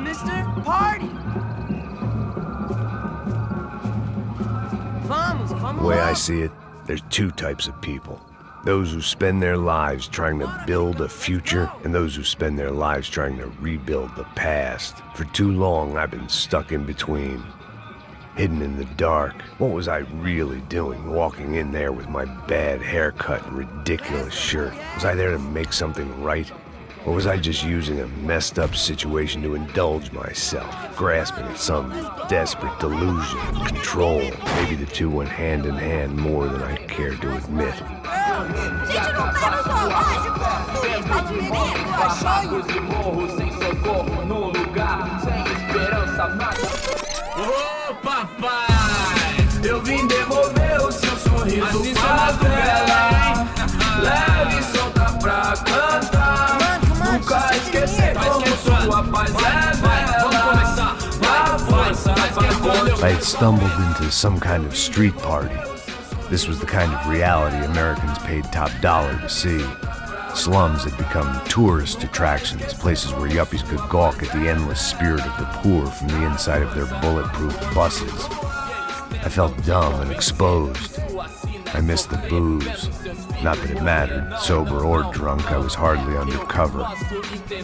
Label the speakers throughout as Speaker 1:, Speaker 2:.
Speaker 1: mister. Party! Vamos, vamos.
Speaker 2: The way I see it, there's two types of people. Those who spend their lives trying to build a future, and those who spend their lives trying to rebuild the past. For too long, I've been stuck in between. Hidden in the dark. What was I really doing, walking in there with my bad haircut and ridiculous shirt? Was I there to make something right? Or was I just using a messed up situation to indulge myself, grasping at some desperate delusion of control? Maybe the two went hand in hand more than I cared to admit.
Speaker 3: Gente, não tá no zoológico! Turista de
Speaker 1: Ô, papai! Eu vim devolver o seu sorriso pra tela. Leve e solta pra cantar. Nunca esquecer como sua paz é bela. A força
Speaker 2: I had stumbled into some kind of street party. This was the kind of reality Americans paid top dollar to see. Slums had become tourist attractions, places where yuppies could gawk at the endless spirit of the poor from the inside of their bulletproof buses. I felt dumb and exposed. I missed the booze. Not that it mattered, sober or drunk, I was hardly undercover.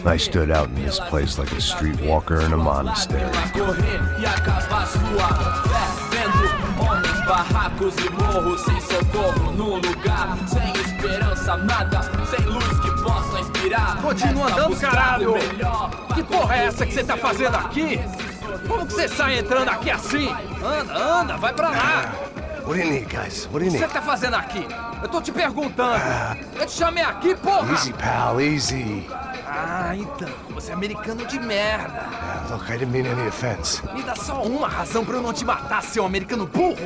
Speaker 2: I stood out in this place like a streetwalker in a monastery.
Speaker 1: Barracos e morros sem socorro num lugar sem esperança, nada, sem luz que possa inspirar.
Speaker 4: Continua andando, caralho! Que porra é essa que você tá fazendo aqui? Como que você sai entrando aqui assim? Anda, vai pra lá!
Speaker 2: What do you need, guys? What do you
Speaker 4: O que
Speaker 2: need?
Speaker 4: você tá fazendo aqui? Eu tô te perguntando! Eu te chamei aqui, porra!
Speaker 2: Easy, pal, easy.
Speaker 4: Ah, então, você é americano de merda!
Speaker 2: Look, I didn't mean any offense.
Speaker 4: Me dá só uma razão pra eu não te matar, seu americano burro!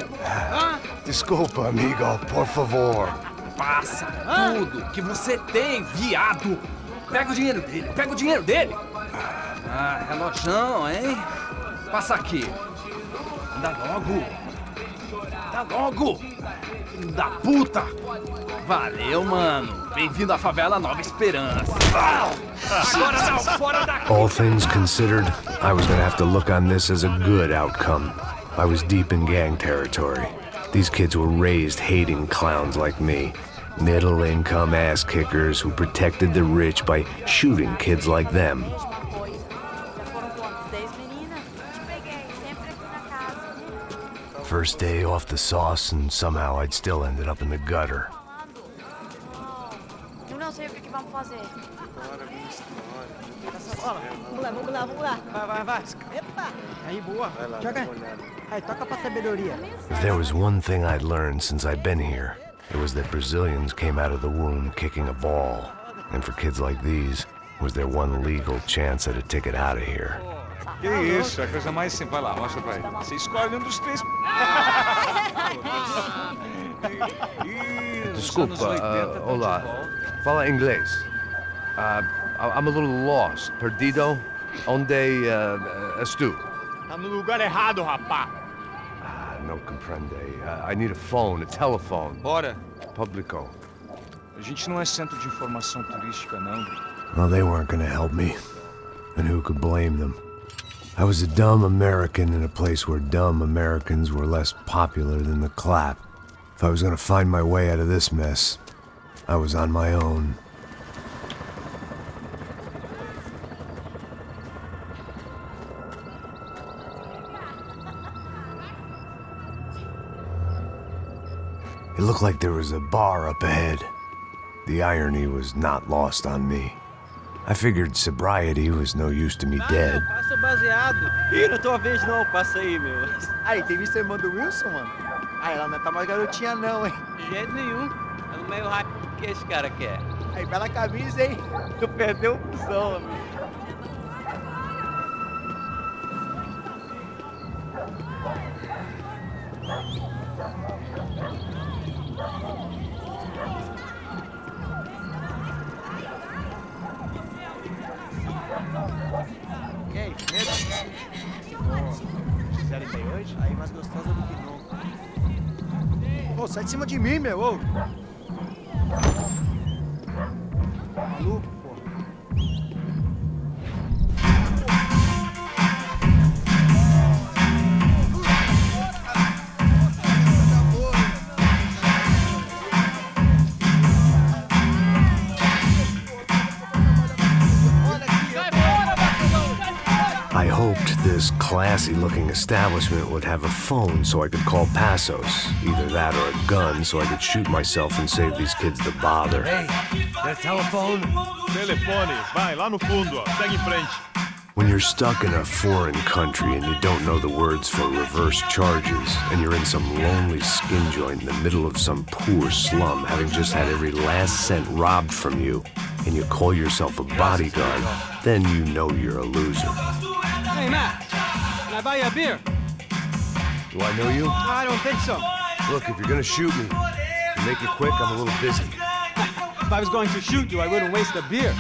Speaker 2: Desculpa, amigo, por favor.
Speaker 4: Passa tudo que você tem, viado! Pega o dinheiro dele, pega o dinheiro dele! Ah, relojão, hein? Passa aqui. Anda logo! Anda logo! Filho da puta! Valeu, mano! Bem-vindo à favela Nova Esperança! Agora não, fora daqui!
Speaker 2: All things considered, I was gonna have to look on this as a good outcome. I was deep in gang territory. These kids were raised hating clowns like me. Middle-income ass-kickers who protected the rich by shooting kids like them. First day off the sauce, and somehow I'd still ended up in the gutter.
Speaker 3: Eu não sei o que vamos fazer.
Speaker 5: Vamos lá. Vai. Epa! Aí, boa. Joga aí. Aí, toca pra sabedoria.
Speaker 2: If there was one thing I'd learned since I'd been here, it was that Brazilians came out of the womb kicking a ball. And for kids like these, was their one legal chance at a ticket out of here.
Speaker 6: Que isso, é a coisa mais simples. Vai lá, mostra pra ele. Você escolhe um dos três.
Speaker 2: Desculpa, olá. Fala inglês. I'm a little lost. Perdido? Onde estou?
Speaker 6: Tá no lugar errado, rapá.
Speaker 2: Não compreende. I need a phone, a telephone.
Speaker 6: Bora.
Speaker 2: Publico.
Speaker 6: A gente não é centro de informação turística, não.
Speaker 2: Well, they weren't gonna help me. And who could blame them? I was a dumb American in a place where dumb Americans were less popular than the clap. If I was gonna find my way out of this mess, I was on my own. It looked like there was a bar up ahead. The irony was not lost on me. I figured sobriety was no use to me dead.
Speaker 5: Passa baseado. Ih, não tô a vez não, passa aí, meu. Aí, tem visto a irmã do Wilson, mano? Aí, ela não tá mais garotinha não, hein? De jeito nenhum. É no meio rápido que esse cara quer. Aí, bela camisa, hein? Tu perdeu o busão, amigo. E aí, medo? Quiserem bem hoje? Aí, mais gostosa do que nunca. Ô, sai de cima de mim, meu! Ô. Maluco, pô.
Speaker 2: hoped this classy-looking establishment would have a phone so I could call Passos. Either that or a gun so I could shoot myself and save these kids the bother.
Speaker 7: Hey, got a telephone?
Speaker 8: Telefone, vai, lá no fundo, ó. Segue em frente.
Speaker 2: When you're stuck in a foreign country and you don't know the words for reverse charges, and you're in some lonely skin joint in the middle of some poor slum, having just had every last cent robbed from you, and you call yourself a bodyguard, then you know you're a loser.
Speaker 9: Hey, Matt, can I buy you a beer?
Speaker 2: Do I know you?
Speaker 9: I don't think so.
Speaker 2: Look, if you're gonna shoot me, to make it quick, I'm a little busy.
Speaker 9: If I was going to shoot you, I wouldn't waste a beer.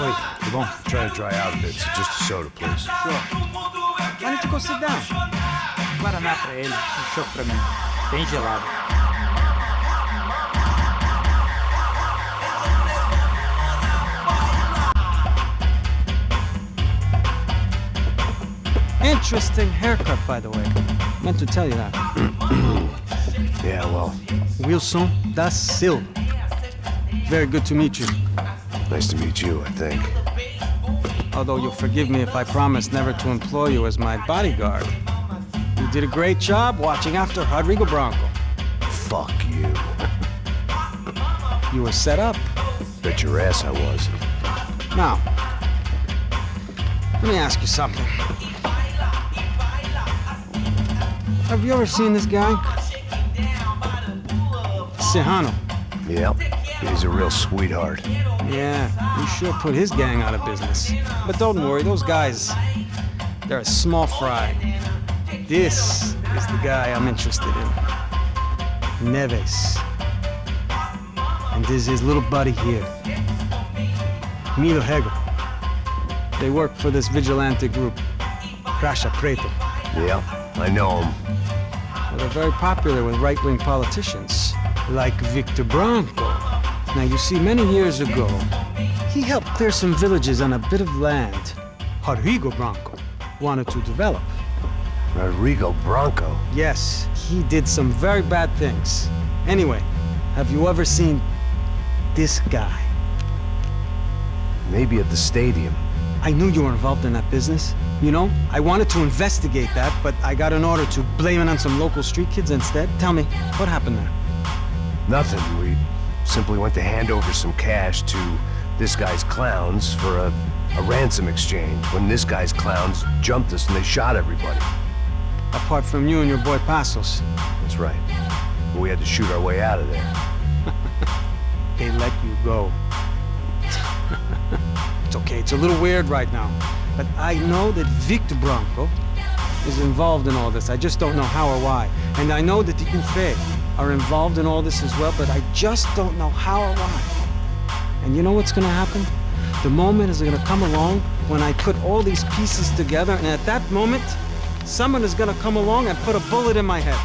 Speaker 2: Wait, come on. I'm trying to dry out a bit, so just a soda, please.
Speaker 9: Sure. Why don't you go sit down? Guaraná pra ele, chopp pra mim. Bem gelado. Interesting haircut, by the way. Meant to tell you that.
Speaker 2: Yeah, well,
Speaker 9: Wilson da Silva. Very good to meet you.
Speaker 2: nice to meet you, I think.
Speaker 9: Although you'll forgive me if I promise never to employ you as my bodyguard. You did a great job watching after Rodrigo Bronco.
Speaker 2: Fuck you.
Speaker 9: You were set up.
Speaker 2: Bet your ass I was.
Speaker 9: Now, let me ask you something. Have you ever seen this guy? Serrano.
Speaker 2: Yep, he's a real sweetheart.
Speaker 9: Yeah, he sure put his gang out of business. But don't worry, those guys, they're a small fry. This is the guy I'm interested in. Neves. And this is his little buddy here. Milo Hegel. They work for this vigilante group, Crasha Preto.
Speaker 2: Yep, I know him.
Speaker 9: Well, they're very popular with right-wing politicians, like Victor Bronco. Now, you see, many years ago, he helped clear some villages on a bit of land Rodrigo Bronco wanted to develop.
Speaker 2: Rodrigo Bronco?
Speaker 9: Yes, he did some very bad things. Anyway, have you ever seen this guy?
Speaker 2: Maybe at the stadium.
Speaker 9: I knew you were involved in that business. You know, I wanted to investigate that, but I got an order to blame it on some local street kids instead. Tell me, what happened there?
Speaker 2: Nothing. We simply went to hand over some cash to this guy's clowns for a ransom exchange when this guy's clowns jumped us and they shot everybody.
Speaker 9: Apart from you and your boy Passos.
Speaker 2: That's right. But we had to shoot our way out of there.
Speaker 9: They let you go. It's okay, it's a little weird right now. But I know that Victor Bronco is involved in all this. I just don't know how or why. And I know that the UFE are involved in all this as well, but I just don't know how or why. And you know what's gonna happen? The moment is gonna come along when I put all these pieces together, and at that moment, someone is gonna come along and put a bullet in my head.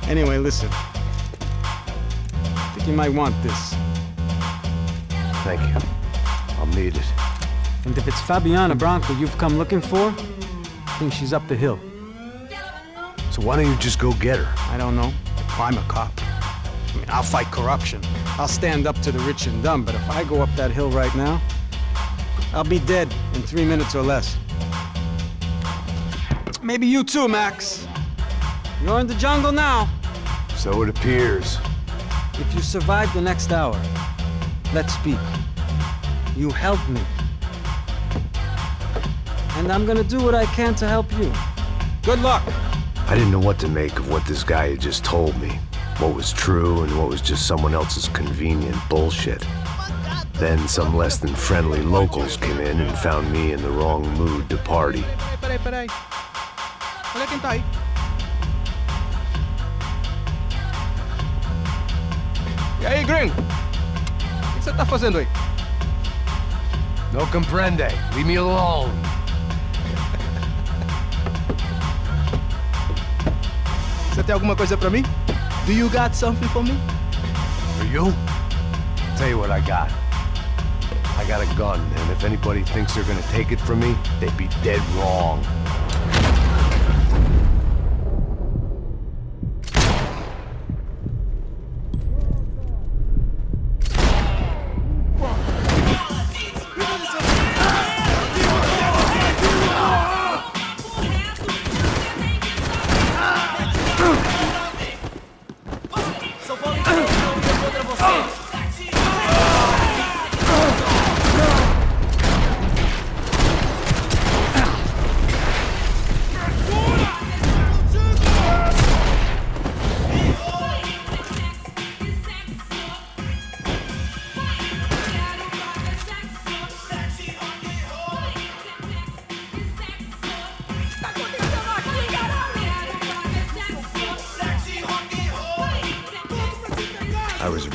Speaker 9: Anyway, listen. I think you might want this.
Speaker 2: Thank you. I'll need it.
Speaker 9: And if it's Fabiana Bronco you've come looking for, I think she's up the hill.
Speaker 2: So why don't you just go get her?
Speaker 9: I don't know. I'm a cop. I mean, I'll fight corruption. I'll stand up to the rich and dumb, but if I go up that hill right now, I'll be dead in 3 minutes or less. Maybe you too, Max. You're in the jungle now.
Speaker 2: So it appears.
Speaker 9: If you survive the next hour, let's speak. You helped me. And I'm gonna do what I can to help you. Good luck.
Speaker 2: I didn't know what to make of what this guy had just told me. What was true and what was just someone else's convenient bullshit. Then some less than friendly locals came in and found me in the wrong mood to party.
Speaker 7: Peraí. Olha quem tá aí. E aí, gringo? O que você tá fazendo aí?
Speaker 2: No comprende. Leave me alone.
Speaker 7: Você tem alguma coisa pra mim? Do you got something for me?
Speaker 2: For you? Tell you what I got. I got a gun, and if anybody thinks they're gonna take it from me, they'd be dead wrong.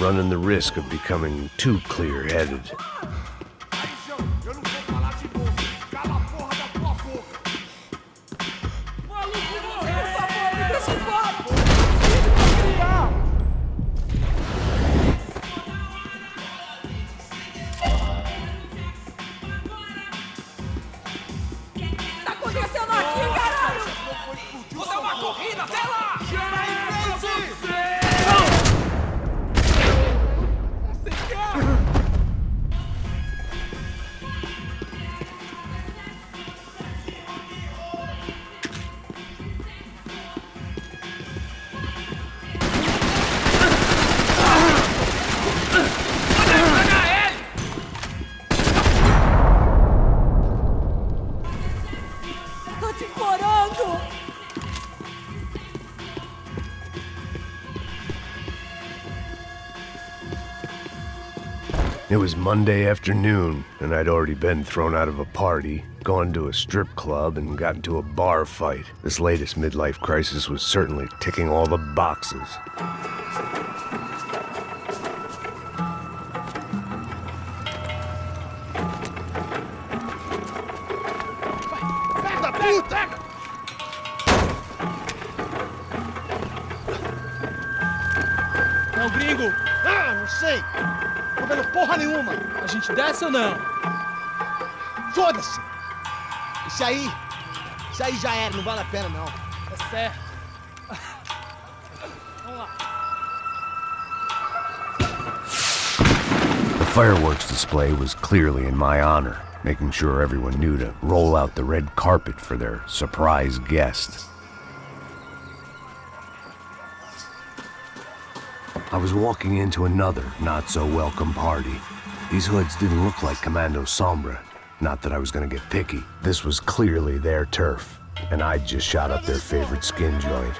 Speaker 2: running the risk of becoming too clear-headed. It was Monday afternoon, and I'd already been thrown out of a party, gone to a strip club, and got into a bar fight. This latest midlife crisis was certainly ticking all the boxes.
Speaker 7: É o gringo! Ah, não sei! Não tô vendo porra nenhuma! A gente desce ou não? Foda-se! Isso aí já era, não vale a pena não. É certo. Vamos lá.
Speaker 2: The fireworks display was clearly in my honor, making sure everyone knew to roll out the red carpet for their surprise guest. I was walking into another not-so-welcome party. These hoods didn't look like Commando Sombra. Not that I was gonna get picky. This was clearly their turf, and I'd just shot up their favorite skin joint.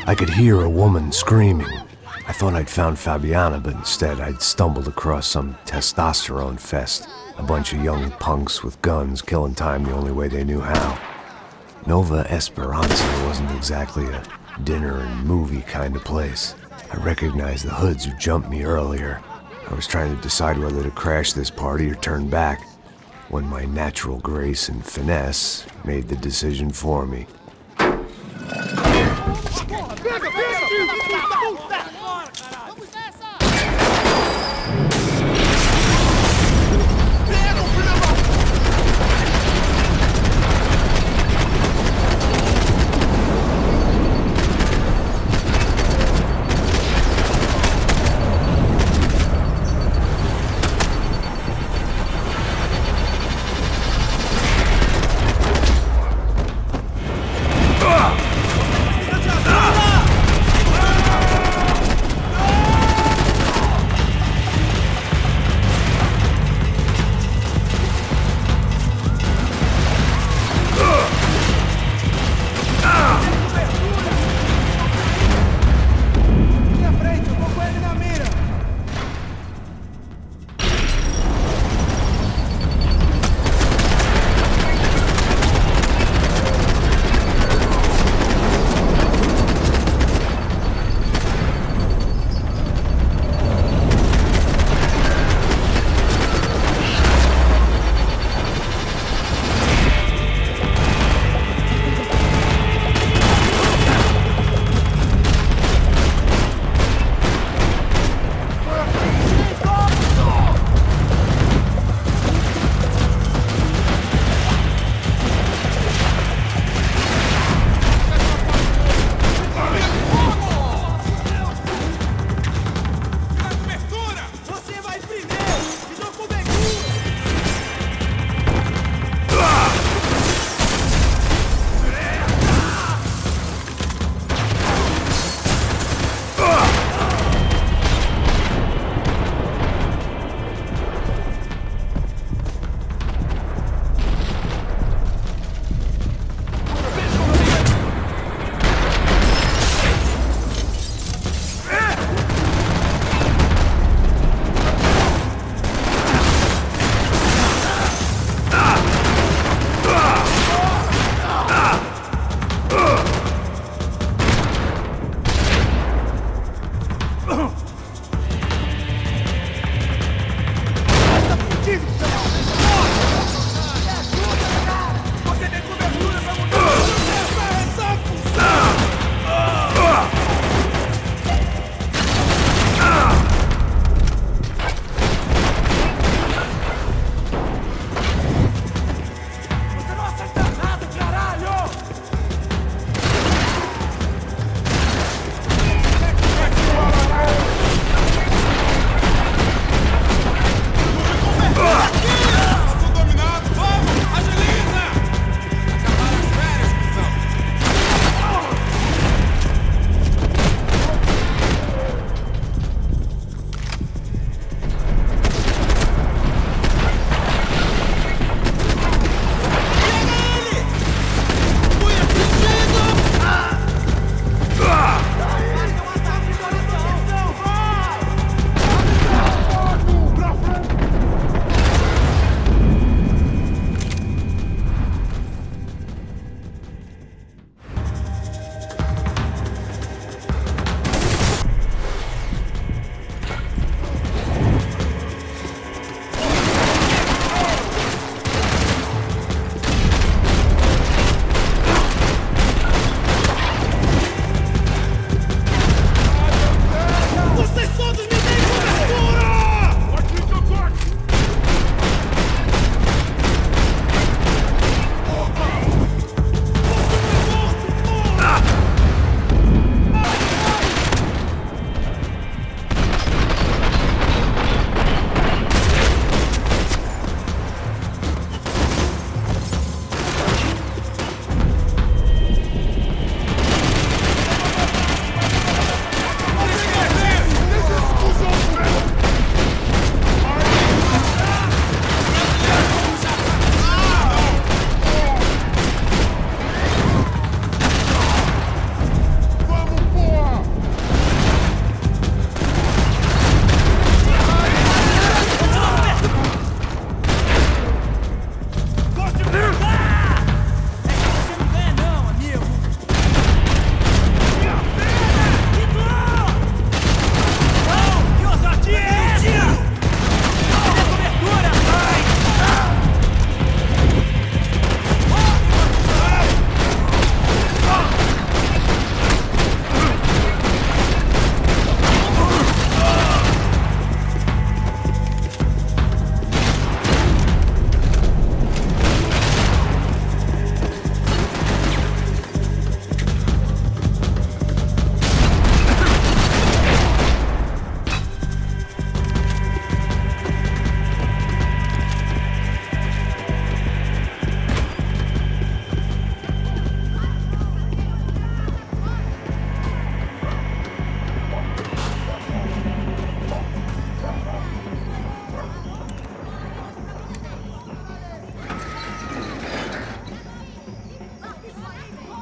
Speaker 2: I could hear a woman screaming. I thought I'd found Fabiana, but instead I'd stumbled across some testosterone fest. A bunch of young punks with guns killing time the only way they knew how. Nova Esperanza wasn't exactly a dinner and movie kind of place. I recognized the hoods who jumped me earlier. I was trying to decide whether to crash this party or turn back, when my natural grace and finesse made the decision for me.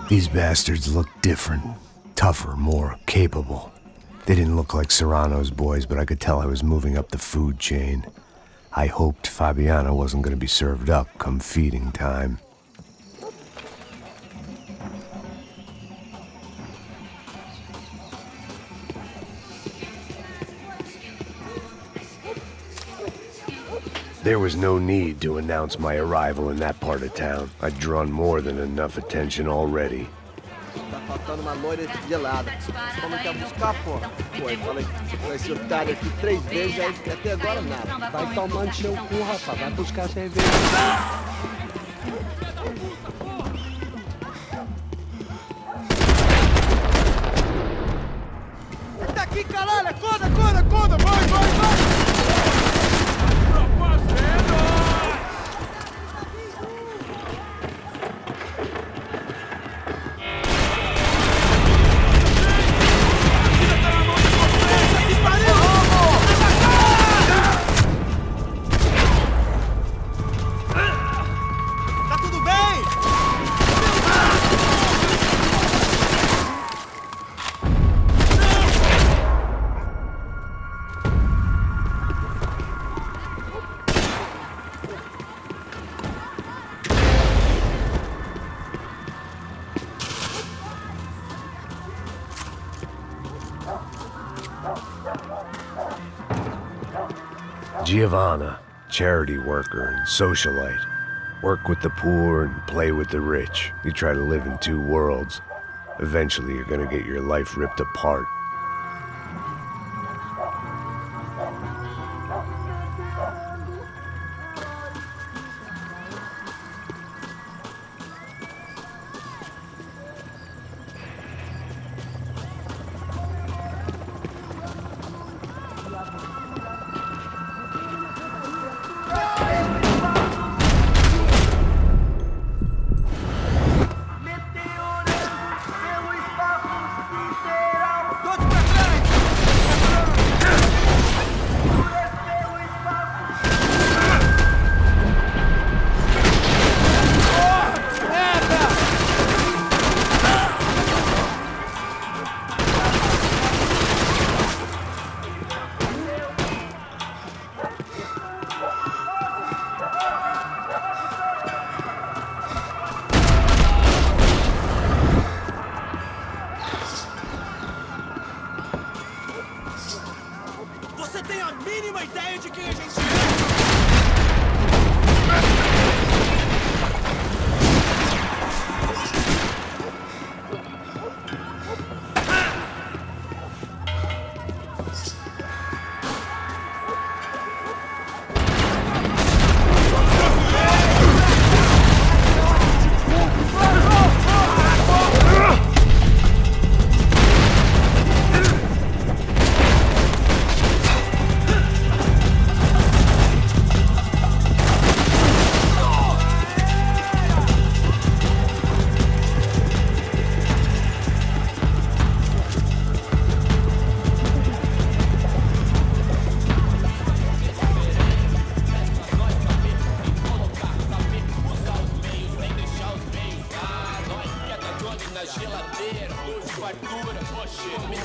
Speaker 2: These bastards looked different, tougher, more capable. They didn't look like Serrano's boys, but I could tell I was moving up the food chain. I hoped Fabiana wasn't going to be served up come feeding time. There was no need to announce my arrival in that part of town. I'd drawn more than enough attention already.
Speaker 7: Tá faltando uma loira gelada. Como quer buscar, pô? Pô, eu falei com esse otário aqui 3 vezes, aí até agora nada.
Speaker 9: Vai tomando seu cu, rapaz. Vai buscar cerveja.
Speaker 7: Tá aqui, caralho! Acorda, acorda, acorda! Vai, vai, vai!
Speaker 2: Giovanna, charity worker and socialite. Work with the poor and play with the rich. You try to live in 2 worlds. Eventually you're gonna get your life ripped apart.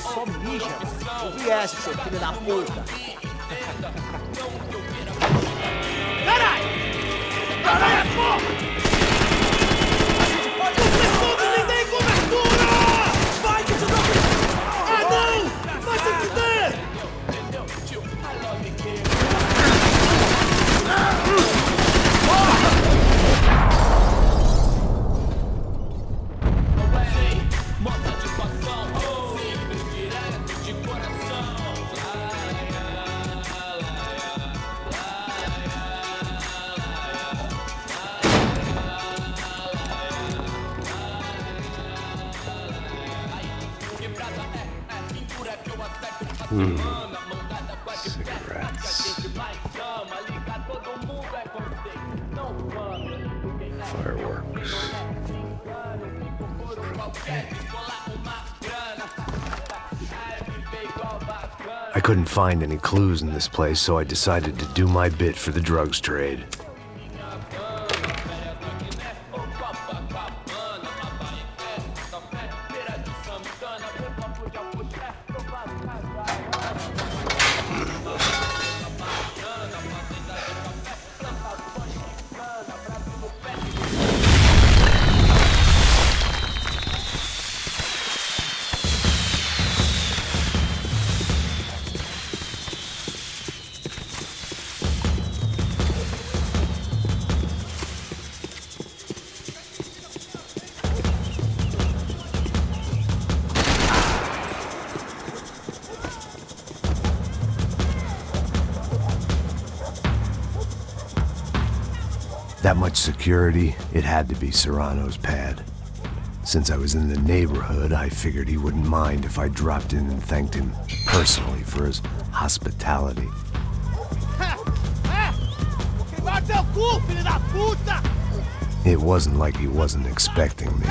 Speaker 7: Só mija. Ouvi essa, seu filho da puta. Caralho! Caralho, porra! A gente pode ser todos sem ter cobertura! Vai que te dou... Ah, não! Vai se fuder!
Speaker 2: Cigarettes. Fireworks. I couldn't find any clues in this place, so I decided to do my bit for the drugs trade. That much security, it had to be Serrano's pad. Since I was in the neighborhood, I figured he wouldn't mind if I dropped in and thanked him personally for his hospitality. It wasn't like he wasn't expecting me.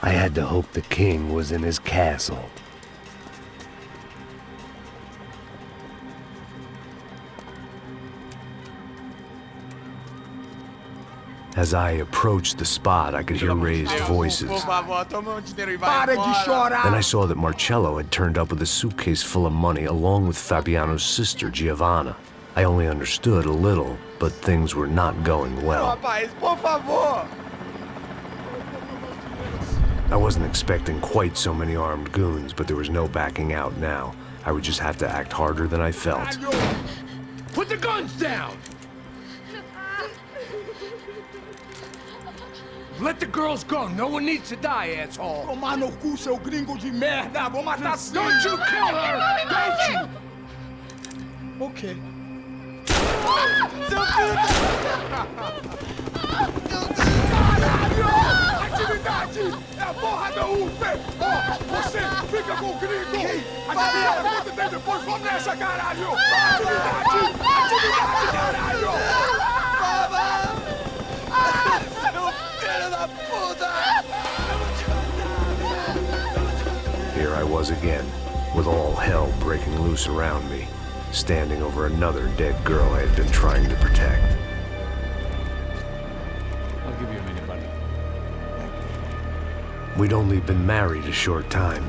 Speaker 2: I had to hope the king was in his castle. As I approached the spot, I could hear raised voices. Then I saw that Marcello had turned up with a suitcase full of money along with Fabiano's sister, Giovanna. I only understood a little, but things were not going well. I wasn't expecting quite so many armed goons, but there was no backing out now. I would just have to act harder than I felt.
Speaker 1: Put the guns down! Let the girls go. No one needs to die, asshole.
Speaker 7: Tomar no cu, seu gringo de merda. Vou matar sim.
Speaker 1: Don't you kill her! Don't you!
Speaker 7: Ok.
Speaker 1: Seu filho Caralho! Atividade! É a porra da UP! Ó, você fica com o gringo! Adivinha a conta dele depois? Vamos nessa, caralho! Atividade! Atividade, caralho!
Speaker 2: Here I was again, with all hell breaking loose around me, standing over another dead girl I had been trying to protect.
Speaker 8: I'll give you a minute, buddy.
Speaker 2: We'd only been married a short time.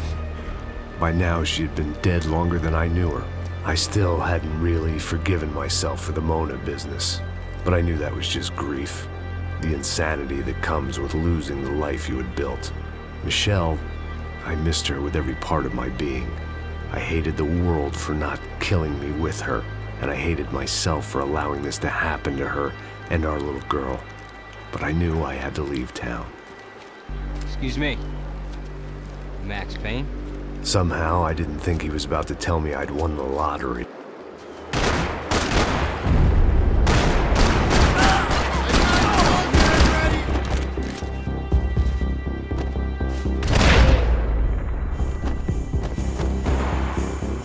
Speaker 2: By now, she had been dead longer than I knew her. I still hadn't really forgiven myself for the Mona business, but I knew that was just grief. The insanity that comes with losing the life you had built. Michelle, I missed her with every part of my being. I hated the world for not killing me with her, and I hated myself for allowing this to happen to her and our little girl. But I knew I had to leave town.
Speaker 10: Excuse me. Max Payne?
Speaker 2: Somehow, I didn't think he was about to tell me I'd won the lottery.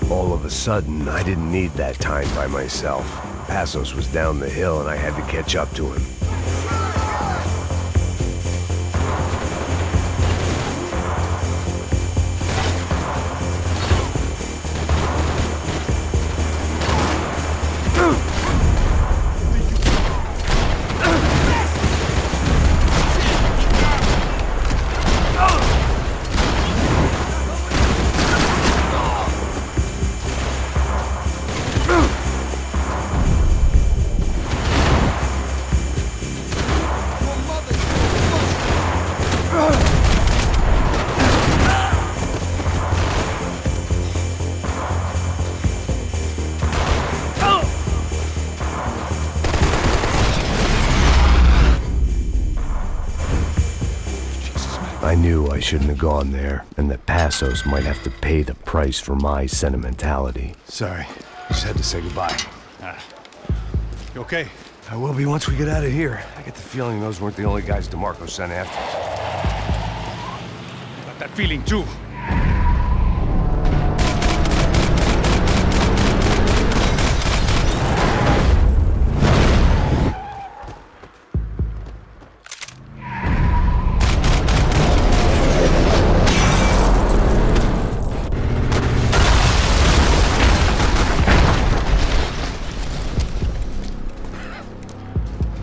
Speaker 2: All of a sudden, I didn't need that time by myself. Passos was down the hill and I had to catch up to him. knew I shouldn't have gone there, and that Passos might have to pay the price for my sentimentality.
Speaker 11: Sorry, just had to say goodbye. You okay?
Speaker 2: I will be once we get out of here. I get the feeling those weren't the only guys DeMarco sent after us.
Speaker 11: Got that feeling too.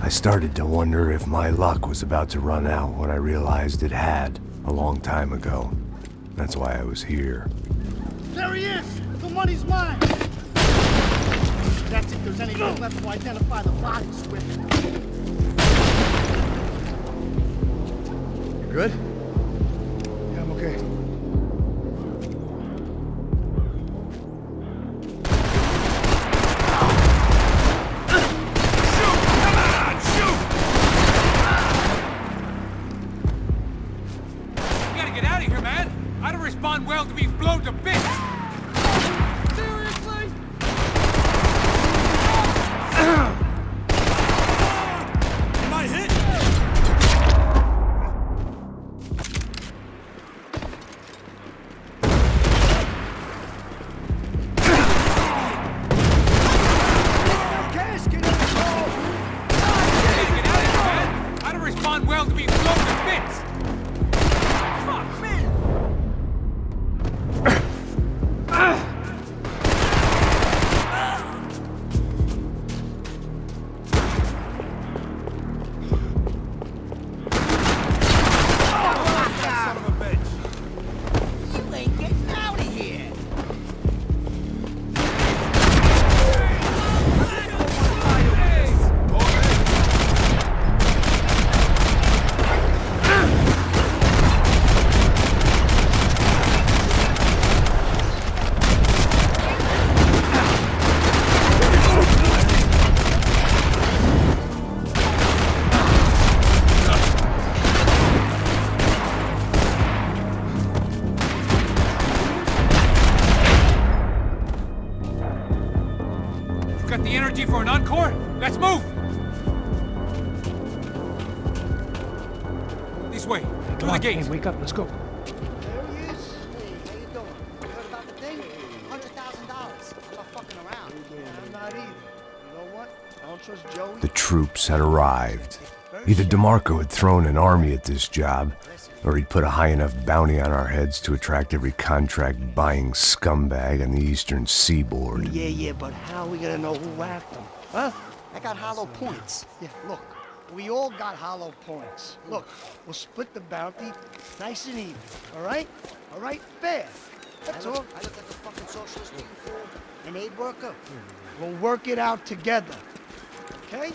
Speaker 2: I started to wonder if my luck was about to run out when I realized it had a long time ago. That's why I was here.
Speaker 7: There he is! The money's mine! That's if there's anything left to identify the bodies with.
Speaker 11: You good? Yeah, I'm okay.
Speaker 1: Respond well to being blown to bits! Seriously? Am I hit? Get out of here, man! How to respond well to being blown to bits! Fuck, man! Got the energy for an encore? Let's move! This way, through the gate.
Speaker 9: Hey, wake up, let's go.
Speaker 7: There he is. Hey, how you doing? You heard about the thing? $100,000. I'm not fucking around. I'm not either. You know what? I don't trust Joey.
Speaker 2: The troops had arrived. Either DeMarco had thrown an army at this job, or he'd put a high enough bounty on our heads to attract every contract-buying scumbag on the eastern seaboard.
Speaker 7: Yeah, but how are we gonna know who whacked them? Huh? I got hollow points. Yeah, look, we all got hollow points. Look, we'll split the bounty nice and even, all right? All right, fair. That's all. I look like a fucking socialist an aid worker. We'll work it out together, okay?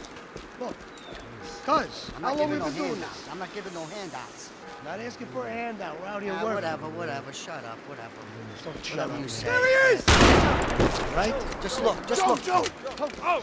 Speaker 7: Look, cuz, how long we been doing this?
Speaker 12: I'm not giving no handouts.
Speaker 7: Not asking for a handout. We're out here working.
Speaker 12: Whatever. Shut up, whatever.
Speaker 7: Don't shut up.
Speaker 12: You say.
Speaker 7: There he is! Right?
Speaker 12: Just look,
Speaker 7: Joe! Oh!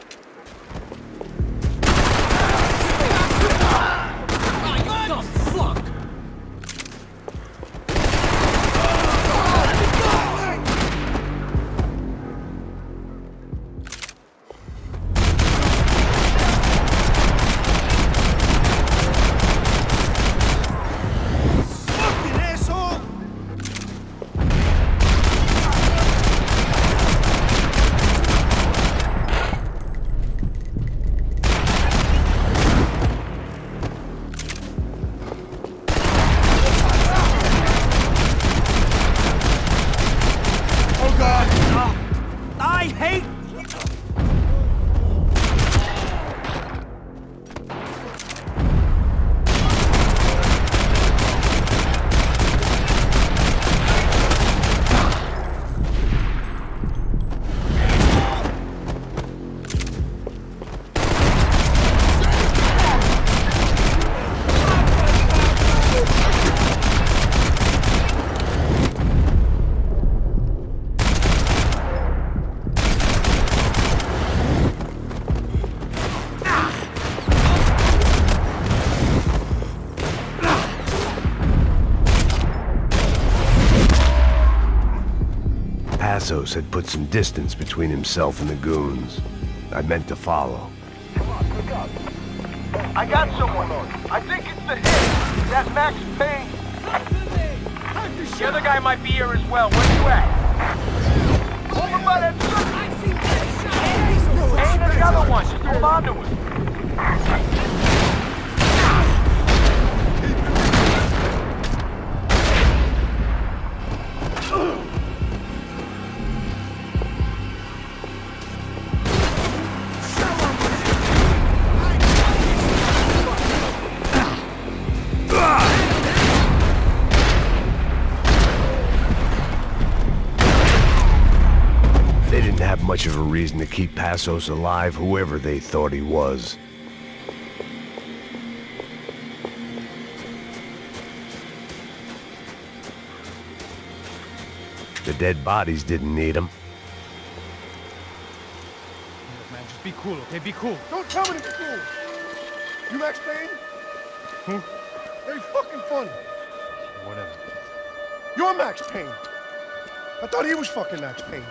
Speaker 2: Passos had put some distance between himself and the goons. I meant to follow.
Speaker 13: I got someone. I think it's the hit. That Max Payne. The other guy might be here as well. Where you at? Over by that circle. Payne and the other one. Just hold on to it.
Speaker 2: They didn't have much of a reason to keep Passos alive, whoever they thought he was. The dead bodies didn't need him.
Speaker 7: Look, man, just be cool, okay? Be cool.
Speaker 13: Don't tell me to be cool. You Max Payne?
Speaker 7: Who?
Speaker 13: Very fucking funny.
Speaker 7: Whatever.
Speaker 13: You're Max Payne. I thought he was fucking Max Payne.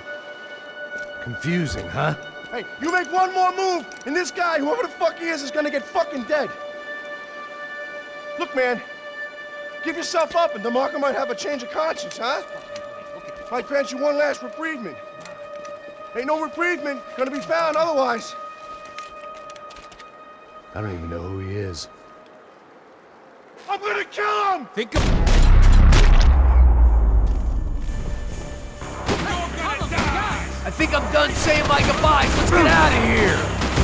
Speaker 2: Confusing, huh?
Speaker 13: Hey, you make one more move, and this guy, whoever the fuck he is gonna get fucking dead. Look, man, give yourself up, and DeMarco might have a change of conscience, huh? Might grant you one last reprievement. Ain't no reprievement gonna be found otherwise.
Speaker 2: I don't even know who he is.
Speaker 13: I'm gonna kill him!
Speaker 7: Think of...
Speaker 4: I think I'm done saying my goodbyes. Let's get out of here.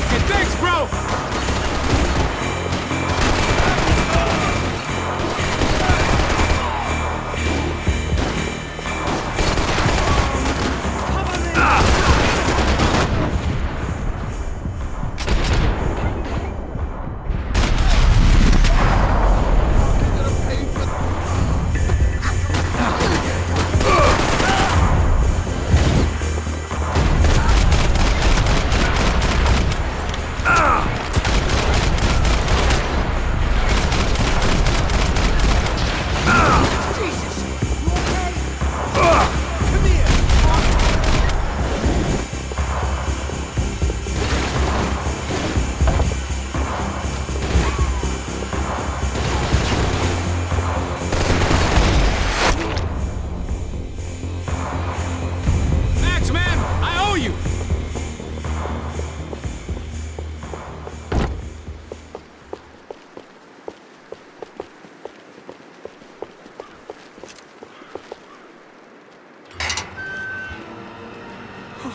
Speaker 7: Okay, thanks, bro!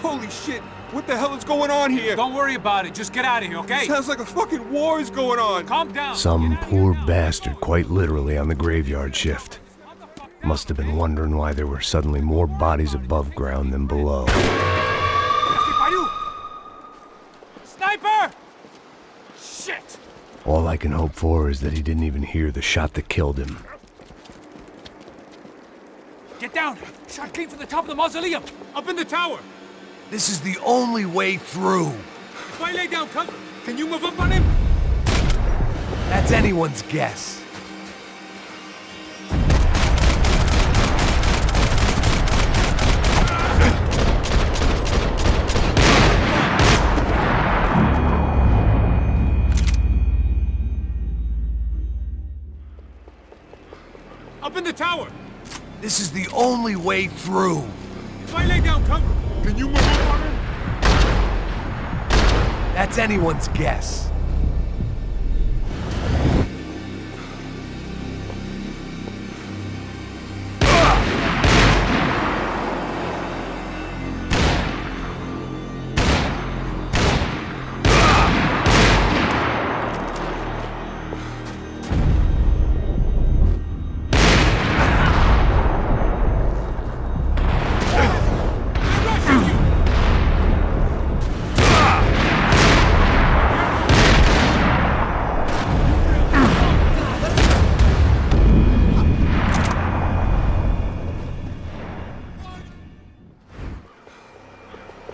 Speaker 14: Holy shit! What the hell is going on here?
Speaker 7: Don't worry about it. Just get out of here, okay?
Speaker 14: Sounds like a fucking war is going on.
Speaker 7: Calm down.
Speaker 2: Some poor bastard, quite literally, on the graveyard shift. Must have been wondering why there were suddenly more bodies above ground than below.
Speaker 7: Sniper! Shit!
Speaker 2: All I can hope for is that he didn't even hear the shot that killed him.
Speaker 7: Get down! Shot came from the top of the mausoleum! Up in the tower!
Speaker 4: This is the only way through.
Speaker 7: If I lay down cover, can you move up on him?
Speaker 4: That's anyone's guess.
Speaker 7: Up in the tower!
Speaker 4: This is the only way through.
Speaker 7: If I lay down cover, can you move up on him?
Speaker 4: That's anyone's guess.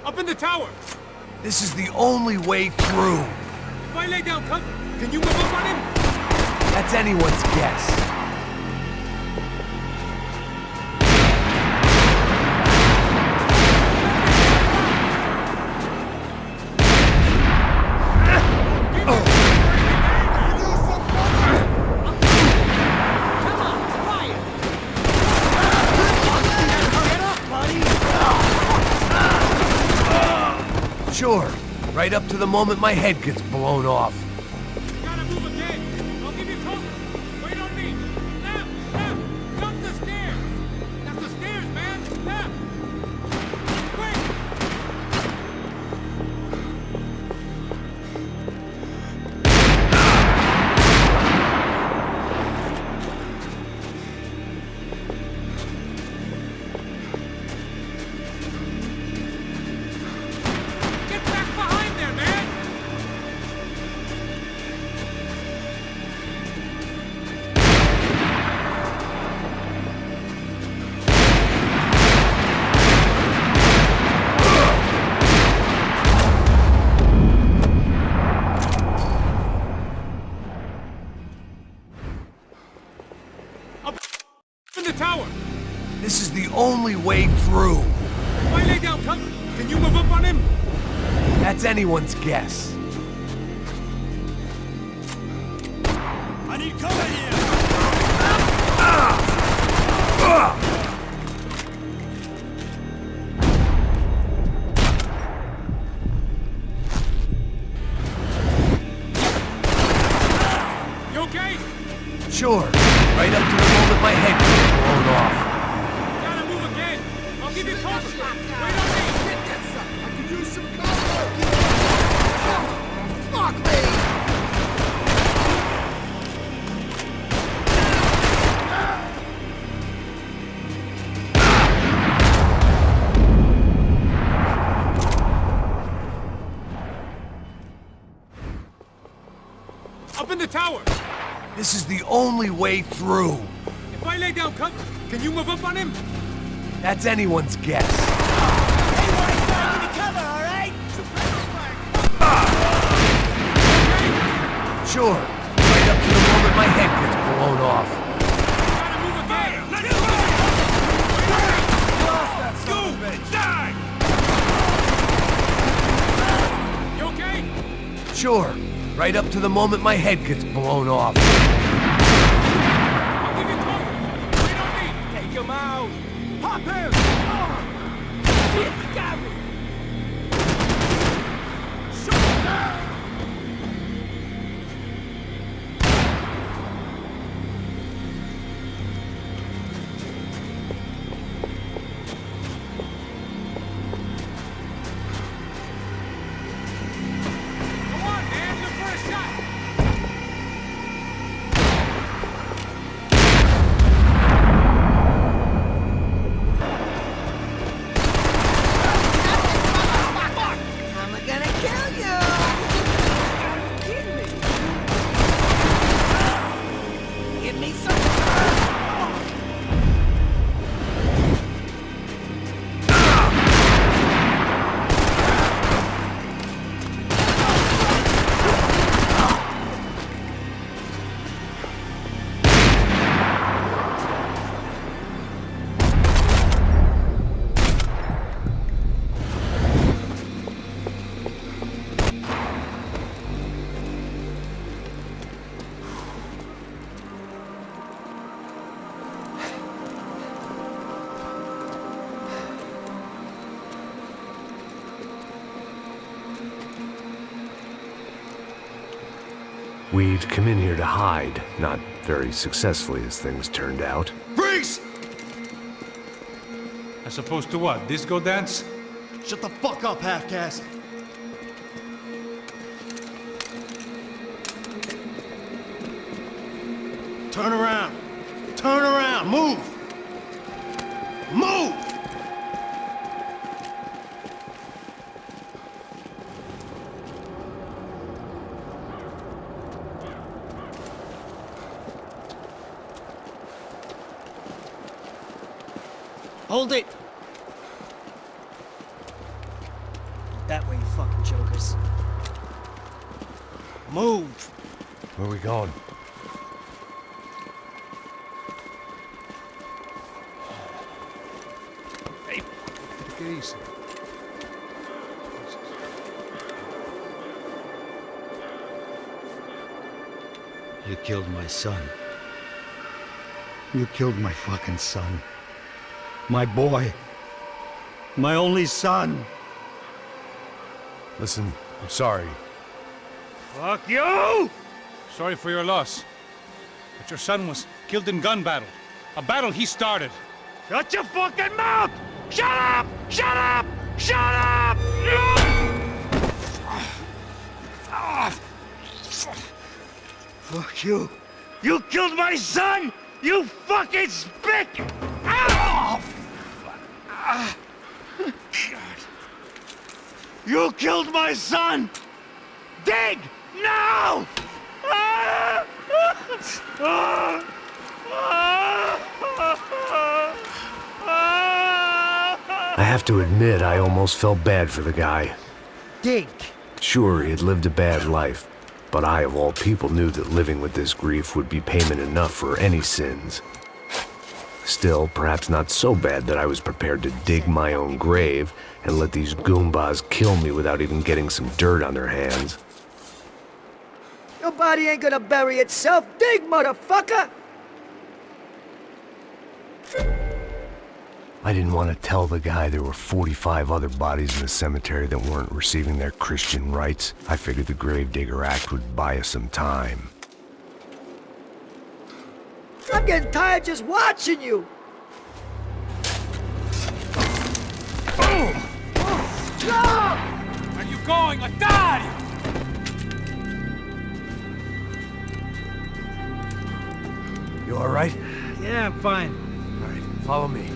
Speaker 7: Up in the tower!
Speaker 4: This is the only way through.
Speaker 7: If I lay down cover, can you move up on him?
Speaker 4: That's anyone's guess.
Speaker 2: Sure, right up to the moment my head gets blown off.
Speaker 14: Gotta move again. I'll give you cover. Wait on me. Left, left. Jump the stairs. That's the stairs, man. Left. Quick. Get back behind there, man. In the tower.
Speaker 2: This is the only way through.
Speaker 14: If I lay down cover, can you move up on him?
Speaker 2: That's anyone's guess.
Speaker 14: I need cover here. You okay?
Speaker 2: Sure, right up to the moment my head gets blown off.
Speaker 14: Gotta move again. I'll give you cover. Wait on me.
Speaker 7: I could use some cover! Fuck me!
Speaker 14: Up in the tower.
Speaker 2: This is the only way through.
Speaker 14: If I lay down cover, can you move up on him?
Speaker 2: That's anyone's guess. Sure, right up to the moment my head gets blown off.
Speaker 14: Gotta move again. Die! You okay?
Speaker 2: Sure, right up to the moment my head gets blown off.
Speaker 14: I'll give you cover. Wait on me. Take him out. Pop him. Shit, got me. Shoot down. Come on, man. Look for a shot.
Speaker 12: I'm gonna kill you! Give me some.
Speaker 2: We'd come in here to hide, not very successfully as things turned out.
Speaker 11: Freeze!
Speaker 8: As opposed to what? Disco dance?
Speaker 7: Shut the fuck up, half-caste! Turn around! Turn around! Move! Move!
Speaker 12: Hold it! That way, you fucking jokers.
Speaker 7: Move!
Speaker 2: Where we going?
Speaker 11: Hey, take it easy.
Speaker 15: You killed my son. You killed my fucking son. My boy. My only son.
Speaker 2: Listen, I'm sorry.
Speaker 8: Fuck you! Sorry for your loss. But your son was killed in gun battle. A battle he started. Shut your fucking mouth! Shut up! Shut up! Shut up!
Speaker 15: Fuck you. You killed my son! You fucking spick! Ah! You killed my son! Dig! Now!
Speaker 2: I have to admit, I almost felt bad for the guy.
Speaker 12: Dig!
Speaker 2: Sure, he had lived a bad life, but I, of all people, knew that living with this grief would be payment enough for any sins. Still, perhaps not so bad that I was prepared to dig my own grave and let these goombas kill me without even getting some dirt on their hands.
Speaker 12: Your body ain't gonna bury itself. Dig, motherfucker!
Speaker 2: I didn't want to tell the guy there were 45 other bodies in the cemetery that weren't receiving their Christian rites. I figured the Gravedigger Act would buy us some time.
Speaker 12: I'm getting tired just watching you.
Speaker 14: Where are you going? Otário!
Speaker 2: You all right?
Speaker 12: Yeah, I'm fine.
Speaker 2: All right, follow me.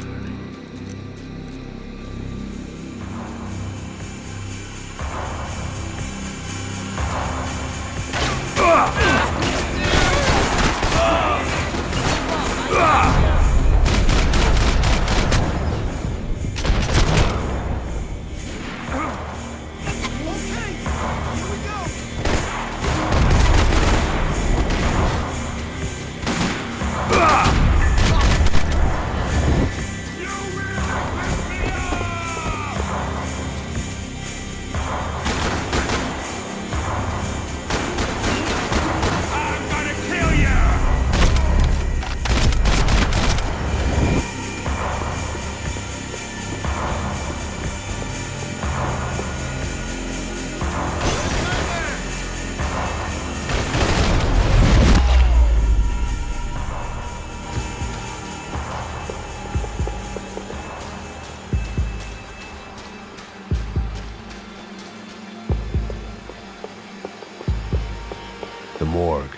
Speaker 2: The morgue.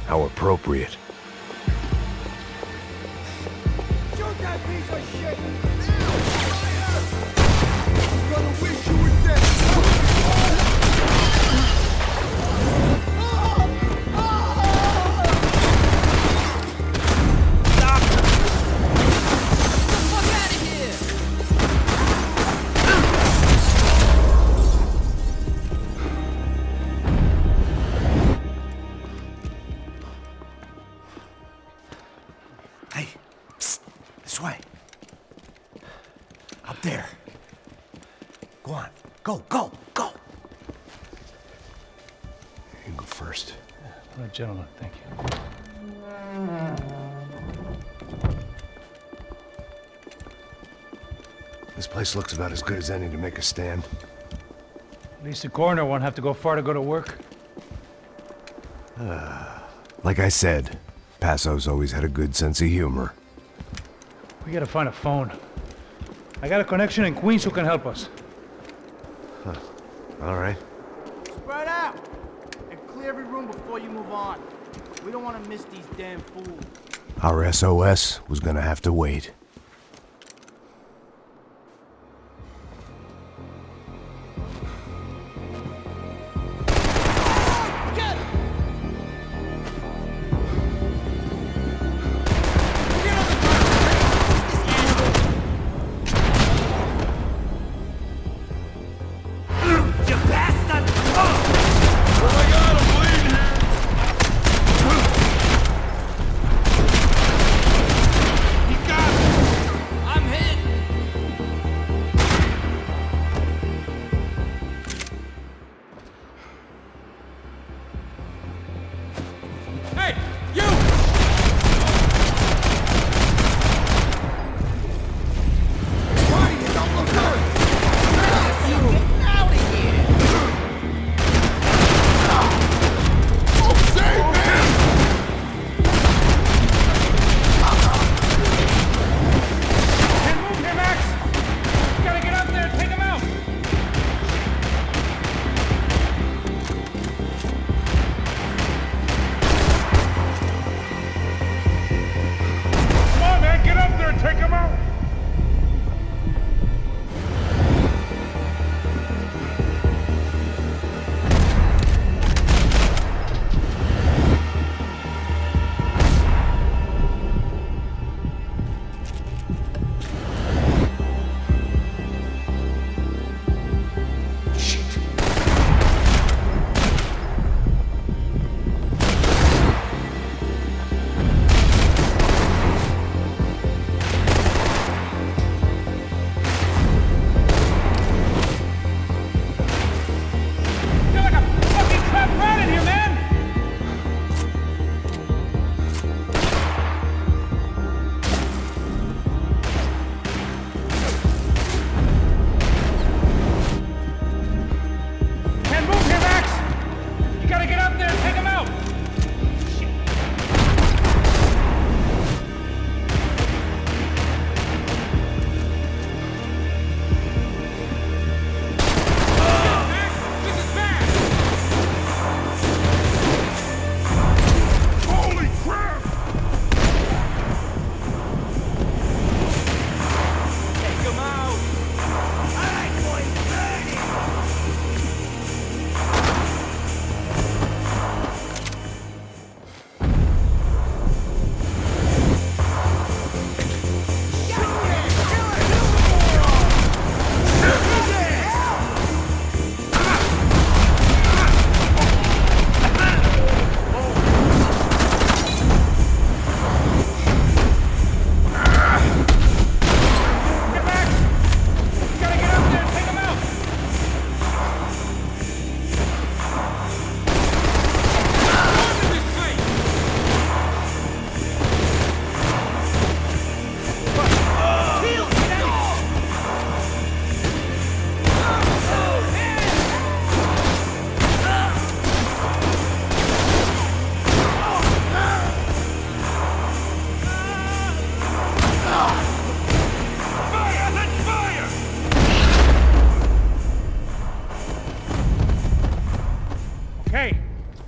Speaker 2: How appropriate.
Speaker 12: Shoot that piece of shit!
Speaker 1: Gonna wish you were dead.
Speaker 2: Hey, psst, this way. Up there. Go on, go, go, go. You go first.
Speaker 8: All right, gentlemen, thank you.
Speaker 2: This place looks about as good as any to make a stand.
Speaker 8: At least the coroner won't have to go far to go to work.
Speaker 2: Like I said, Passo's always had a good sense of humor.
Speaker 8: We gotta find a phone. I got a connection in Queens who can help us.
Speaker 2: Huh. All right.
Speaker 16: Spread out! And clear every room before you move on. We don't want to miss these damn fools.
Speaker 2: Our SOS was gonna have to wait.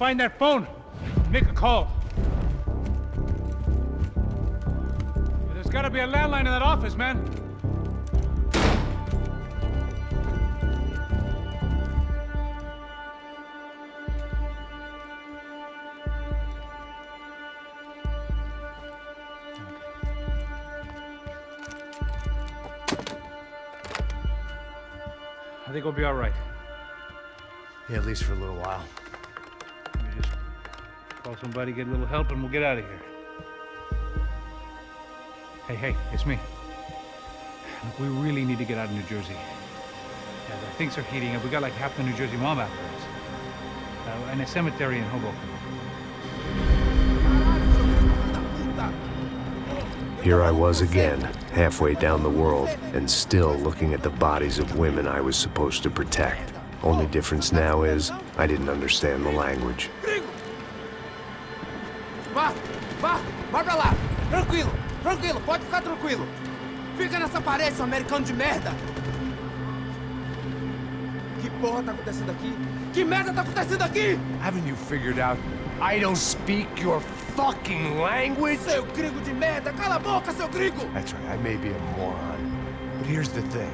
Speaker 8: find that phone. Make a call. There's gotta be a landline in that office, man. I think we'll be all right.
Speaker 11: Yeah, at least for a little while.
Speaker 8: Let me just call somebody, get a little help, and we'll get out of here. Hey, it's me. Look, we really need to get out of New Jersey. Yeah, things are heating up. We got like half the New Jersey mob after us. And a cemetery in Hoboken.
Speaker 2: Here I was again, halfway down the world, and still looking at the bodies of women I was supposed to protect. Only difference now is, I didn't understand the language.
Speaker 13: Vai pra lá! Tranquilo, pode ficar tranquilo! Fica nessa parede, seu americano de merda! Que porra tá acontecendo aqui? Que merda tá acontecendo aqui?
Speaker 2: Haven't you figured out I don't speak your fucking language?
Speaker 13: Seu gringo de merda! Cala a boca, seu gringo!
Speaker 2: That's right, I may be a moron, but here's the thing.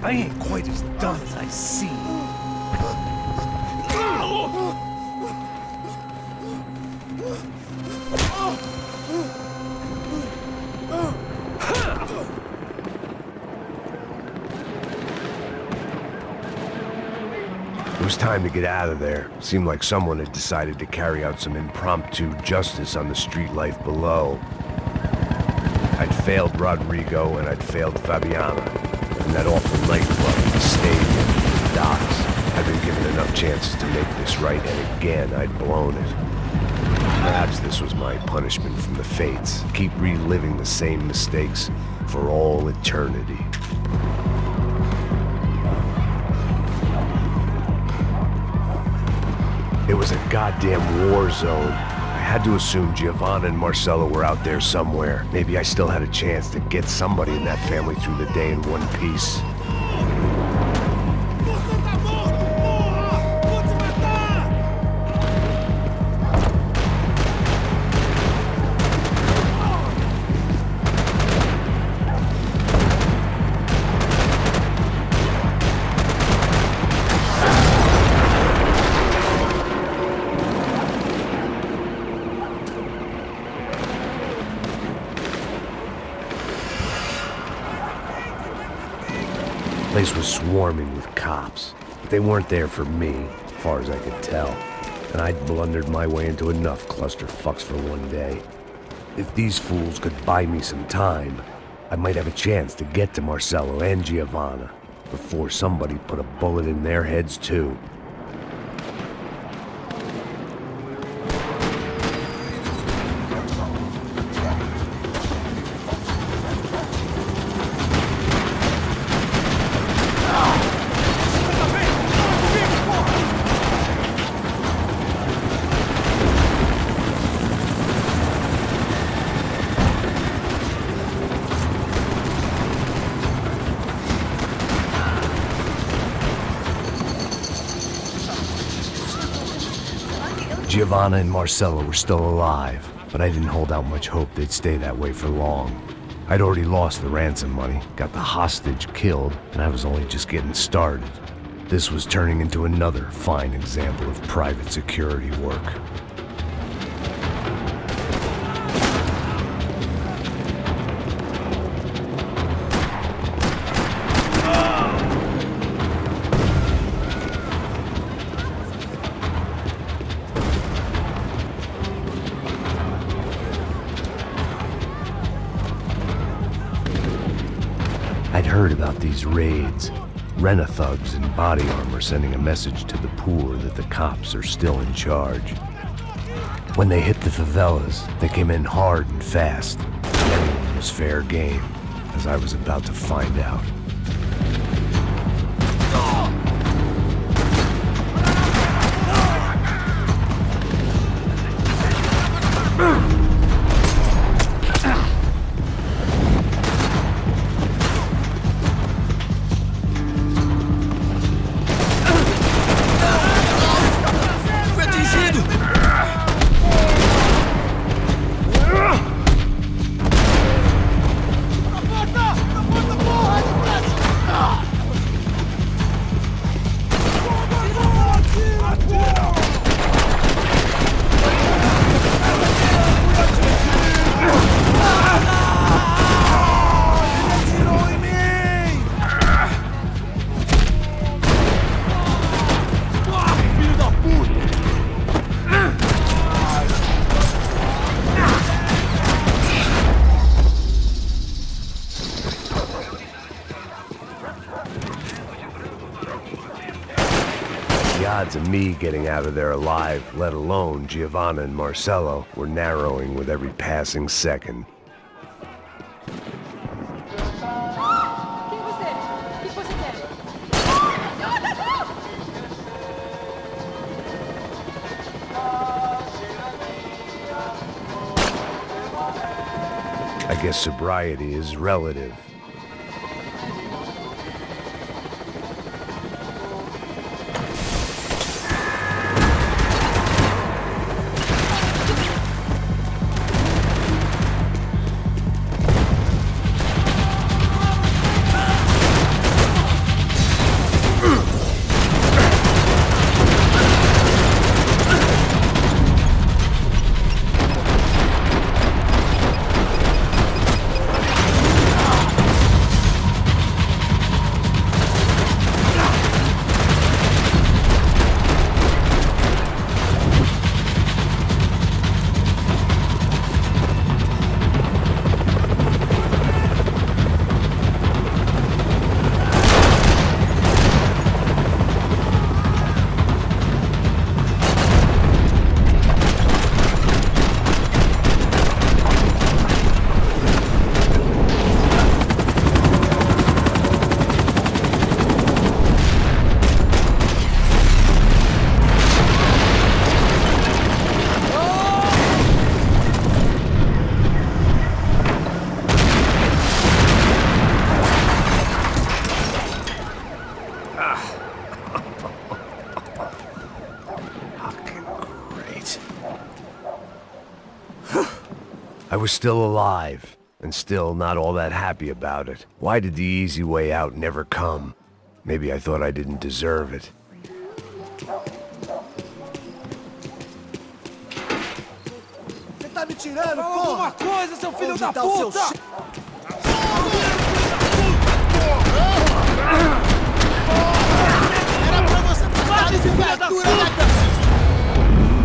Speaker 2: I ain't quite as dumb as I seem. It was time to get out of there. Seemed like someone had decided to carry out some impromptu justice on the street life below. I'd failed Rodrigo and I'd failed Fabiana. And that awful nightclub, the stadium, the docks. I'd been given enough chances to make this right, and again, I'd blown it. Perhaps this was my punishment from the fates. Keep reliving the same mistakes for all eternity. It was a goddamn war zone. I had to assume Giovanna and Marcelo were out there somewhere. Maybe I still had a chance to get somebody in that family through the day in one piece. The place was swarming with cops, but they weren't there for me, as far as I could tell, and I'd blundered my way into enough clusterfucks for one day. If these fools could buy me some time, I might have a chance to get to Marcelo and Giovanna before somebody put a bullet in their heads too. Giovanna and Marcelo were still alive, but I didn't hold out much hope they'd stay that way for long. I'd already lost the ransom money, got the hostage killed, and I was only just getting started. This was turning into another fine example of private security work. I'd heard about these raids. Rent-a-thugs in body armor sending a message to the poor that the cops are still in charge. When they hit the favelas, they came in hard and fast. Anyone was fair game, as I was about to find out. odds of me getting out of there alive, let alone Giovanna and Marcello, were narrowing with every passing second. I guess sobriety is relative. I was still alive, and still not all that happy about it. Why did the easy way out never come? Maybe I thought I didn't deserve it.
Speaker 7: Você tá me tirando,
Speaker 16: Fala
Speaker 7: porra?
Speaker 16: alguma coisa, seu filho
Speaker 7: Onde
Speaker 16: da
Speaker 7: tá o seu
Speaker 16: puta!
Speaker 7: che- Era pra você parar esse criatura, né, cacete?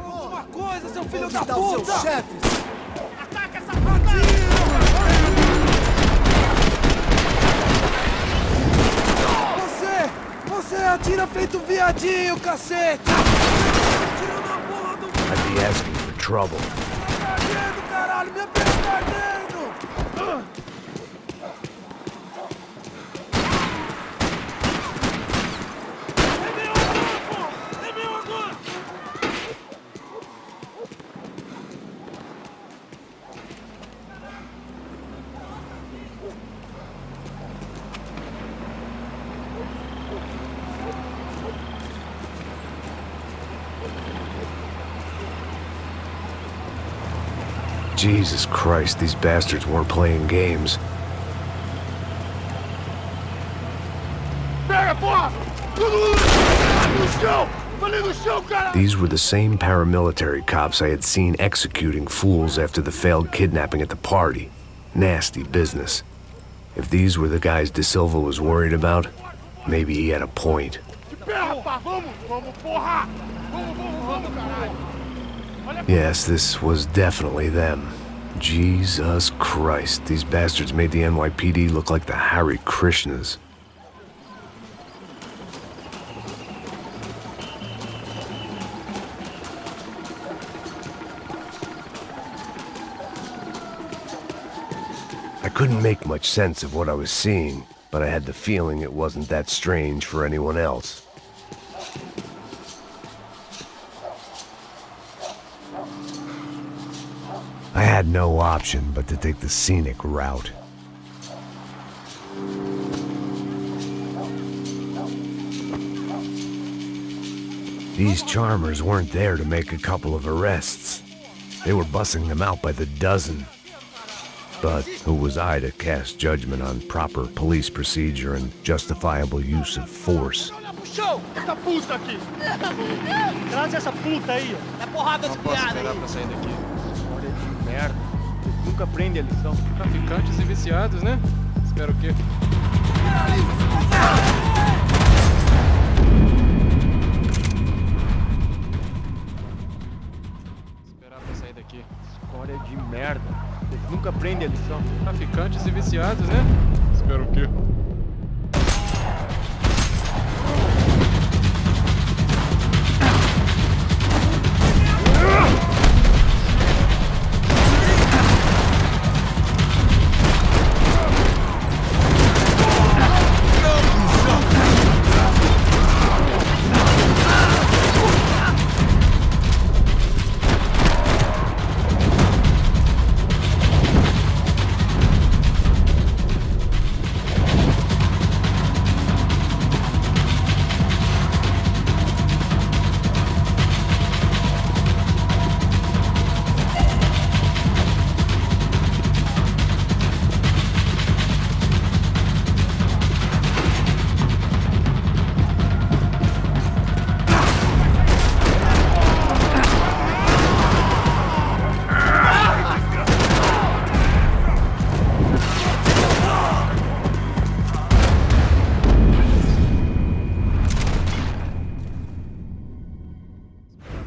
Speaker 16: Alguma coisa, seu filho da
Speaker 7: Onde tá o seu
Speaker 16: puta!
Speaker 7: chefe?
Speaker 16: Ataca essa porra! Você atira feito viadinho, cacete! Atira na porra do...
Speaker 2: I'd be asking for trouble.
Speaker 16: Tá ardendo, caralho! Minha perna tá ardendo! É meu agora, pô! É meu agora!
Speaker 2: Jesus Christ, these bastards weren't playing games.
Speaker 16: Pega, porra! No chão! Falei no chão, cara!
Speaker 2: These were the same paramilitary cops I had seen executing fools after the failed kidnapping at the party. Nasty business. If these were the guys De Silva was worried about, maybe he had a point. Yes, this was definitely them. Jesus Christ, these bastards made the NYPD look like the Hare Krishnas. I couldn't make much sense of what I was seeing, but I had the feeling it wasn't that strange for anyone else. I had no option but to take the scenic route. These charmers weren't there to make a couple of arrests. They were bussing them out by the dozen. But who was I to cast judgment on proper police procedure and justifiable use of force?
Speaker 7: Show! Essa puta aqui! Traz essa puta aí, ó. É porrada de piada aí.
Speaker 17: Pra sair daqui.
Speaker 5: Olha que merda. Eles nunca aprendem a lição.
Speaker 17: Traficantes e viciados, né? Espero o quê? Esperar pra sair daqui. daqui.
Speaker 5: História de merda. Eles nunca aprendem a lição.
Speaker 17: Traficantes e viciados, né? Espero o quê?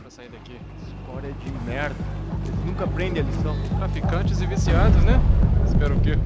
Speaker 17: Sair daqui.
Speaker 5: História de merda. Eles nunca aprendem a lição.
Speaker 17: Traficantes e viciados, né? Espero o quê?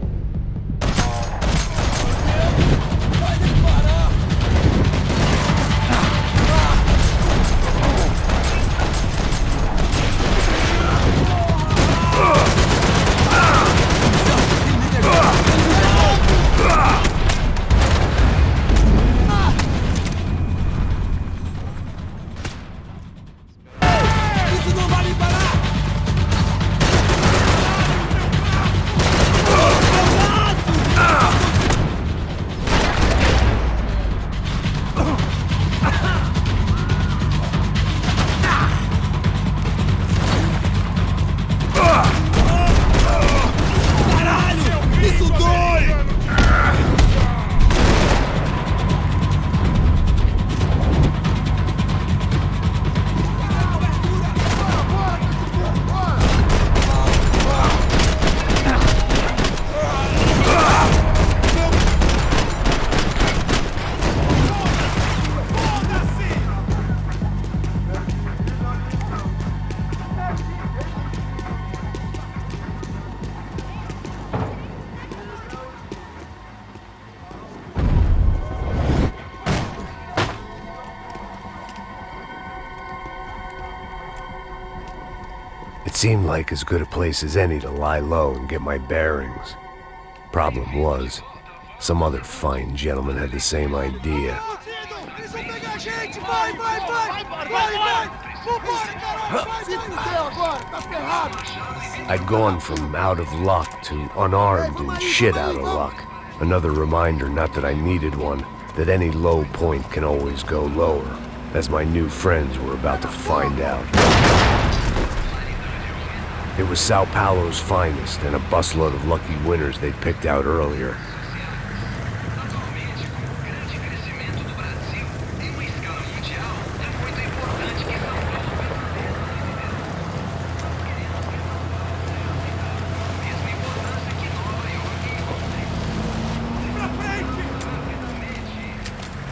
Speaker 2: It seemed like as good a place as any to lie low and get my bearings. Problem was, some other fine gentleman had the same idea. I'd gone from out of luck to unarmed and shit out of luck. Another reminder, not that I needed one, that any low point can always go lower, as my new friends were about to find out. It was Sao Paulo's finest, and a busload of lucky winners they'd picked out earlier.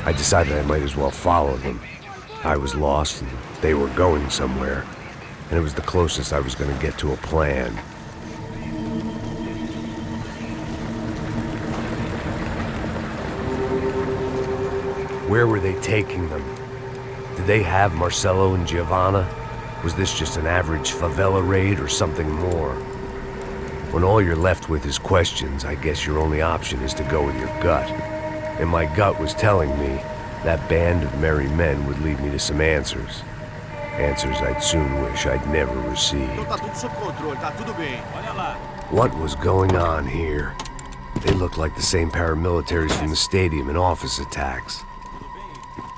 Speaker 2: I decided I might as well follow them. I was lost, and they were going somewhere. And it was the closest I was going to get to a plan. Where were they taking them? Did they have Marcelo and Giovanna? Was this just an average favela raid or something more? When all you're left with is questions, I guess your only option is to go with your gut. And my gut was telling me that band of merry men would lead me to some answers. Answers I'd soon wish I'd never received. What was going on here? They looked like the same paramilitaries from the stadium in office attacks.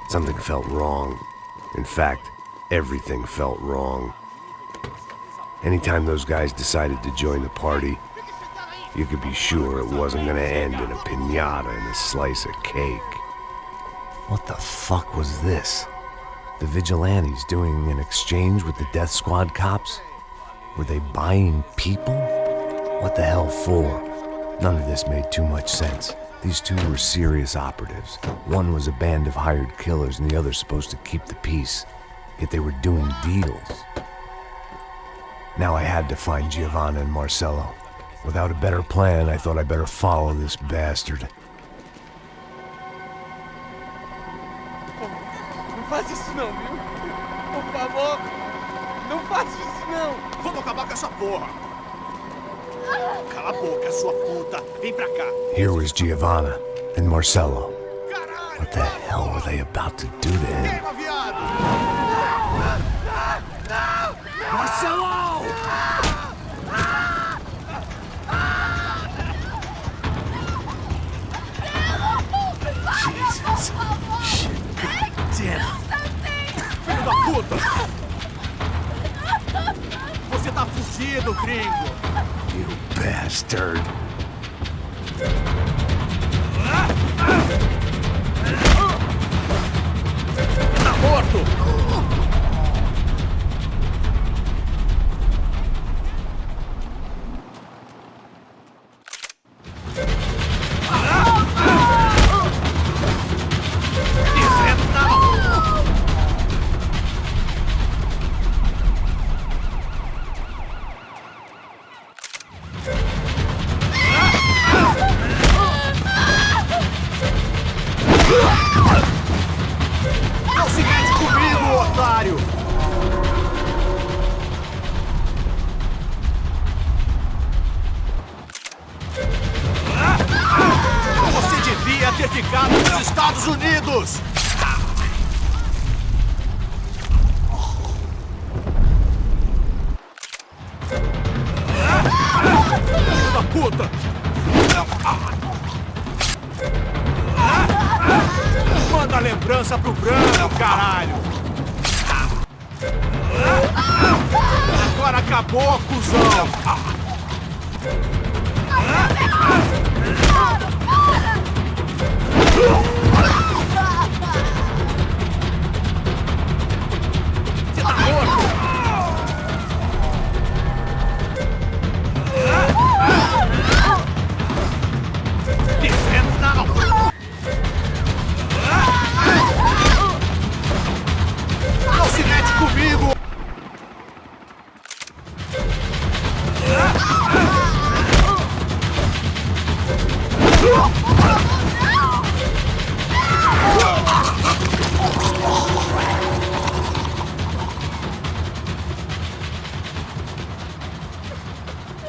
Speaker 2: Something felt wrong. In fact, everything felt wrong. Anytime those guys decided to join the party, you could be sure it wasn't gonna end in a piñata and a slice of cake. What the fuck was this? The vigilantes doing an exchange with the death squad cops? Were they buying people? What the hell for? None of this made too much sense. These two were serious operatives. One was a band of hired killers and the other supposed to keep the peace. Yet they were doing deals. Now I had to find Giovanna and Marcello. Without a better plan, I thought I'd better follow this bastard.
Speaker 7: Não faz isso não, viu? Por favor, não faça isso não.
Speaker 18: Vamos acabar com essa porra. Cala a boca, sua puta. Vem pra cá.
Speaker 2: Here was Giovanna and Marcello. What the hell were they about to do to him?
Speaker 18: Queima, viado.
Speaker 1: Marcello!
Speaker 18: Jesus. Shit. Damn. Filho da puta! Você tá fudido, gringo!
Speaker 2: You bastard.
Speaker 18: Tá morto! Não se mete comigo, otário! Você devia ter ficado nos Estados Unidos! Filho da puta! Manda a lembrança pro branco, caralho! Agora acabou, cuzão! Você tá morto! Defense now! Não se mete comigo!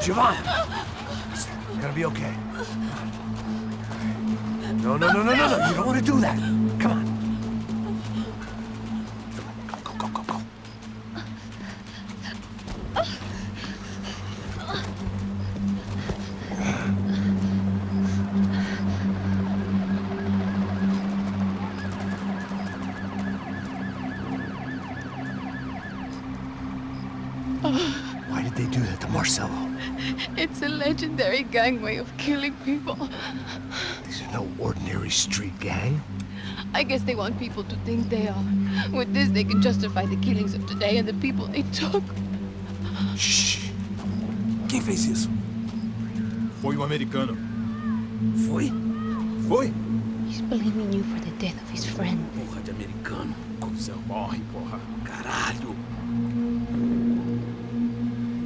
Speaker 2: Giovanna! It's gonna be okay. No, no, no, no, no, no. You don't want to do that. Come on. Go, go, go, go. Why did they do that to Marcello?
Speaker 19: It's a legendary gang way of killing people.
Speaker 2: These are no ordinary street gang.
Speaker 19: I guess they want people to think they are. With this, they can justify the killings of today and the people they took.
Speaker 18: Shh. Quem fez isso? Foi um americano. Foi? Foi?
Speaker 19: He's blaming you for the death of his friend.
Speaker 18: Porra de americano. Cusão, morre, porra. Caralho.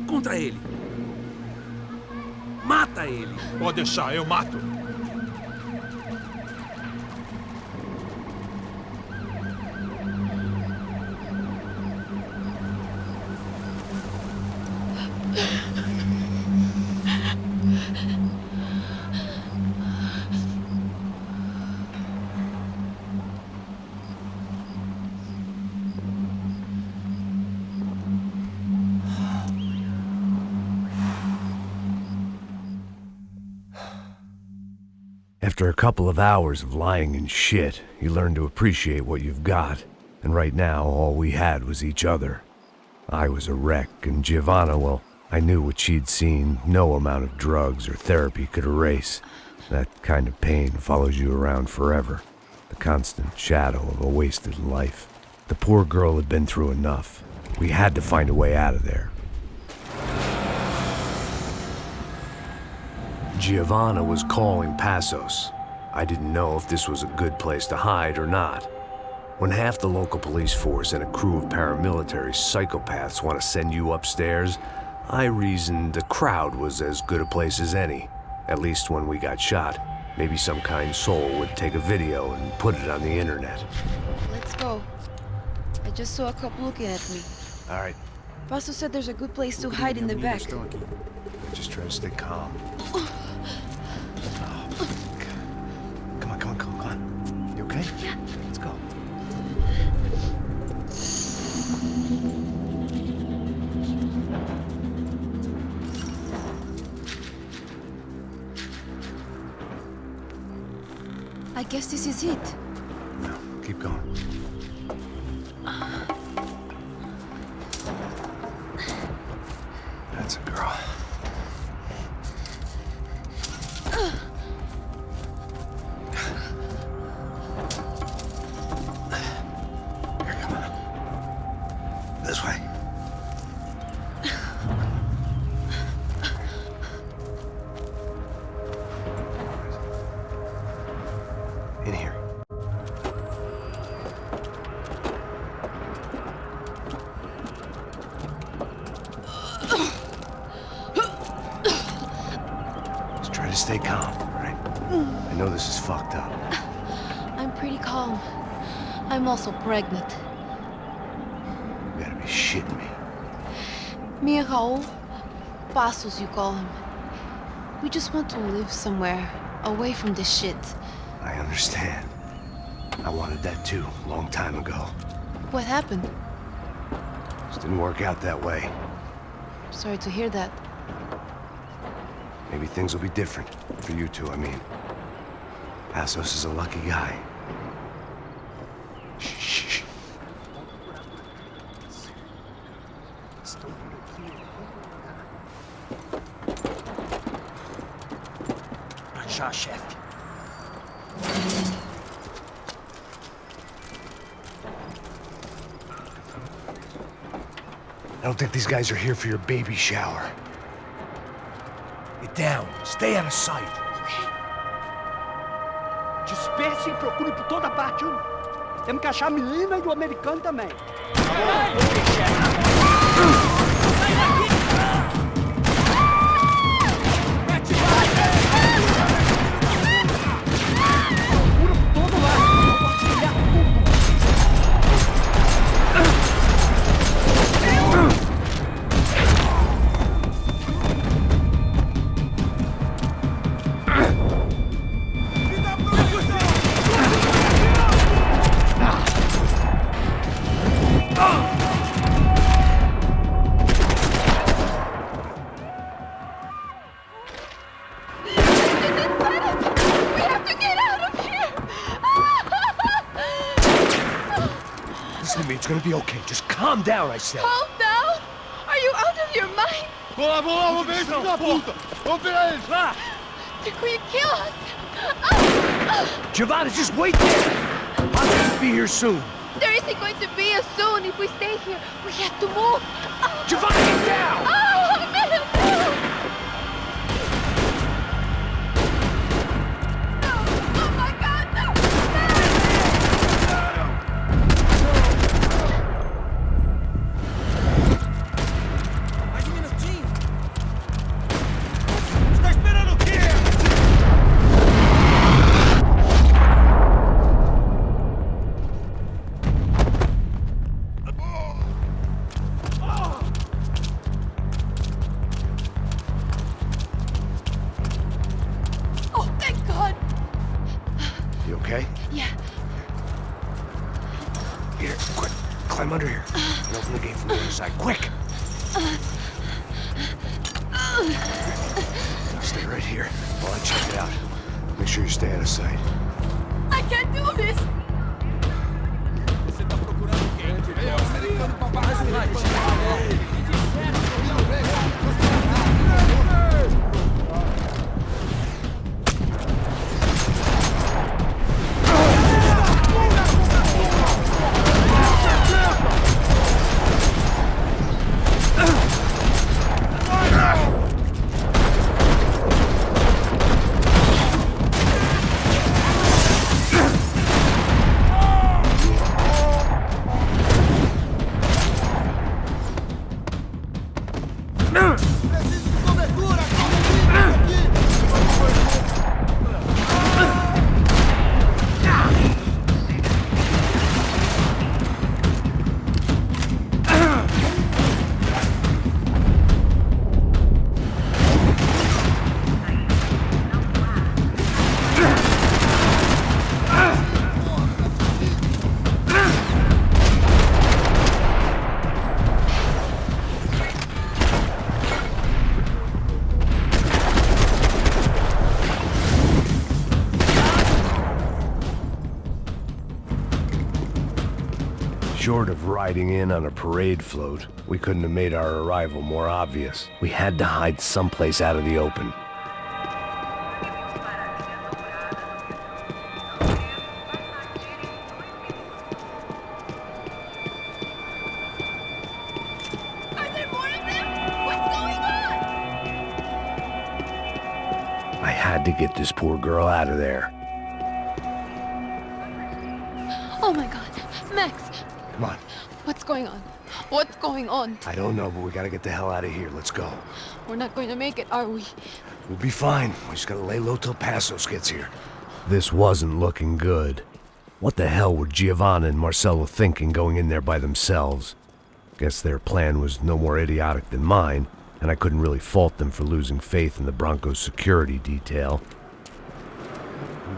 Speaker 18: Contra ele. Mata ele. Pode deixar, eu mato.
Speaker 2: After a couple of hours of lying in shit, you learn to appreciate what you've got. And right now, all we had was each other. I was a wreck, and Giovanna, well, I knew what she'd seen no amount of drugs or therapy could erase. That kind of pain follows you around forever. The constant shadow of a wasted life. The poor girl had been through enough. We had to find a way out of there. Giovanna was calling Passos. I didn't know if this was a good place to hide or not. When half the local police force and a crew of paramilitary psychopaths want to send you upstairs, I reasoned the crowd was as good a place as any. At least when we got shot. Maybe some kind soul would take a video and put it on the internet.
Speaker 19: Let's go. I just saw a couple looking at me.
Speaker 2: All right.
Speaker 19: Paso said there's a good place to hide in the back.
Speaker 2: Just try to stay calm.
Speaker 11: Come on. You okay?
Speaker 19: Yeah.
Speaker 11: Let's go.
Speaker 19: I guess this is it.
Speaker 11: No, keep going. That's a girl. Here, come on. This way. In here. Just try to stay calm, all right? I know this is fucked up.
Speaker 19: I'm pretty calm. I'm also pregnant.
Speaker 2: You gotta be shitting me.
Speaker 19: Me and Raul, Passos you call him. We just want to live somewhere, away from this shit.
Speaker 2: I understand. I wanted that too, a long time ago.
Speaker 19: What happened?
Speaker 2: Just didn't work out that way.
Speaker 19: Sorry to hear that.
Speaker 2: Maybe things will be different. For you two, I mean. Passos is a lucky guy. Shh.
Speaker 7: Já, chefe.
Speaker 2: I don't think these guys are here for your baby shower.
Speaker 18: Get down. Stay out of sight.
Speaker 7: Disperse e procure por toda parte. Temos que achar a menina e o americano também.
Speaker 2: It's gonna be okay. Just calm down, I said.
Speaker 19: Calm down? Are you out of your mind?
Speaker 7: Vamos ver isso da puta! Vamos virar eles, lá!
Speaker 19: They're going to kill us!
Speaker 2: Giovanna, just wait there! I'll just be here soon.
Speaker 19: There isn't going to be a soon if we stay here. We have to move.
Speaker 2: Giovanna, get down!
Speaker 19: Oh, man, no! Oh, my God, no!
Speaker 2: Okay?
Speaker 19: Yeah.
Speaker 2: Here, quick. Climb under here. And open the gate from the other side. Quick! Now stay right here while I check it out. Make sure you stay out of sight.
Speaker 19: I can't do this!
Speaker 13: Você tá procurando o quê? É o americano pra barra de
Speaker 2: Short of riding in on a parade float, we couldn't have made our arrival more obvious. We had to hide someplace out of the open.
Speaker 3: Are there more of them? What's going on?
Speaker 2: I had to get this poor girl out of there.
Speaker 19: Oh my god. Max,
Speaker 2: Come on.
Speaker 19: what's going on? What's going on?
Speaker 2: I don't know, but we gotta get the hell out of here. Let's go.
Speaker 19: We're not going to make it, are we?
Speaker 2: We'll be fine. We just gotta lay low till Passos gets here. This wasn't looking good. What the hell were Giovanna and Marcello thinking going in there by themselves? Guess their plan was no more idiotic than mine, and I couldn't really fault them for losing faith in the Broncos security detail.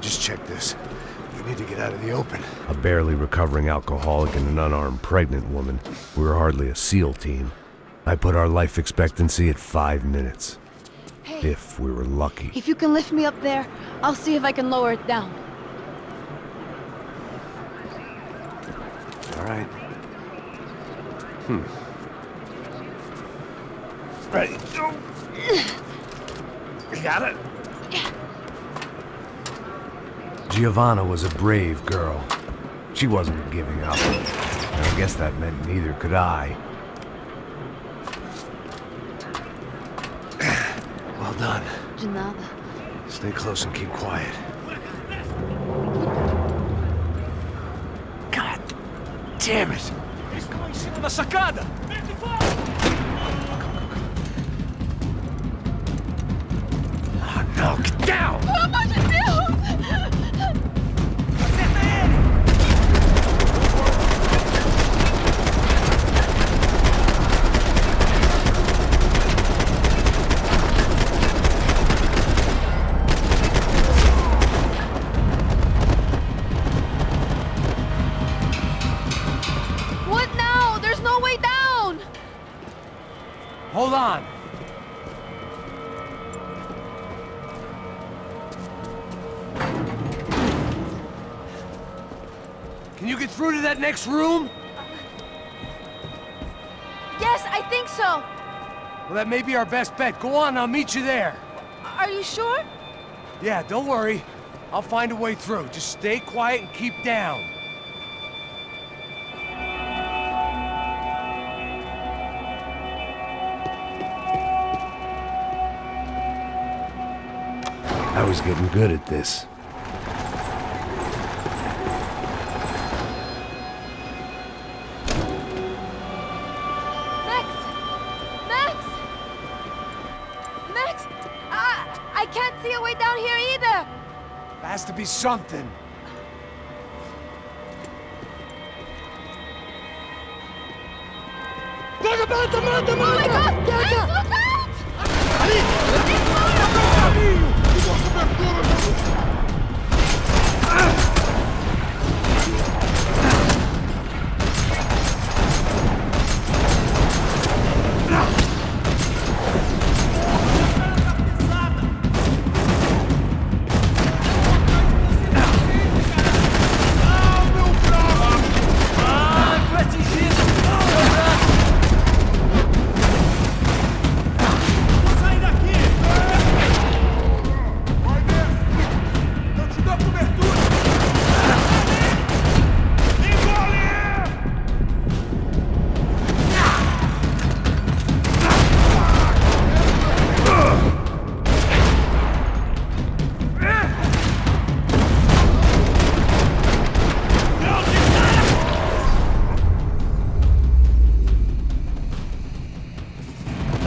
Speaker 11: Just check this. We need to get out of the open.
Speaker 2: A barely recovering alcoholic and an unarmed pregnant woman. We were hardly a SEAL team. I put our life expectancy at 5 minutes.
Speaker 19: Hey.
Speaker 2: If we were lucky.
Speaker 19: If you can lift me up there, I'll see if I can lower it down.
Speaker 2: All right.
Speaker 11: Ready. Go. You got it?
Speaker 2: Giovanna was a brave girl. She wasn't giving up. And I guess that meant neither could I.
Speaker 11: Well done.
Speaker 19: De nada.
Speaker 11: Stay close and keep quiet. God damn it!
Speaker 4: He's going na sacada!
Speaker 11: Oh no, get down!
Speaker 19: Pelo amor de Deus! What now? There's no way down!
Speaker 4: Hold on. Can you get through to that next room?
Speaker 19: Yes, I think so.
Speaker 4: Well, that may be our best bet. Go on, I'll meet you there.
Speaker 19: Are you sure?
Speaker 4: Yeah, don't worry. I'll find a way through. Just stay quiet and keep down.
Speaker 2: I was getting good at this.
Speaker 19: Max! Max! Max! I can't see a way down here either!
Speaker 4: There has to be something.
Speaker 19: Oh my god! Max, look out!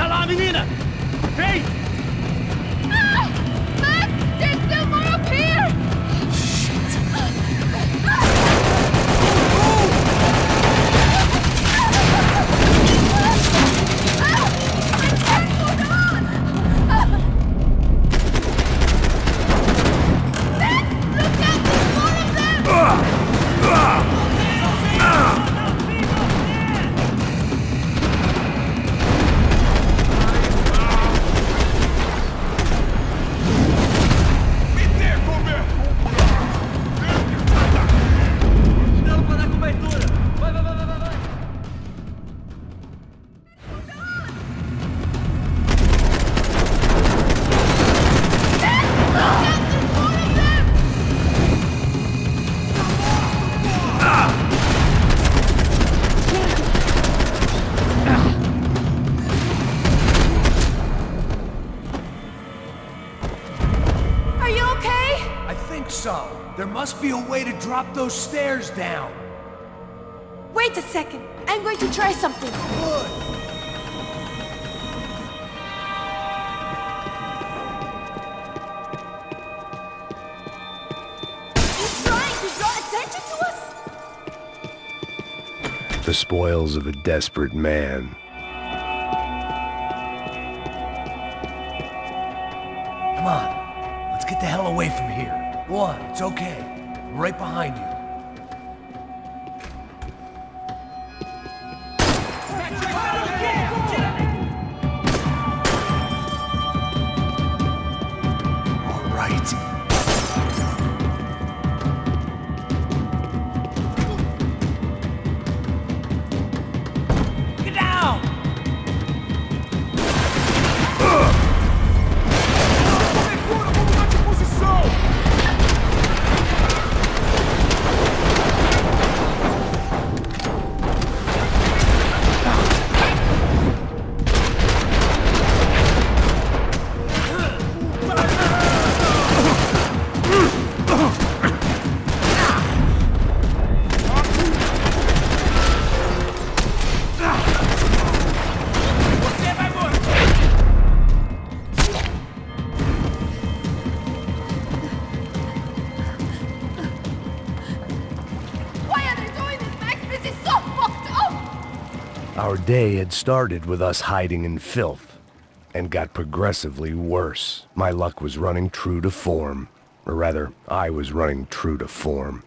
Speaker 7: Tá lá, menina! Vem!
Speaker 3: Ah! Max, there's still more up here!
Speaker 12: There must be a way to drop those stairs down.
Speaker 19: Wait a second. I'm going to try something.
Speaker 12: Good.
Speaker 19: He's trying to draw attention to us?
Speaker 2: The spoils of a desperate man.
Speaker 12: Come on. Let's get the hell away from here. Go on, it's okay. I'm right behind you. All right. Get down!
Speaker 2: Our day had started with us hiding in filth, and got progressively worse. My luck was running true to form. Or rather, I was running true to form.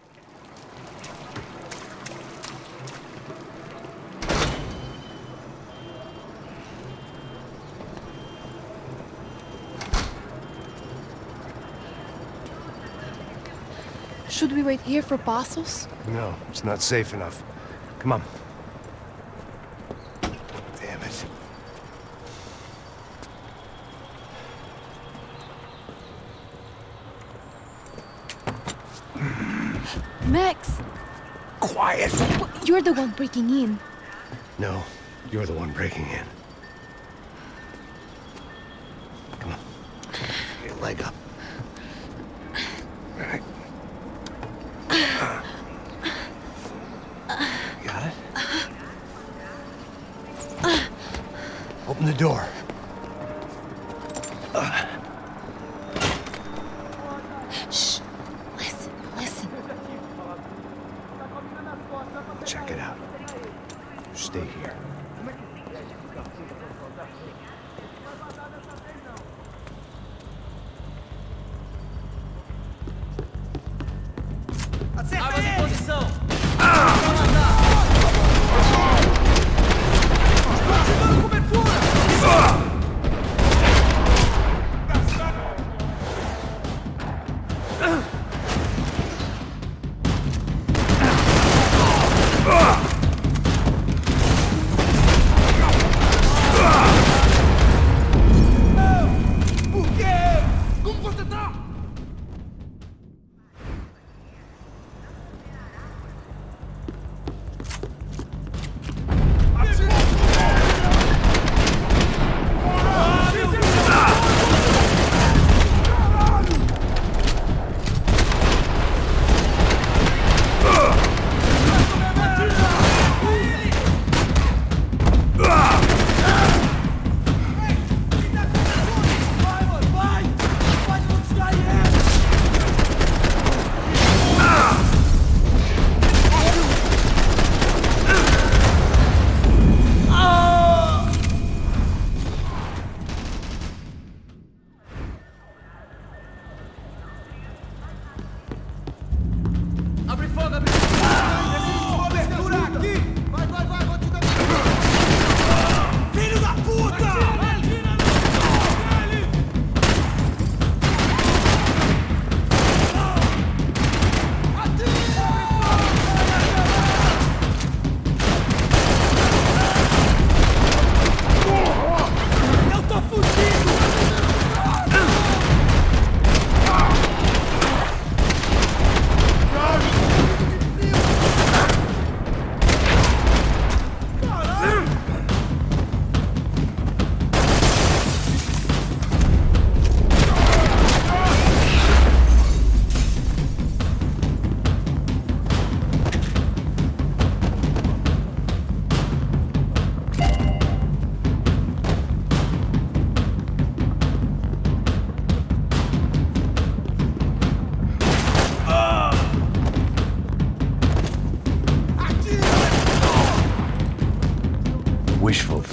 Speaker 19: Should we wait here for Passos?
Speaker 2: No, it's not safe enough. Come on. Damn it.
Speaker 19: Max!
Speaker 2: Quiet!
Speaker 19: You're the one breaking in.
Speaker 2: No, you're the one breaking in. Come on. Get your leg up. All right. Got it? Open the door.
Speaker 19: Shh. Listen, listen.
Speaker 2: Check it out. Stay here.
Speaker 1: Armas em posição. Ativando cobertura.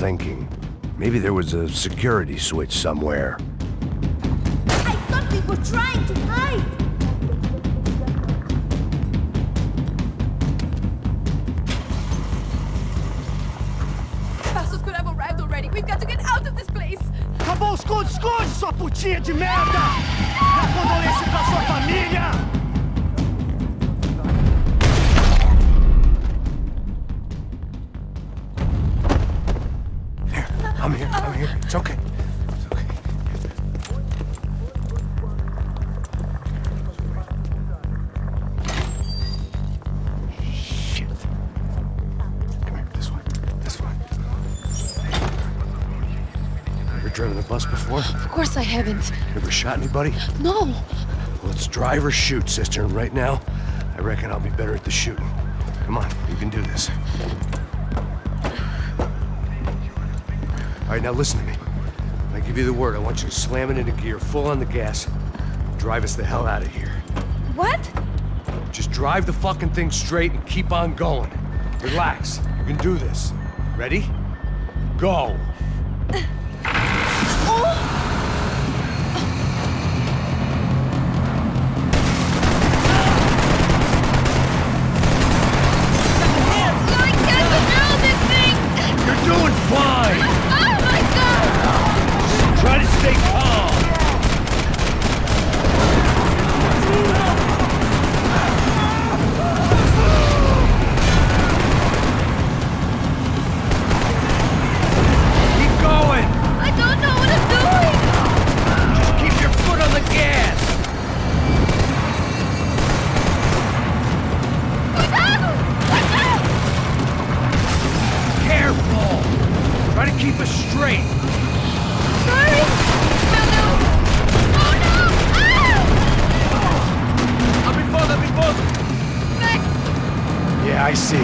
Speaker 2: thinking. Maybe there was a security switch somewhere.
Speaker 3: I thought we were trying to hide. Passos could have arrived already. We've got to get out of this place.
Speaker 7: Acabou, esconde, esconde, sua putinha de merda! Minha condolência pra sua família!
Speaker 2: I'm here. It's okay. Shit. Come here, this way. Ever driven a bus before?
Speaker 19: Of course I haven't.
Speaker 2: Ever shot anybody?
Speaker 19: No.
Speaker 2: Well, let's drive or shoot, sister. And right now, I reckon I'll be better at the shooting. Come on, you can do this. All right, now listen to me. When I give you the word, I want you to slam it into gear, full on the gas. Drive us the hell out of here.
Speaker 3: What?
Speaker 2: Just drive the fucking thing straight and keep on going. Relax. You can do this. Ready? Go! You're doing fine!
Speaker 3: Oh my god!
Speaker 2: Try to stay calm! Keep going!
Speaker 3: I don't know what I'm doing!
Speaker 2: Just keep your foot on the gas! Careful! Try to keep us straight!
Speaker 3: Sorry! No! Oh no! Ah!
Speaker 2: Up before!
Speaker 3: Max!
Speaker 2: Yeah, I see it.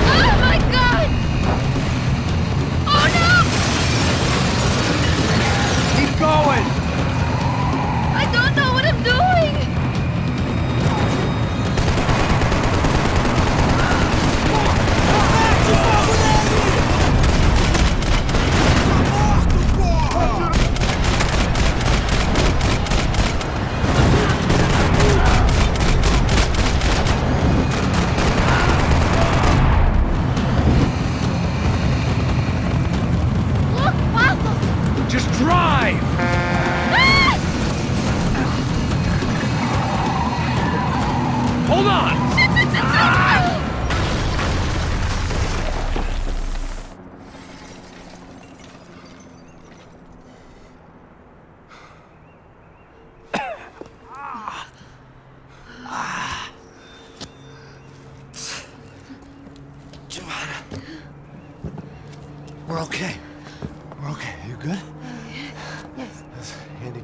Speaker 3: Oh my god! Oh no!
Speaker 2: Keep going!
Speaker 3: I don't know what I'm doing! Look, Passos!
Speaker 2: Just drive!
Speaker 3: Ah!
Speaker 2: Hold on!
Speaker 12: We're okay. You good?
Speaker 19: Yes.
Speaker 12: That's a handy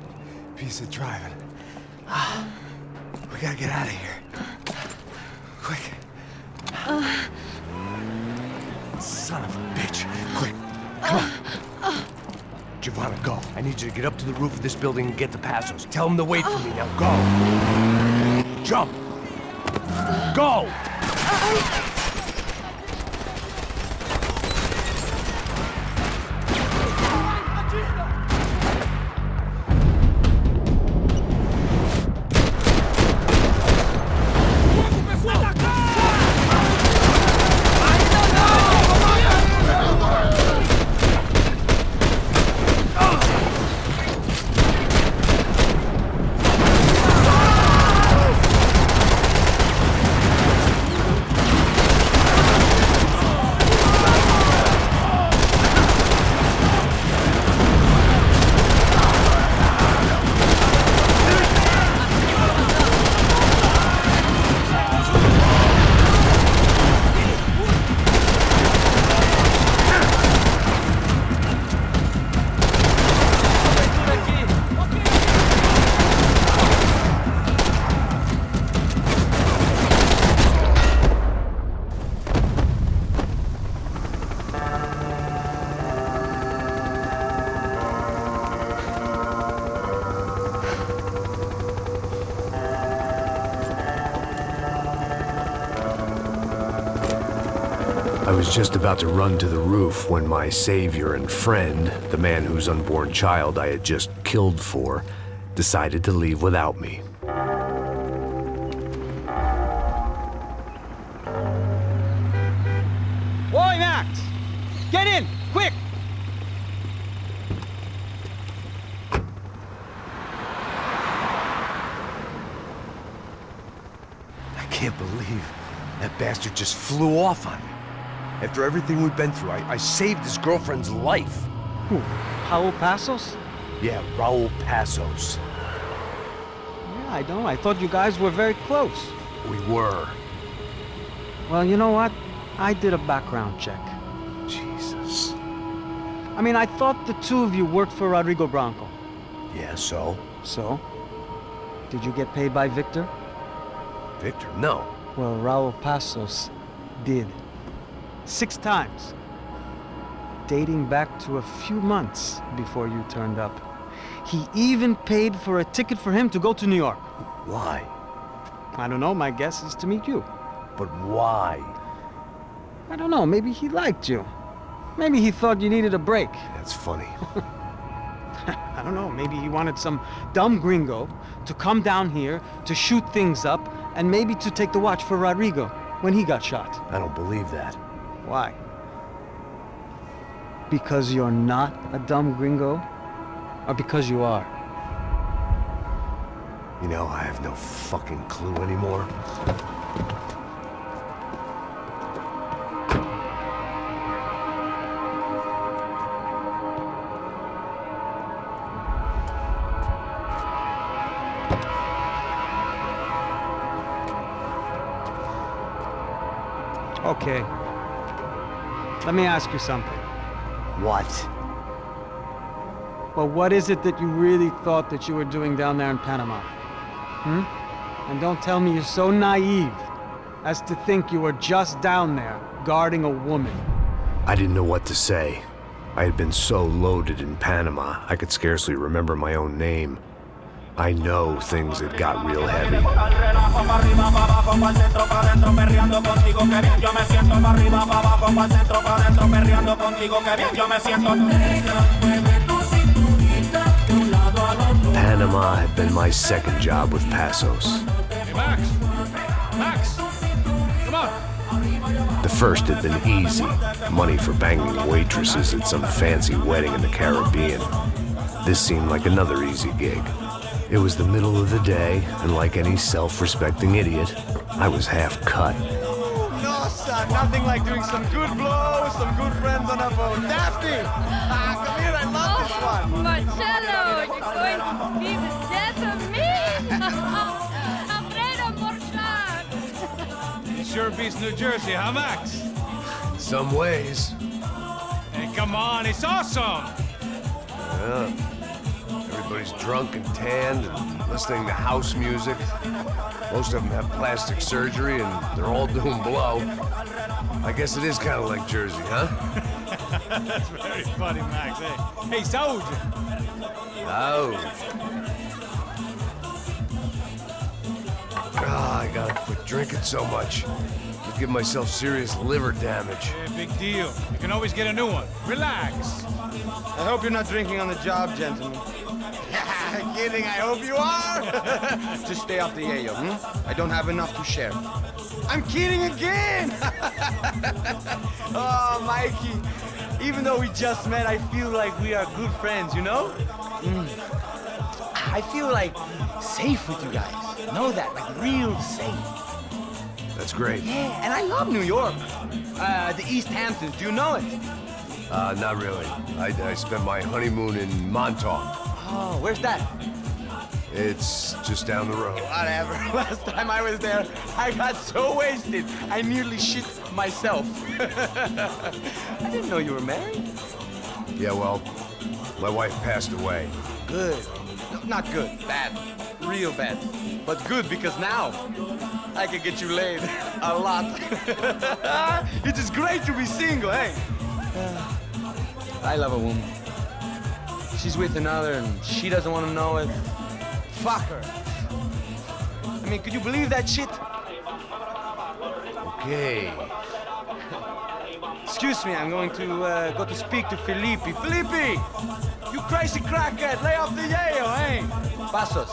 Speaker 12: piece of driving. We gotta get out of here. Quick. Son of a bitch. Quick. Come on.
Speaker 2: Giovanna, go. I need you to get up to the roof of this building and get the Passos. Tell them to wait for me. Now go. Jump. Go! I was just about to run to the roof when my savior and friend, the man whose unborn child I had just killed for, decided to leave without me.
Speaker 9: Boy, Max! Get in! Quick!
Speaker 11: I can't believe that bastard just flew off on me. After everything we've been through, I saved his girlfriend's life.
Speaker 9: Who? Raul Passos?
Speaker 11: Yeah, Raul Passos.
Speaker 9: Yeah, I know. I thought you guys were very close.
Speaker 11: We were.
Speaker 9: Well, you know what? I did a background check.
Speaker 11: Jesus.
Speaker 9: I mean, I thought the two of you worked for Rodrigo Branco.
Speaker 11: Yeah, so?
Speaker 9: So? Did you get paid by Victor?
Speaker 11: Victor? No.
Speaker 9: Well, Raul Passos did. 6 times. Dating back to a few months before you turned up. He even paid for a ticket for him to go to New York.
Speaker 11: Why?
Speaker 9: I don't know, my guess is to meet you.
Speaker 11: But why?
Speaker 9: I don't know, maybe he liked you. Maybe he thought you needed a break.
Speaker 11: That's funny.
Speaker 9: I don't know, maybe he wanted some dumb gringo to come down here to shoot things up and maybe to take the watch for Rodrigo when he got shot.
Speaker 11: I don't believe that.
Speaker 9: Why? Because you're not a dumb gringo? Or because you are?
Speaker 11: You know, I have no fucking clue anymore.
Speaker 9: Okay. Let me ask you something.
Speaker 11: What?
Speaker 9: Well, what is it that you really thought that you were doing down there in Panama? And don't tell me you're so naive as to think you were just down there guarding a woman.
Speaker 2: I didn't know what to say. I had been so loaded in Panama, I could scarcely remember my own name. I know things had got real heavy. Panama had been my second job with Passos.
Speaker 8: Hey, Max! Max! Come on!
Speaker 2: The first had been easy. Money for banging waitresses at some fancy wedding in the Caribbean. This seemed like another easy gig. It was the middle of the day, and like any self-respecting idiot, I was half cut.
Speaker 7: No, son, nothing like doing some good blow with some good friends on a boat. Daphne! Come here, I love this one.
Speaker 3: Marcello, you're going to be the death of me? Alfredo Borchardt.
Speaker 8: It sure beats New Jersey, huh, Max?
Speaker 2: Some ways.
Speaker 8: Hey, come on, it's awesome!
Speaker 2: Yeah. Everybody's drunk and tanned and listening to house music. Most of them have plastic surgery and they're all doing blow. I guess it is kind of like Jersey, huh?
Speaker 8: That's very funny, Max. Hey, Saúde!
Speaker 2: Oh. I gotta quit drinking so much. I'll give myself serious liver damage.
Speaker 8: Yeah, big deal. You can always get a new one. Relax.
Speaker 7: I hope you're not drinking on the job, gentlemen. Kidding, I hope you are. Just stay off the yayo, I don't have enough to share. I'm kidding again! Oh, Mikey, even though we just met, I feel like we are good friends, you know? I feel like safe with you guys. Know that, like real safe.
Speaker 2: That's great.
Speaker 7: Yeah, and I love New York. The East Hamptons, do you know it?
Speaker 2: Not really. I spent my honeymoon in Montauk.
Speaker 7: Oh, where's that?
Speaker 2: It's just down the road.
Speaker 7: Whatever. Last time I was there, I got so wasted, I nearly shit myself. I didn't know you were married.
Speaker 2: Yeah, well, my wife passed away.
Speaker 7: Good. No, not good. Bad. Real bad. But good because now I can get you laid a lot. It is great to be single, hey? I love a woman. She's with another and she doesn't want to know it. Fuck her. I mean, could you believe that shit?
Speaker 2: Okay.
Speaker 9: Excuse me, I'm going to go to speak to Felipe. Felipe! You crazy crackhead! Lay off the yayo, eh? Passos,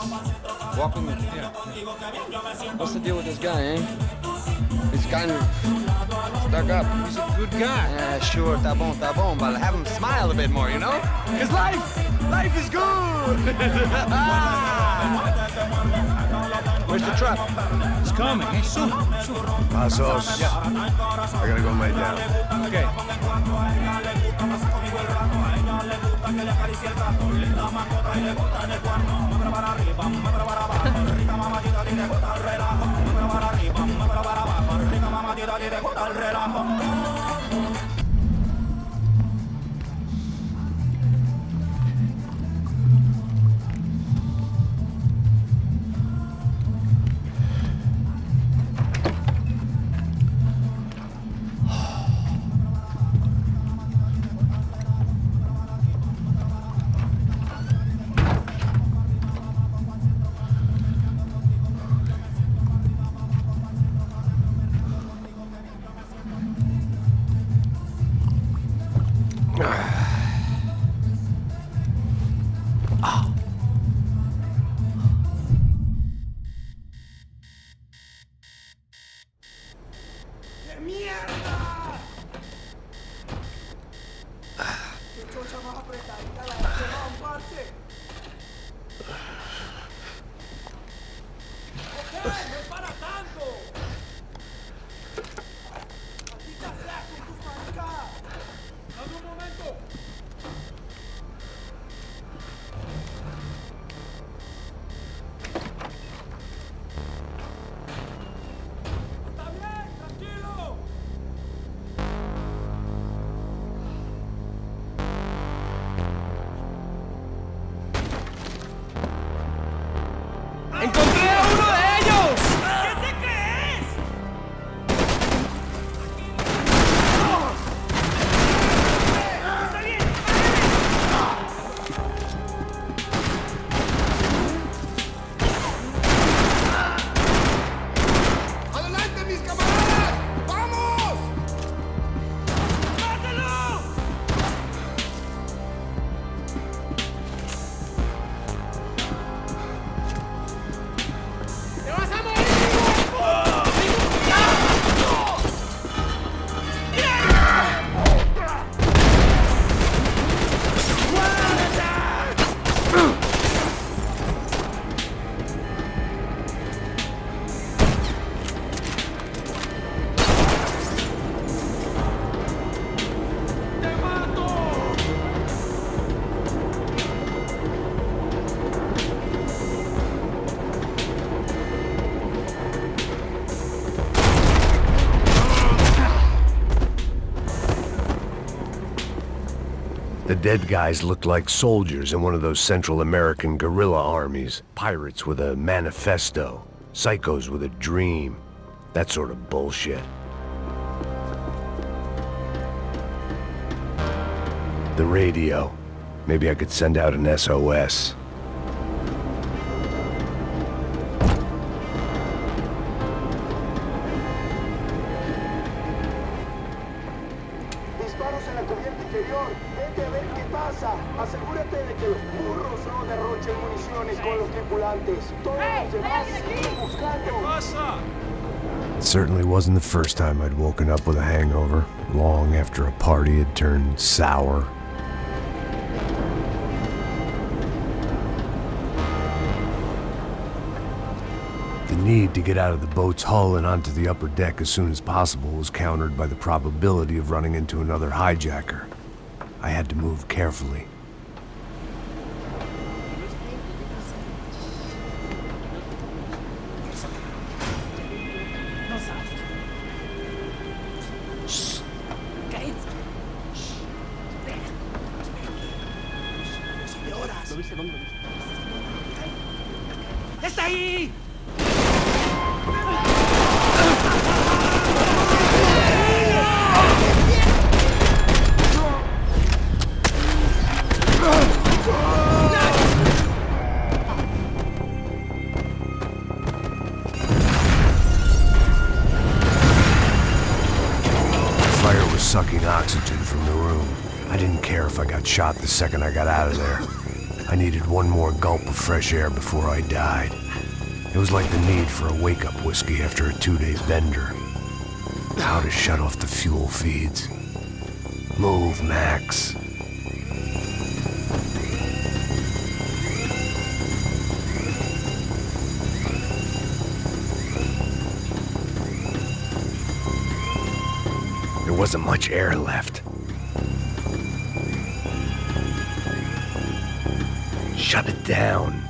Speaker 9: walk with me. Yeah. What's the deal with this guy, eh? He's kind of stuck up. He's a good guy. Yeah, sure, tá bom, but have him smile a bit more, you know? Because life is good! Where's the truck?
Speaker 8: It's coming, eh? Soon.
Speaker 2: Passos.
Speaker 8: Yeah.
Speaker 2: I gotta go lay down.
Speaker 8: Okay.
Speaker 4: ¡Encontré a uno de ellos!
Speaker 14: ¿Qué te crees? ¡Está bien!
Speaker 18: ¡Adelante, mis camaradas! ¡Vamos!
Speaker 14: ¡Mátalo! ¡Te vas a morir!
Speaker 2: The dead guys looked like soldiers in one of those Central American guerrilla armies. Pirates with a manifesto. Psychos with a dream. That sort of bullshit. The radio. Maybe I could send out an SOS.
Speaker 13: Disparos en la cubierta inferior. Vete a ver qué pasa. Asegúrate de que los burros no derrochen municiones con los tripulantes. Todos los demás siguen buscando.
Speaker 2: It certainly wasn't the first time I'd woken up with a hangover, long after a party had turned sour. The need to get out of the boat's hull and onto the upper deck as soon as possible was countered by the probability of running into another hijacker. I had to move carefully.
Speaker 14: ¡Está ahí!
Speaker 2: Fire was sucking oxygen from the room. I didn't care if I got shot the second I got out of there. I needed one more gulp of fresh air before I died. It was like the need for a wake-up whiskey after a 2-day bender. How to shut off the fuel feeds. Move, Max. There wasn't much air left. Shut it down.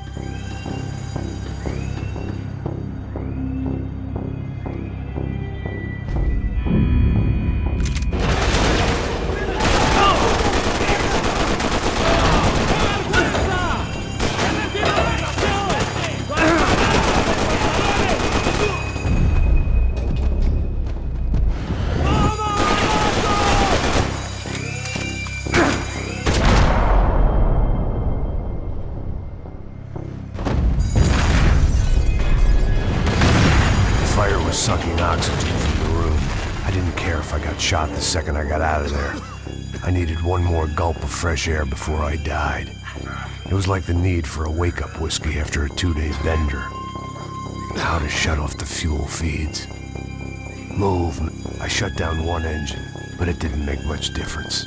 Speaker 2: Sucking oxygen from the room. I didn't care if I got shot the second I got out of there. I needed one more gulp of fresh air before I died. It was like the need for a wake-up whiskey after a 2-day bender. How to shut off the fuel feeds. Move. I shut down one engine, but it didn't make much difference.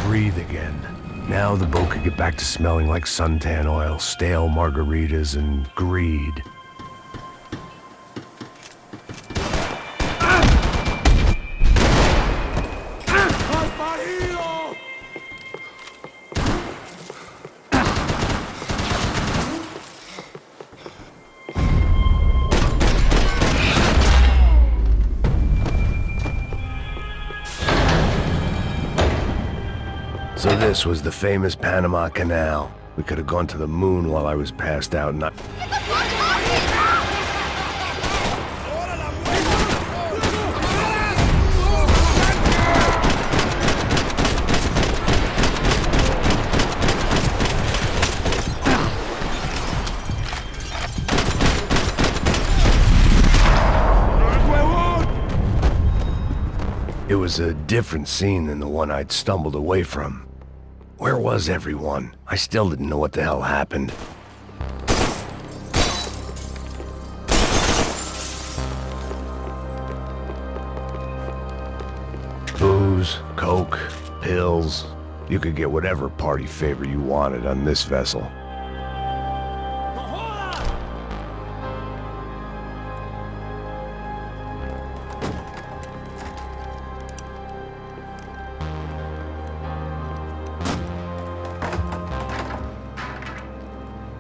Speaker 2: Breathe again. Now the boat could get back to smelling like suntan oil, stale margaritas, and greed. So this was the famous Panama Canal. We could have gone to the moon while I was passed out and It was a different scene than the one I'd stumbled away from. Where was everyone? I still didn't know what the hell happened. Booze, coke, pills. You could get whatever party favor you wanted on this vessel.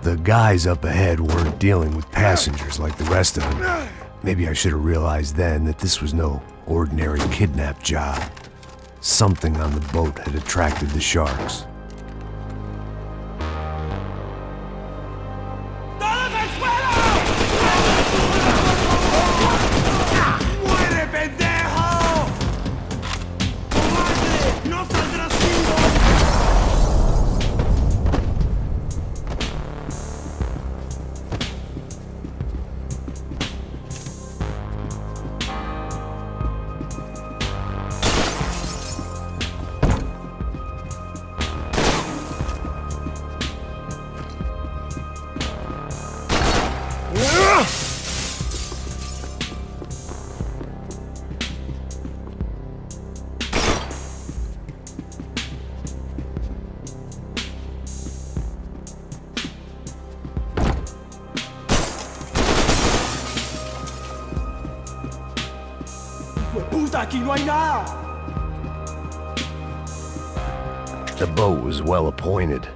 Speaker 2: The guys up ahead weren't dealing with passengers like the rest of them. Maybe I should have realized then that this was no ordinary kidnap job. Something on the boat had attracted the sharks.
Speaker 1: Aquí no hay nada.
Speaker 2: The boat was well appointed.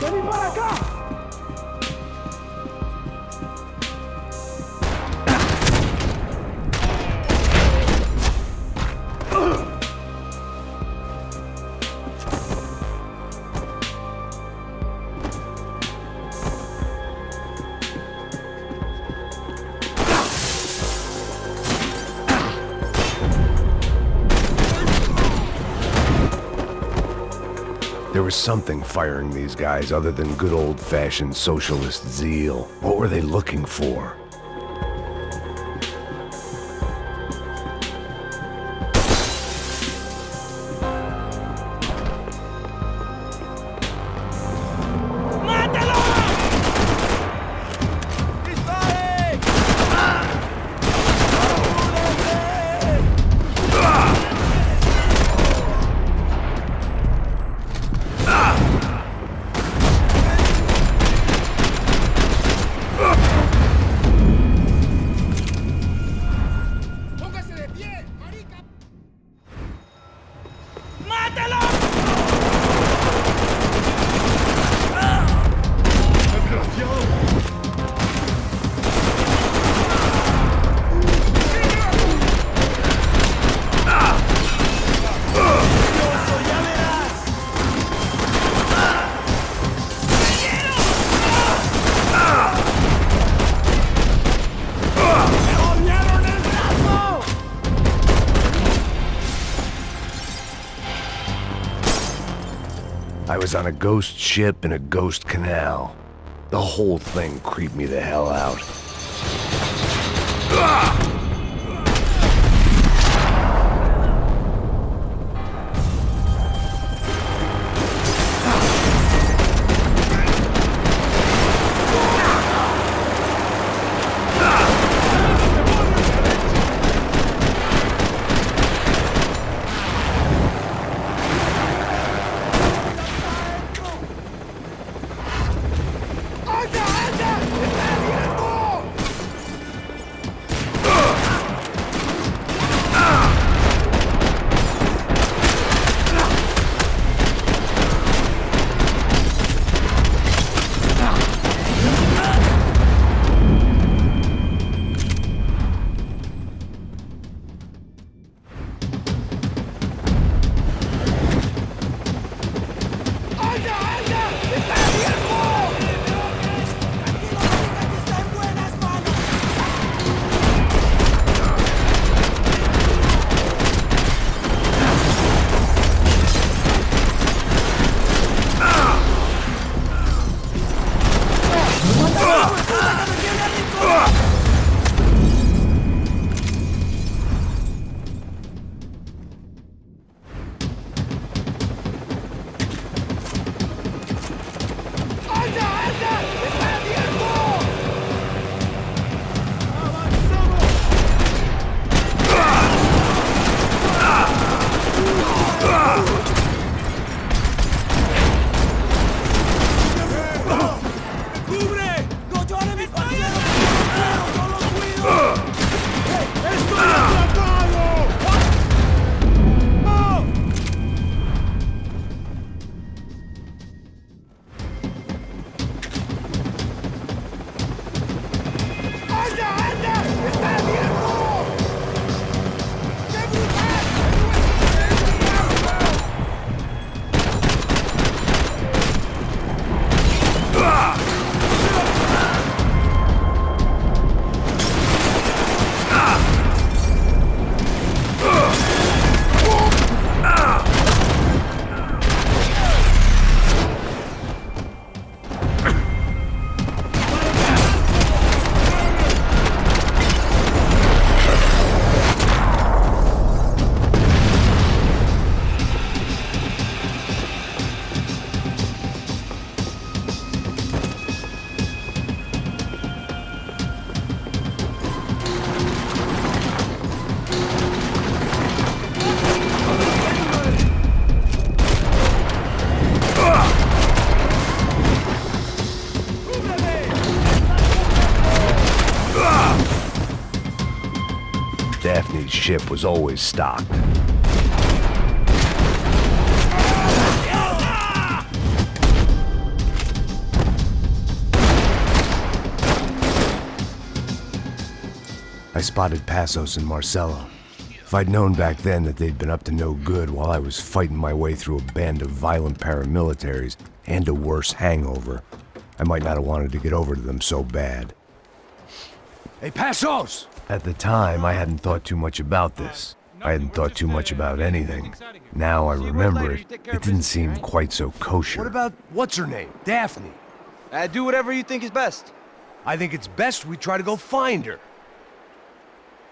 Speaker 1: Vení para acá.
Speaker 2: There was something firing these guys other than good old-fashioned socialist zeal. What were they looking for? I was on a ghost ship in a ghost canal. The whole thing creeped me the hell out. Daphne's ship was always stocked. I spotted Passos and Marcello. If I'd known back then that they'd been up to no good while I was fighting my way through a band of violent paramilitaries and a worse hangover, I might not have wanted to get over to them so bad.
Speaker 11: Hey, Passos!
Speaker 2: At the time, I hadn't thought too much about this. I hadn't thought too much about anything. Now I remember it, it didn't seem quite so kosher.
Speaker 11: What about, what's her name? Daphne?
Speaker 5: Do whatever you think is best.
Speaker 11: I think it's best we try to go find her.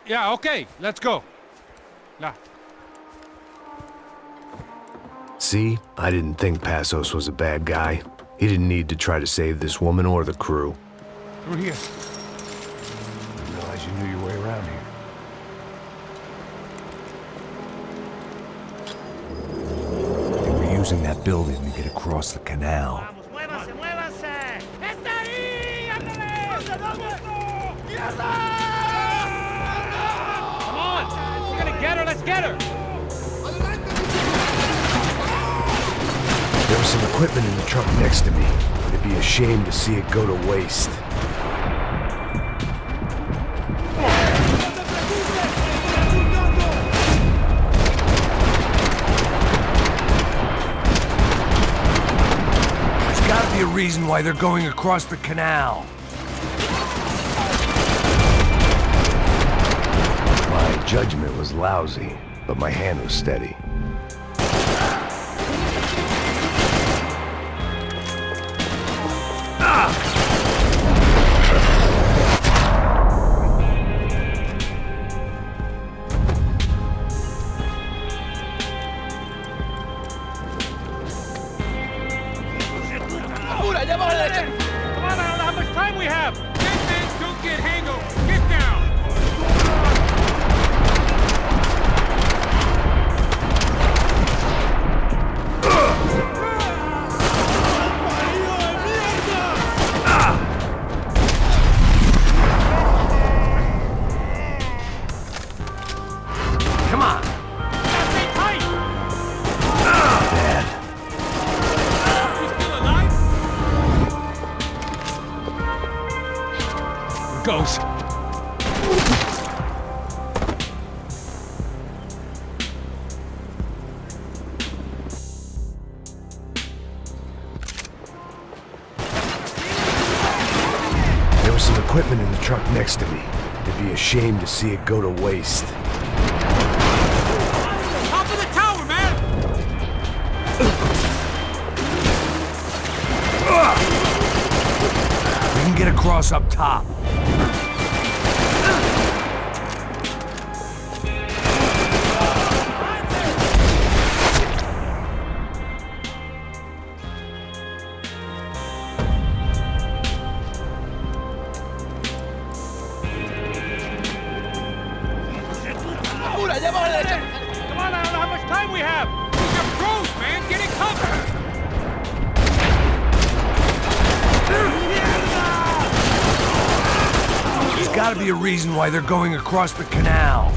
Speaker 8: Yeah, okay, let's go. Now.
Speaker 2: See? I didn't think Passos was a bad guy. He didn't need to try to save this woman or the crew.
Speaker 8: Through here.
Speaker 11: I didn't realize you knew your way around here. They were using that building to get across the canal.
Speaker 14: Come on! We're gonna get her, let's get her!
Speaker 2: There was some equipment in the truck next to me. It'd be a shame to see it go to waste.
Speaker 11: There's gotta be a reason why they're going across the canal.
Speaker 2: My judgment was lousy, but my hand was steady.
Speaker 14: Come on, I don't know how much time we have! Get men, don't get hangover! Get down!
Speaker 11: Come on!
Speaker 14: Stay tight!
Speaker 2: Dad.
Speaker 14: You still alive?
Speaker 8: Here goes.
Speaker 2: There was some equipment in the truck next to me. It'd be a shame to see it go to waste.
Speaker 14: Top of the tower, man!
Speaker 11: We can get across up top.
Speaker 14: Come on, I don't know how much time we have! These are pros, man! Get it covered!
Speaker 11: There's gotta be a reason why they're going across the canal.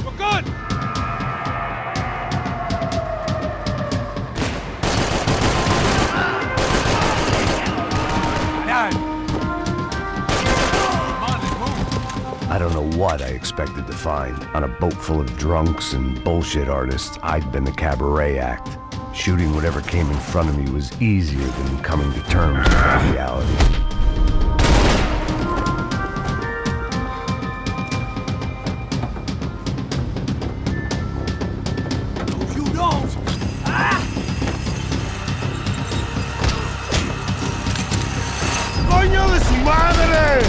Speaker 14: We're good!
Speaker 2: I don't know what I expected to find. On a boat full of drunks and bullshit artists, I'd been the cabaret act. Shooting whatever came in front of me was easier than coming to terms with that reality.
Speaker 11: ¡Coño de su madre!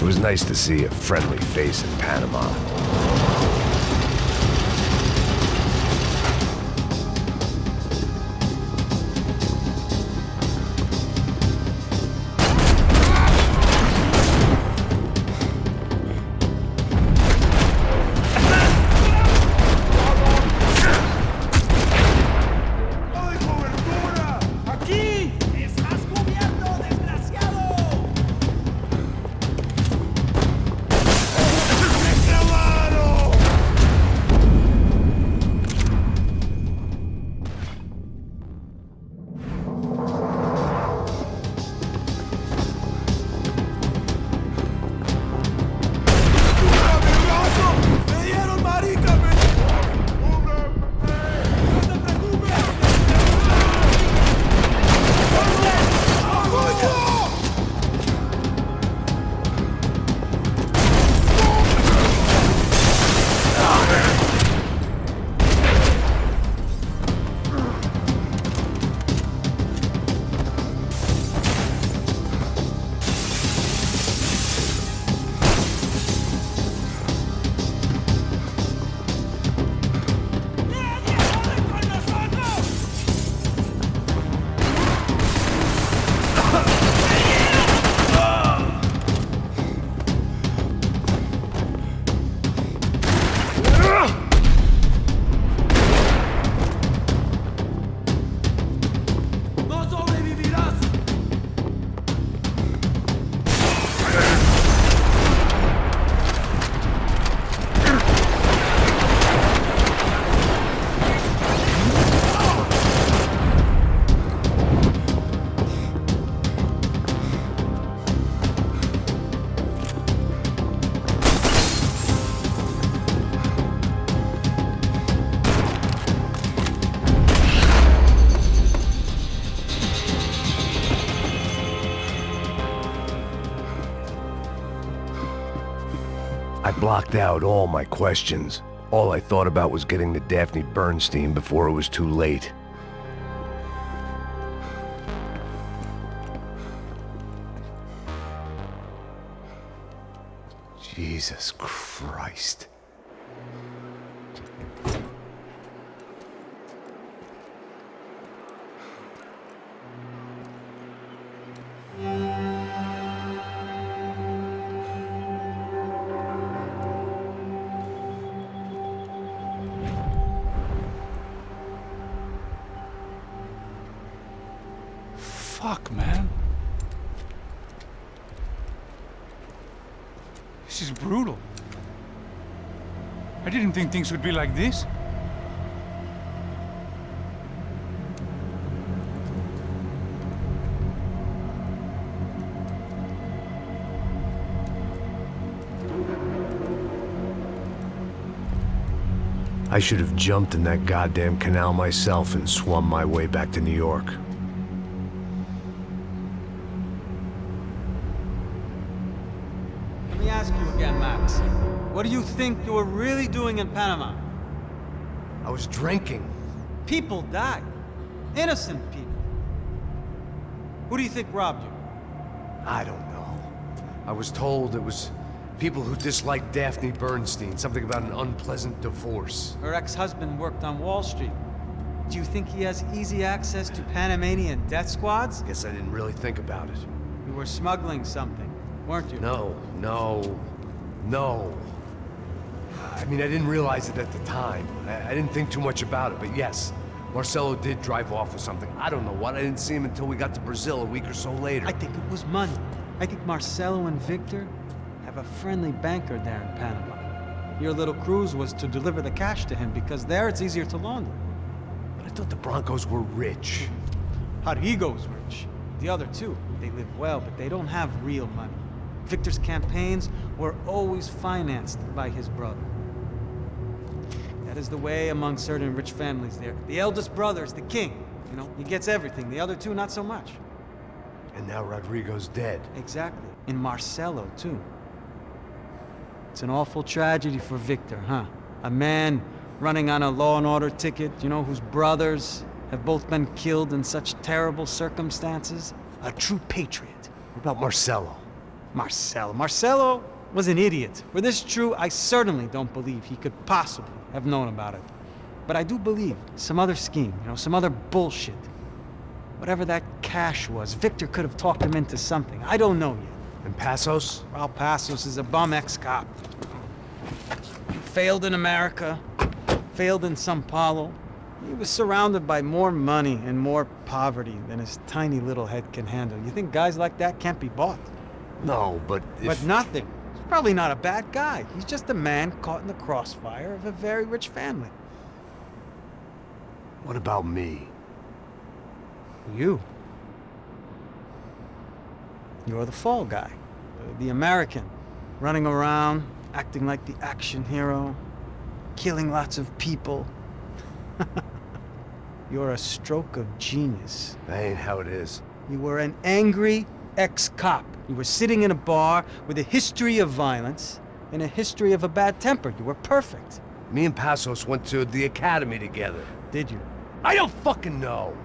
Speaker 2: was nice to see a friendly face in Panama. I blocked out all my questions. All I thought about was getting to Daphne Bernstein before it was too late. Jesus Christ.
Speaker 8: Fuck, man. This is brutal. I didn't think things would be like this.
Speaker 2: I should have jumped in that goddamn canal myself and swum my way back to New York.
Speaker 9: Let me ask you again, Max. What do you think you were really doing in Panama?
Speaker 11: I was drinking.
Speaker 9: People died. Innocent people. Who do you think robbed you?
Speaker 11: I don't know. I was told it was people who disliked Daphne Bernstein, something about an unpleasant divorce.
Speaker 9: Her ex-husband worked on Wall Street. Do you think he has easy access to Panamanian death squads?
Speaker 11: Guess I didn't really think about it.
Speaker 9: You were smuggling something, weren't you?
Speaker 11: No. I mean, I didn't realize it at the time. I didn't think too much about it, but yes, Marcelo did drive off with something. I don't know what. I didn't see him until we got to Brazil a week or so later.
Speaker 9: I think it was money. I think Marcelo and Victor have a friendly banker there in Panama. Your little cruise was to deliver the cash to him because there it's easier to launder.
Speaker 11: But I thought the Broncos were rich.
Speaker 9: Rodrigo's rich. The other two, they live well, but they don't have real money. Victor's campaigns were always financed by his brother. That is the way among certain rich families there. The eldest brother is the king. You know, he gets everything. The other two, not so much.
Speaker 11: And now Rodrigo's dead.
Speaker 9: Exactly. And Marcelo, too. It's an awful tragedy for Victor, huh? A man running on a law and order ticket, you know, whose brothers have both been killed in such terrible circumstances. A true patriot.
Speaker 11: What about Marcelo?
Speaker 9: Marcelo was an idiot. Were this true, I certainly don't believe he could possibly have known about it. But I do believe some other scheme, some other bullshit. Whatever that cash was, Victor could have talked him into something. I don't know yet.
Speaker 11: And Passos?
Speaker 9: Well, Passos is a bum ex-cop. He failed in America, failed in Sao Paulo. He was surrounded by more money and more poverty than his tiny little head can handle. You think guys like that can't be bought?
Speaker 11: No, but
Speaker 9: But nothing. He's probably not a bad guy. He's just a man caught in the crossfire of a very rich family.
Speaker 11: What about me?
Speaker 9: You. You're the fall guy. The American. Running around, acting like the action hero. Killing lots of people. You're a stroke of genius.
Speaker 11: That ain't how it is.
Speaker 9: You were an angry ex-cop. You were sitting in a bar with a history of violence and a history of a bad temper. You were perfect.
Speaker 11: Me and Passos went to the academy together.
Speaker 9: Did you?
Speaker 11: I don't fucking know.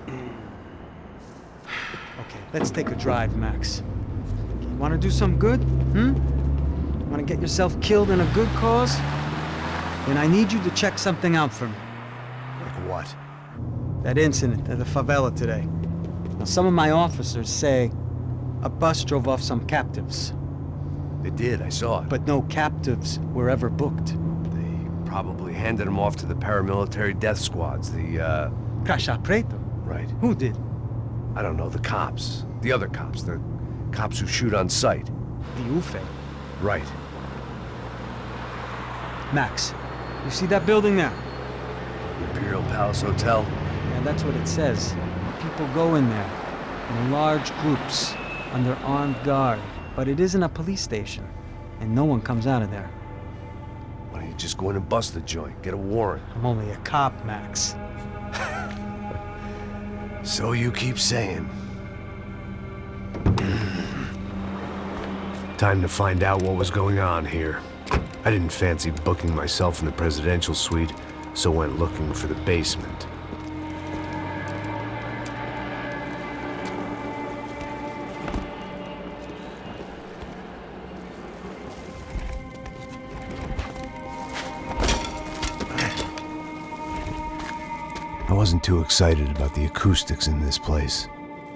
Speaker 9: Okay, let's take a drive, Max. You want to do some good? Want to get yourself killed in a good cause? Then I need you to check something out for me.
Speaker 11: Like what?
Speaker 9: That incident at the favela today. Now, some of my officers say a bus drove off some captives.
Speaker 11: They did, I saw it.
Speaker 9: But no captives were ever booked.
Speaker 11: They probably handed them off to the paramilitary death squads, the,
Speaker 9: Caixa Preto?
Speaker 11: Right.
Speaker 9: Who did?
Speaker 11: I don't know, the cops. The other cops, the cops who shoot on sight.
Speaker 9: The UFE.
Speaker 11: Right.
Speaker 9: Max, you see that building there?
Speaker 11: Imperial Palace Hotel?
Speaker 9: Yeah, that's what it says. People go in there, in large groups, under armed guard. But it isn't a police station, and no one comes out of there.
Speaker 11: Why don't you just go in and bust the joint, get a warrant?
Speaker 9: I'm only a cop, Max.
Speaker 11: So you keep saying. Time to find out what was going on here. I didn't fancy booking myself in the presidential suite, so went looking for the basement. I wasn't too excited about the acoustics in this place.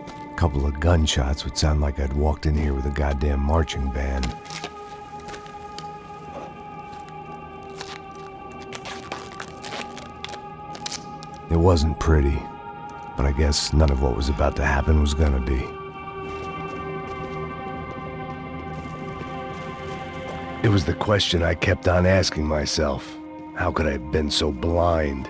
Speaker 11: A couple of gunshots would sound like I'd walked in here with a goddamn marching band. It wasn't pretty, but I guess none of what was about to happen was gonna be. It was the question I kept on asking myself. How could I have been so blind?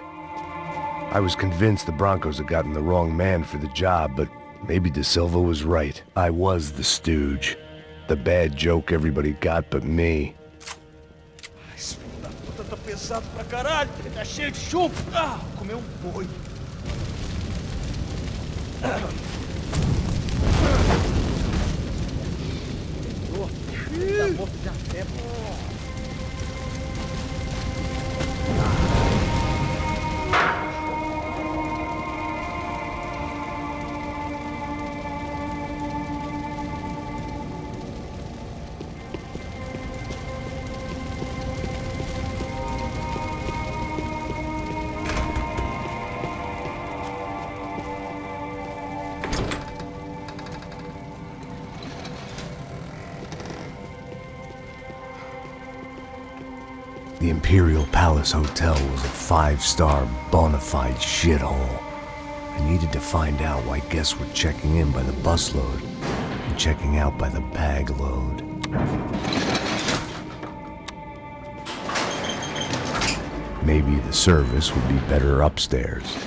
Speaker 11: I was convinced the Broncos had gotten the wrong man for the job, but maybe De Silva was right. I was the stooge. The bad joke everybody got but me.
Speaker 7: Esse filho da puta tá pesado pra caralho. Ele tá cheio de chumbo. Ah, comeu boi. Tá morto já até, pô.
Speaker 11: The Imperial Palace Hotel was a 5-star bona fide shithole. I needed to find out why guests were checking in by the busload and checking out by the bag load. Maybe the service would be better upstairs.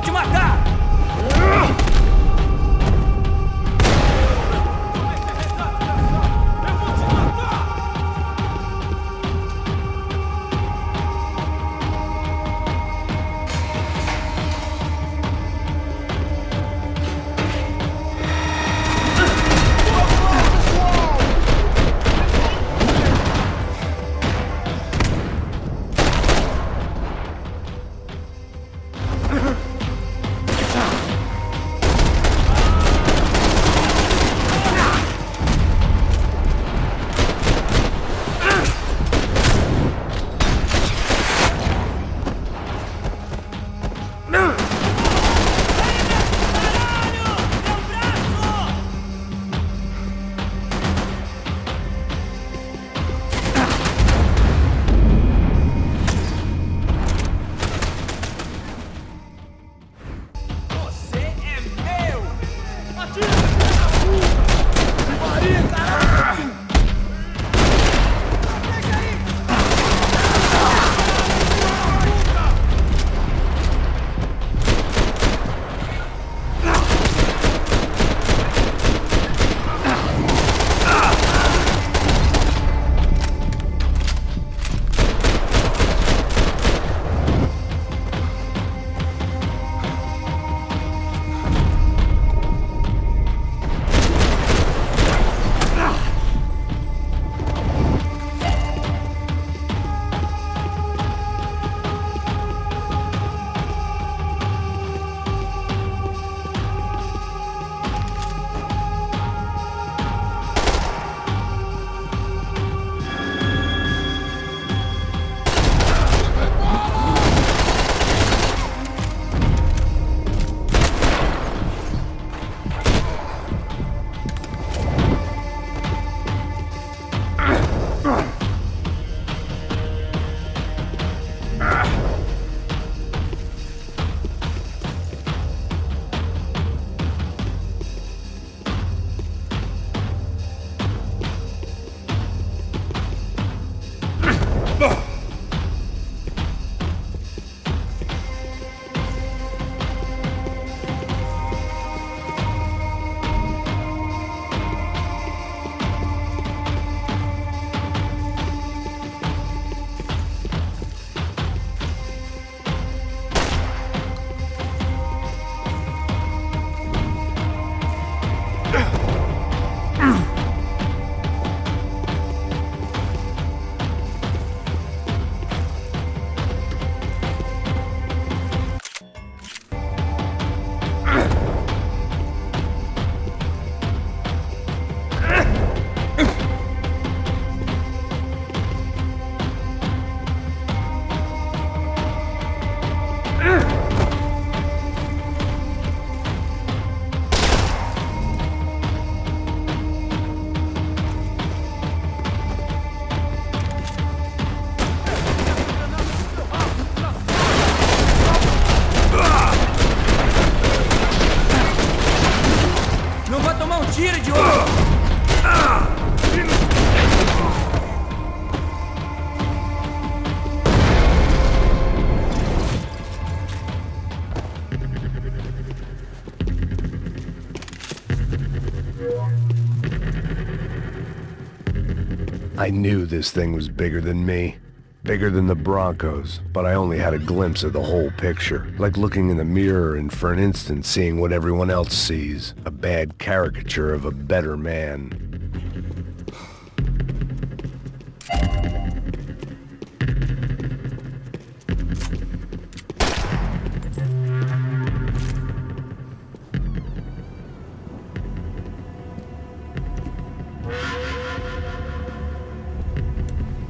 Speaker 4: vou te matar!
Speaker 2: I knew this thing was bigger than me. Bigger than the Broncos, but I only had a glimpse of the whole picture. Like looking in the mirror and for an instant seeing what everyone else sees. A bad caricature of a better man.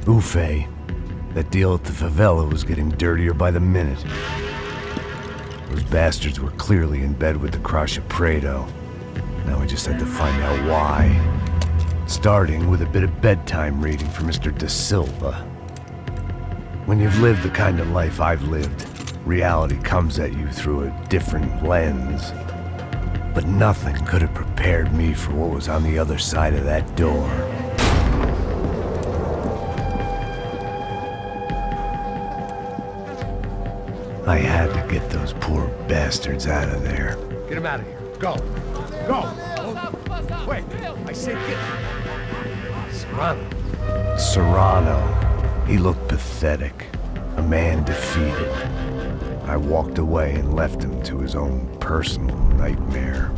Speaker 2: Ufe. That deal at the favela was getting dirtier by the minute. Those bastards were clearly in bed with the Crusher Prado. Now I just had to find out why. Starting with a bit of bedtime reading for Mr. Da Silva. When you've lived the kind of life I've lived, reality comes at you through a different lens. But nothing could have prepared me for what was on the other side of that door. I had to get those poor
Speaker 11: bastards out of there.
Speaker 18: Get him out of here. Go. Go. Wait. I said get... Serrano.
Speaker 11: Serrano. He looked pathetic. A man defeated. I walked away and left him to his own personal nightmare.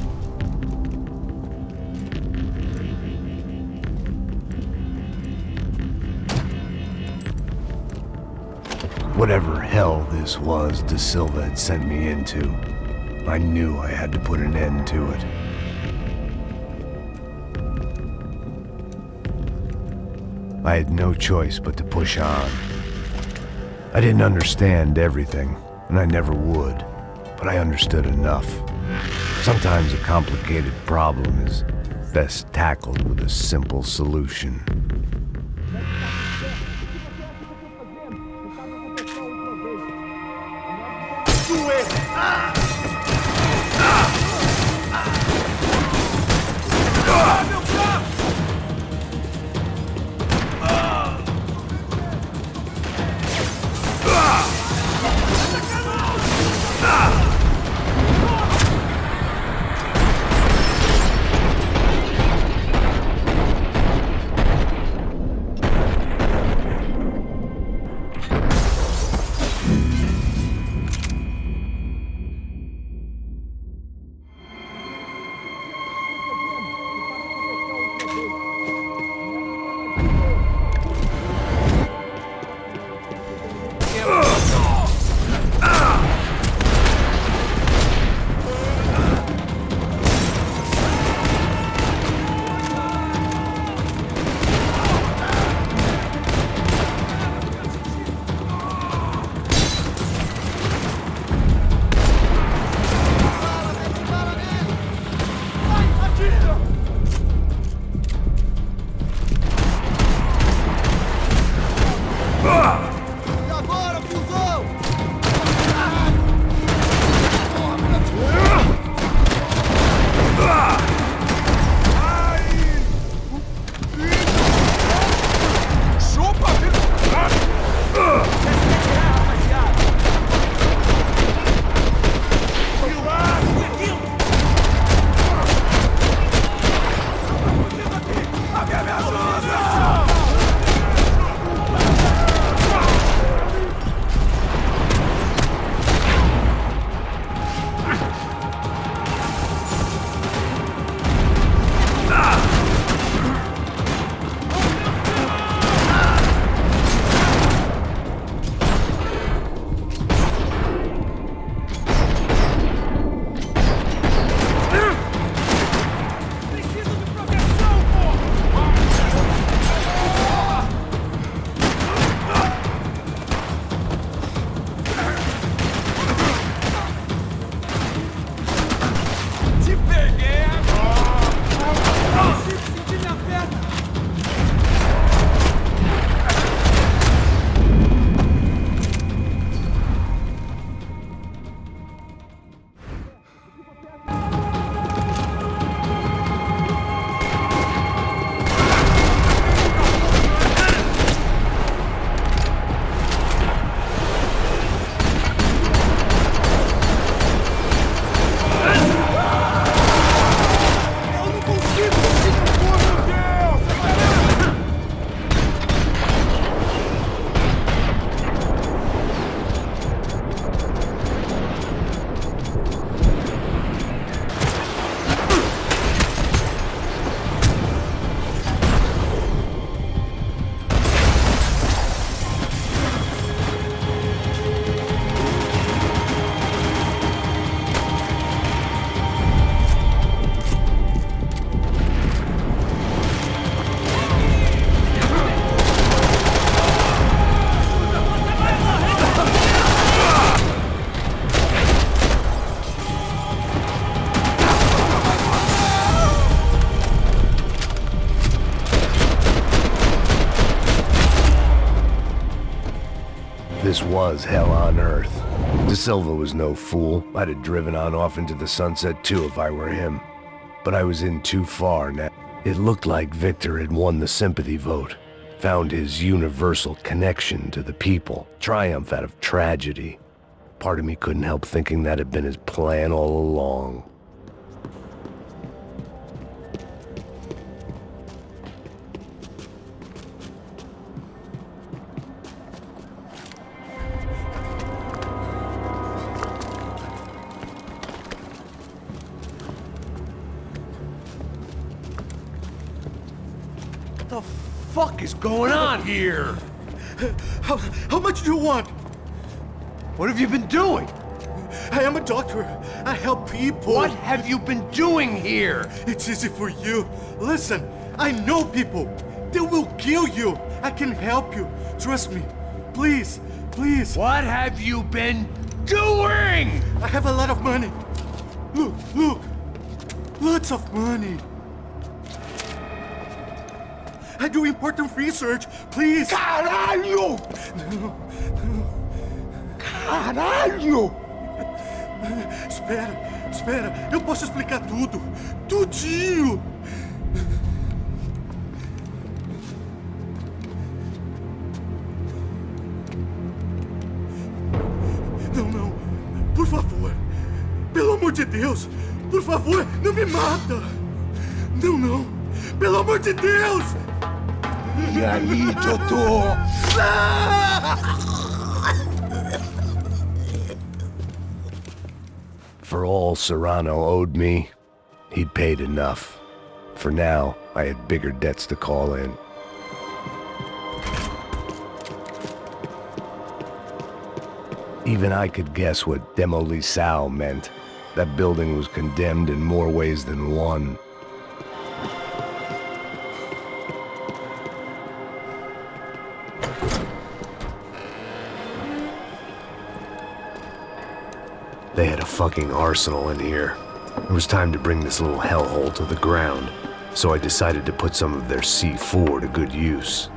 Speaker 11: Whatever hell this was De Silva had sent me into, I knew I had to put an end to it. I had no choice but to push on. I didn't understand everything, and I never would, but I understood enough. Sometimes a complicated problem is best tackled with a simple solution. This was hell on earth. De Silva was no fool. I'd have driven on off into the sunset too if I were him. But I was in too far now. It looked like Victor had won the sympathy vote, found his universal connection to the people, triumph out of tragedy.
Speaker 2: Part of me couldn't help thinking that had been his plan all along.
Speaker 18: What the fuck is going on here? How much do you want? What have you been doing? I am a doctor. I help people. What have you been doing here? It's easy for you. Listen, I know people. They will kill you. I can help you. Trust me. Please, please. What have you been doing? I have a lot of money. Look, look. Lots of money. I do important research. Please. Caralho! No, no. Caralho! Espera, espera. Eu posso explicar tudo. Tudinho. Não, não. Por favor. Pelo amor de Deus. Por favor, não me mata. Não, não. Pelo amor de Deus. E aí, doutor?
Speaker 2: For all Serrano owed me, he'd paid enough. For now, I had bigger debts to call in. Even I could guess what Demolisal meant. That building was condemned in more ways than one. They had a fucking arsenal in here. It was time to bring this little hellhole to the ground, so I decided to put some of their C4 to good use.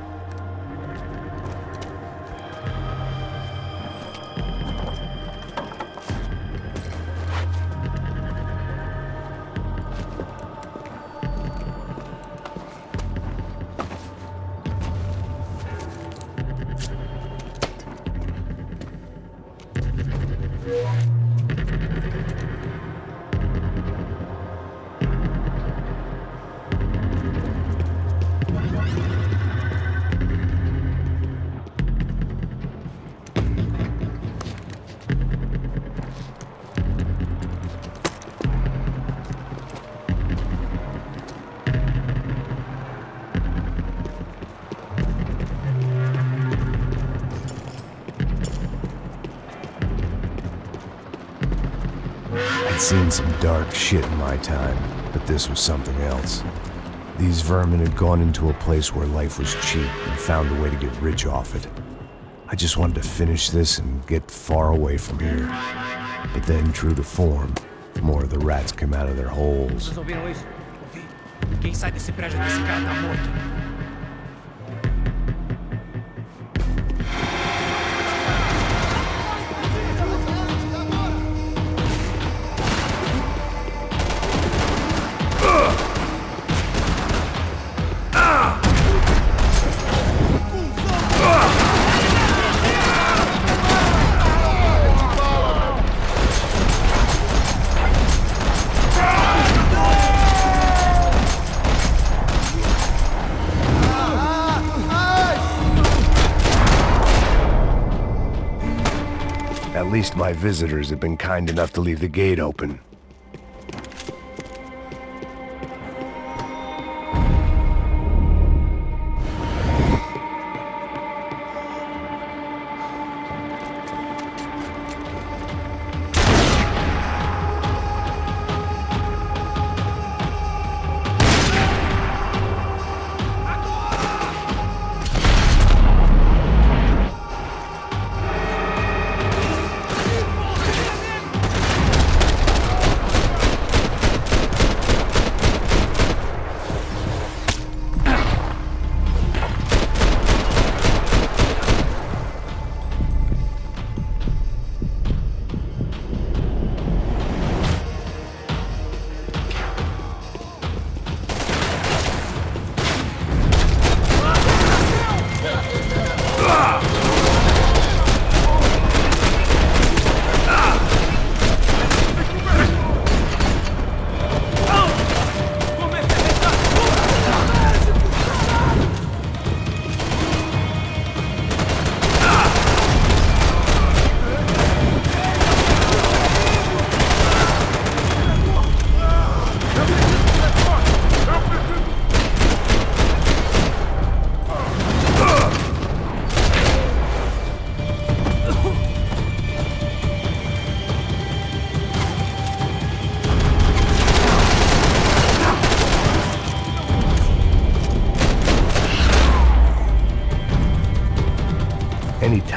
Speaker 2: I'd seen some dark shit in my time, but this was something else. These vermin had gone into a place where life was cheap and found a way to get rich off it. I just wanted to finish this and get far away from here. But then, true to form, more of the rats came out of their holes.
Speaker 14: Vocês ouviram isso? Ouvi. Quem sai desse prédio desse cara tá morto.
Speaker 2: At least my visitors have been kind enough to leave the gate open.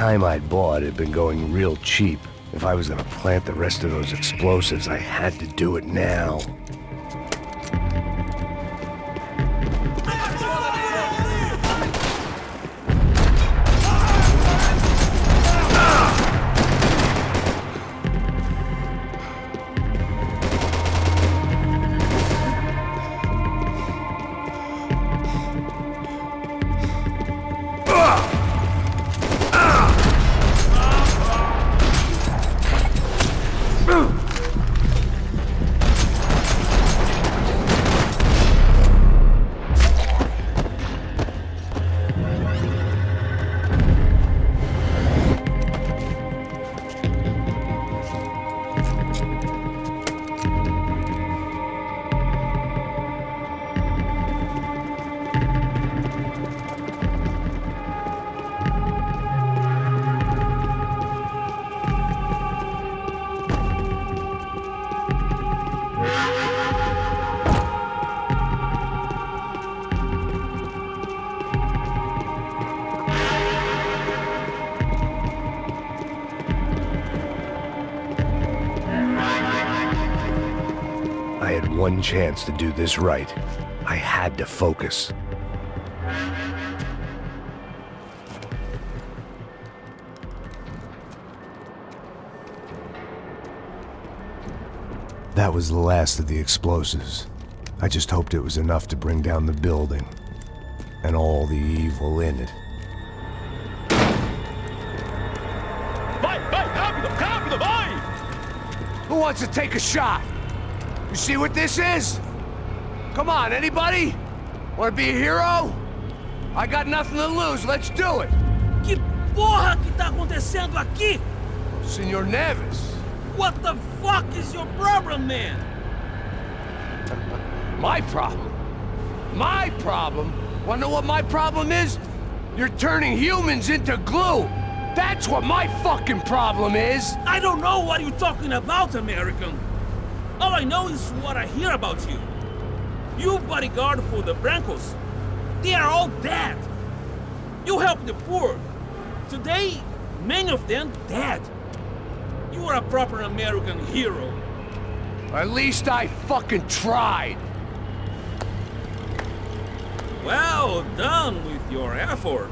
Speaker 2: time I'd bought had been going real cheap. If I was gonna plant the rest of those explosives, I had to do it now. I had one chance to do this right. I had to focus. That was the last of the explosives. I just hoped it was enough to bring down the building and all the evil in it.
Speaker 18: Who wants to take a shot? You see what this is? Come on, anybody? Want to be a hero? I got nothing to lose, let's do it!
Speaker 20: Que porra que tá acontecendo aqui?
Speaker 18: Senor Neves.
Speaker 20: What the fuck is your problem, man?
Speaker 18: My problem? My problem? Wanna know what my problem is? You're turning humans into glue! That's what my fucking problem is!
Speaker 20: I don't know what you're talking about, American. All I know is what I hear about you. You bodyguard for the Brancos. They are all dead. You help the poor. Today, many of them dead. You are a proper American hero.
Speaker 18: At least I fucking tried.
Speaker 20: Well done with your effort.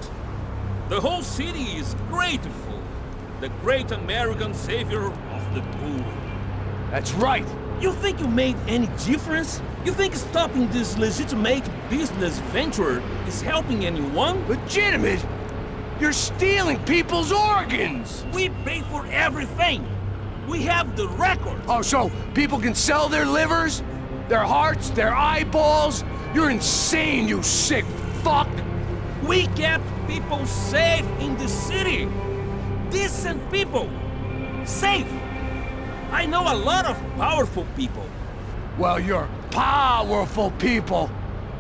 Speaker 20: The whole city is grateful. The great American savior of the poor.
Speaker 18: That's right.
Speaker 20: You think you made any difference? You think stopping this legitimate business venture is helping anyone?
Speaker 18: Legitimate? You're stealing people's organs!
Speaker 20: We pay for everything! We have the record!
Speaker 18: Oh, so people can sell their livers? Their hearts? Their eyeballs? You're insane, you sick fuck!
Speaker 20: We kept people safe in the city! Decent people! Safe! I know a lot of powerful people.
Speaker 18: Well, your powerful people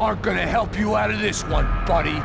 Speaker 18: aren't gonna help you out of this one, buddy.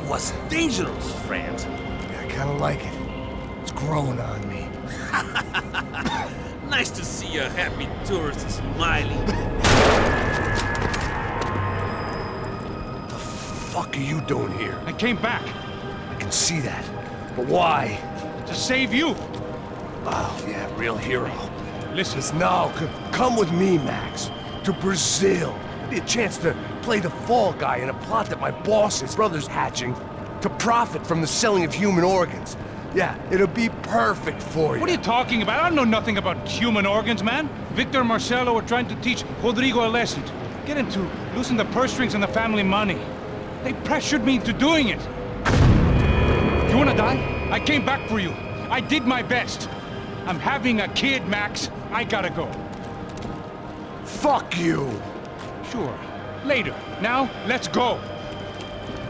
Speaker 20: was dangerous, friend.
Speaker 18: I kinda like it. It's growing on me.
Speaker 20: Nice to see a happy tourist smiling.
Speaker 18: The fuck are you doing here?
Speaker 8: I came back.
Speaker 18: I can see that. But why?
Speaker 8: To save you.
Speaker 18: Oh, yeah, real hero.
Speaker 8: Listen.
Speaker 18: No, come with me, Max. To Brazil. Be a chance to play the fall guy in a plot that my boss's brother's hatching to profit from the selling of human organs. Yeah, it'll be perfect for you.
Speaker 8: What are you talking about? I don't know nothing about human organs, man. Victor and Marcelo were trying to teach Rodrigo a lesson. Get him to loosen the purse strings on the family money. They pressured me into doing it. You wanna die? I came back for you. I did my best. I'm having a kid, Max. I gotta go.
Speaker 18: Fuck you!
Speaker 8: Sure. Later. Now, let's go.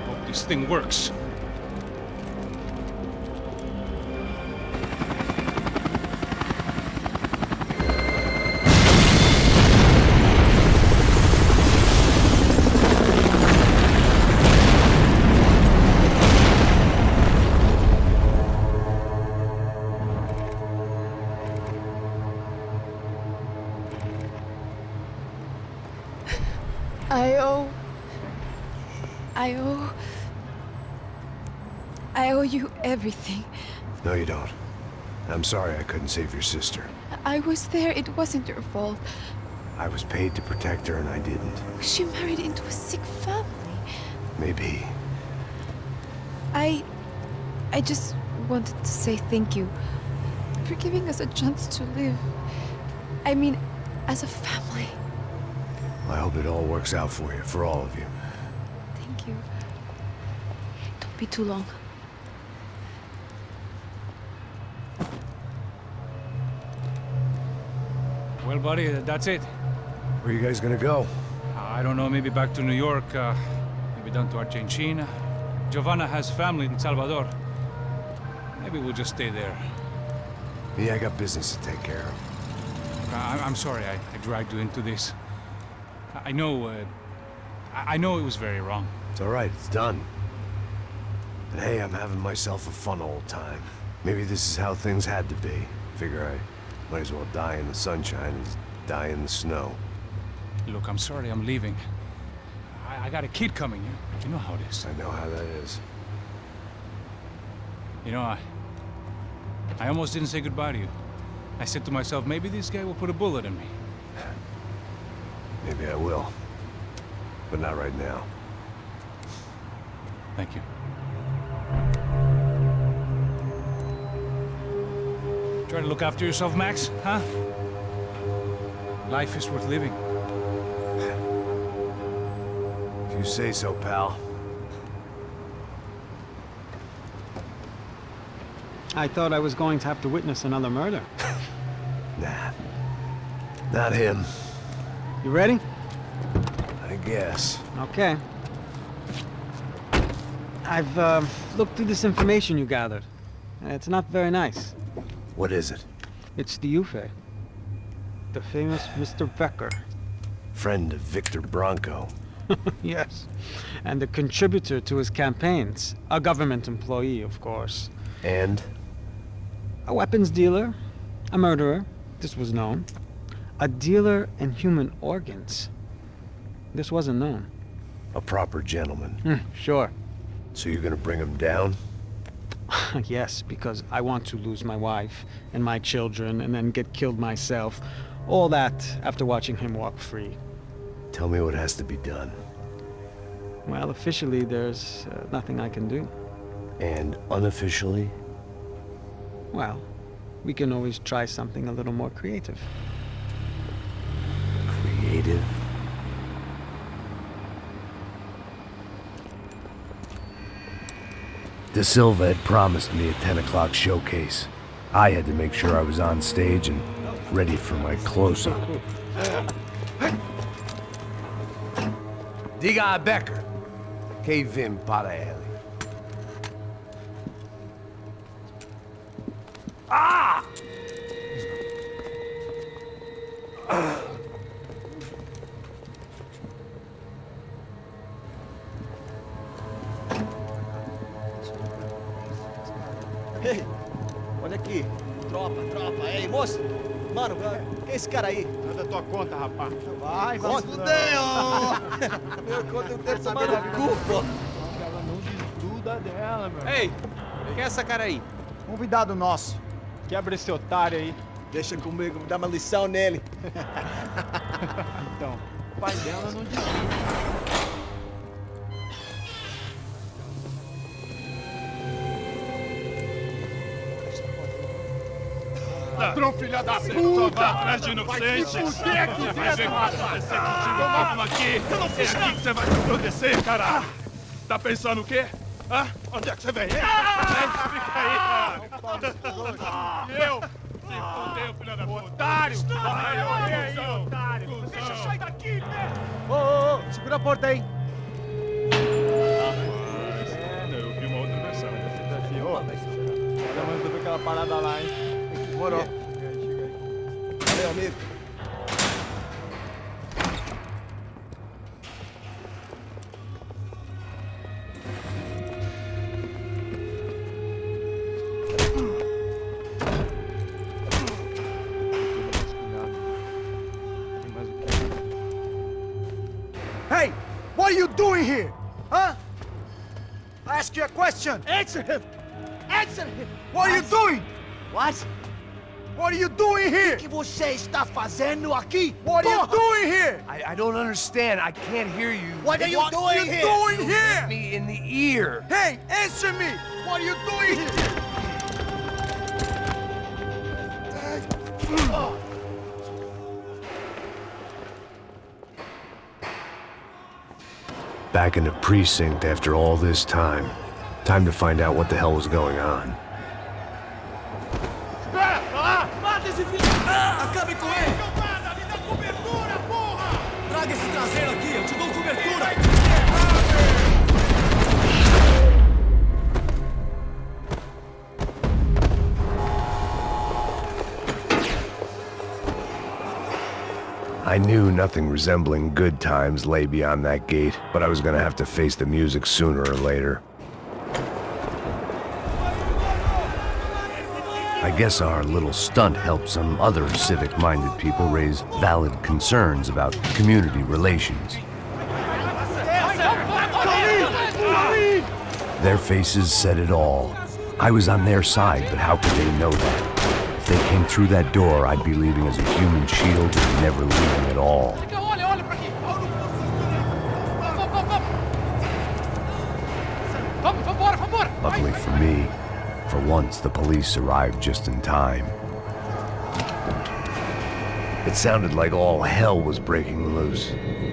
Speaker 8: Hope this thing works.
Speaker 19: I owe you everything.
Speaker 11: No, you don't. I'm sorry I couldn't save your sister.
Speaker 19: I was there. It wasn't your fault.
Speaker 11: I was paid to protect her and I didn't.
Speaker 19: She married into a sick family.
Speaker 11: Maybe.
Speaker 19: I just wanted to say thank you for giving us a chance to live. I mean, as a family.
Speaker 11: I hope it all works out for you, for all of you.
Speaker 19: Thank you. Don't be too long.
Speaker 8: Well, buddy, that's it.
Speaker 11: Where are you guys gonna go?
Speaker 8: I don't know, maybe back to New York, maybe down to Argentina. Giovanna has family in Salvador. Maybe we'll just stay there.
Speaker 11: Yeah, I got business to take care of.
Speaker 8: I'm sorry I dragged you into this. I know it was very wrong.
Speaker 11: It's all right, it's done. And hey, I'm having myself a fun old time. Maybe this is how things had to be.
Speaker 2: Figure I might as well die in the sunshine as die in the snow.
Speaker 8: Look, I'm sorry I'm leaving. I got a kid coming. You know how it is.
Speaker 2: I know how that is.
Speaker 8: You know, I almost didn't say goodbye to you. I said to myself, maybe this guy will put a bullet in me.
Speaker 2: Maybe I will. But not right now.
Speaker 8: Thank you. Try to look after yourself, Max, huh? Life is worth living.
Speaker 2: If you say so, pal.
Speaker 9: I thought I was going to have to witness another murder.
Speaker 2: Nah. Not him.
Speaker 9: You ready?
Speaker 2: I guess.
Speaker 9: Okay. I've looked through this information you gathered. It's not very nice.
Speaker 2: What is it?
Speaker 9: It's the UFE. The famous Mr. Becker.
Speaker 2: Friend of Victor Bronco.
Speaker 9: Yes. And a contributor to his campaigns. A government employee, of course.
Speaker 2: And?
Speaker 9: A weapons dealer. A murderer. This was known. A dealer in human organs. This wasn't known.
Speaker 2: A proper gentleman.
Speaker 9: Sure.
Speaker 2: So you're gonna bring him down?
Speaker 9: Yes, because I want to lose my wife and my children and then get killed myself. All that after watching him walk free.
Speaker 2: Tell me what has to be done.
Speaker 9: Well, officially there's nothing I can do.
Speaker 2: And unofficially?
Speaker 9: Well, we can always try something a little more creative.
Speaker 2: Creative? De Silva had promised me a 10 o'clock showcase. I had to make sure I was on stage and ready for my close-up. Diga a Becker. Que vim para ele. Ah!
Speaker 7: Ei, olha aqui. Tropa. Ei, moço. Mano, quem é esse cara aí?
Speaker 18: É da tua conta, rapaz.
Speaker 7: Vai se fuder, ó. Meu conta eu quero tomar no cu, pô.
Speaker 16: Ela não desgruda dela, meu.
Speaker 10: Ei, quem é essa cara aí?
Speaker 16: Convidado nosso. Quebra esse otário aí.
Speaker 7: Deixa comigo, me dá uma lição nele.
Speaker 16: Então, o pai dela não desgruda.
Speaker 18: Ladrão, filha da puta! Vai atrás de inocentes! Vai se fuder aqui dentro! Vai ver o que vai acontecer contigo mesmo aqui! Eu não fiz nada! É aqui que você vai se proteger, cara! Tá pensando o quê? Hã? Onde é que você vem? Fica aí, cara! E eu? Se fudeu, filha da puta! Otário! Vai, olha aí, otário! Deixa eu sair daqui, né?
Speaker 16: Ô, segura a porta aí!
Speaker 18: Eu vi uma outra versão.
Speaker 16: Olha, mas eu vi aquela parada lá, hein? Demorou. Chega aí.
Speaker 7: Valeu, amigo.
Speaker 16: Hey! What are you doing here? Huh? I ask you a question. Answer him! Answer him! What are you doing?
Speaker 7: What?
Speaker 16: What are you doing here?
Speaker 7: O que você está fazendo aqui?
Speaker 16: What are you doing here?
Speaker 2: I don't understand. I can't hear you.
Speaker 7: What are you doing here?
Speaker 16: Doing
Speaker 2: You
Speaker 16: here?
Speaker 2: hit me in the ear.
Speaker 16: Hey, answer me! What are you doing here?
Speaker 2: Back in the precinct after all this time. Time to find out what the hell was going on.
Speaker 16: Mata esse filho! Acabe com ele! Me dá cobertura, porra! Traga esse traseiro aqui, eu te dou cobertura!
Speaker 2: I knew nothing resembling good times lay beyond that gate, but I was gonna have to face the music sooner or later. I guess our little stunt helped some other civic-minded people raise valid concerns about community relations. Their faces said it all. I was on their side, but how could they know that? If they came through that door, I'd be leaving as a human shield and never leaving at all. Luckily for me, for once the police arrived just in time. It sounded like all hell was breaking loose.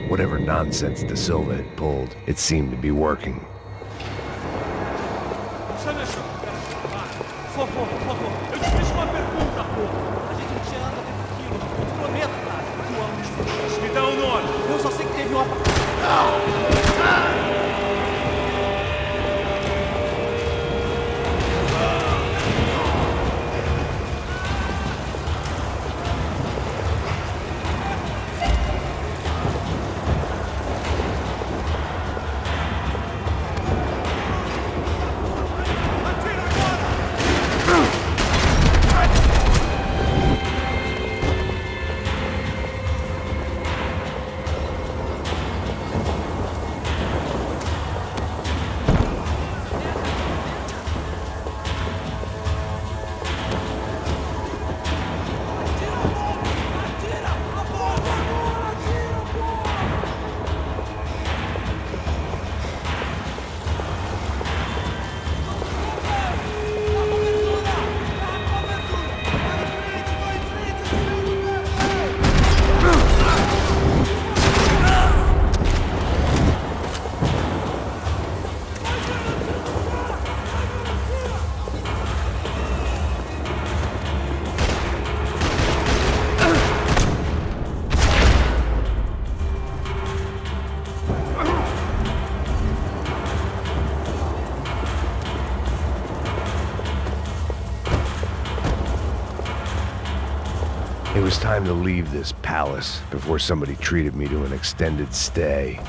Speaker 2: Whatever nonsense De Silva had pulled, it seemed to be working. It was time to leave this palace before somebody treated me to an extended stay.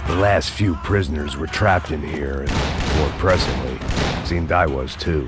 Speaker 2: The last few prisoners were trapped in here, and more presently, seemed I was too.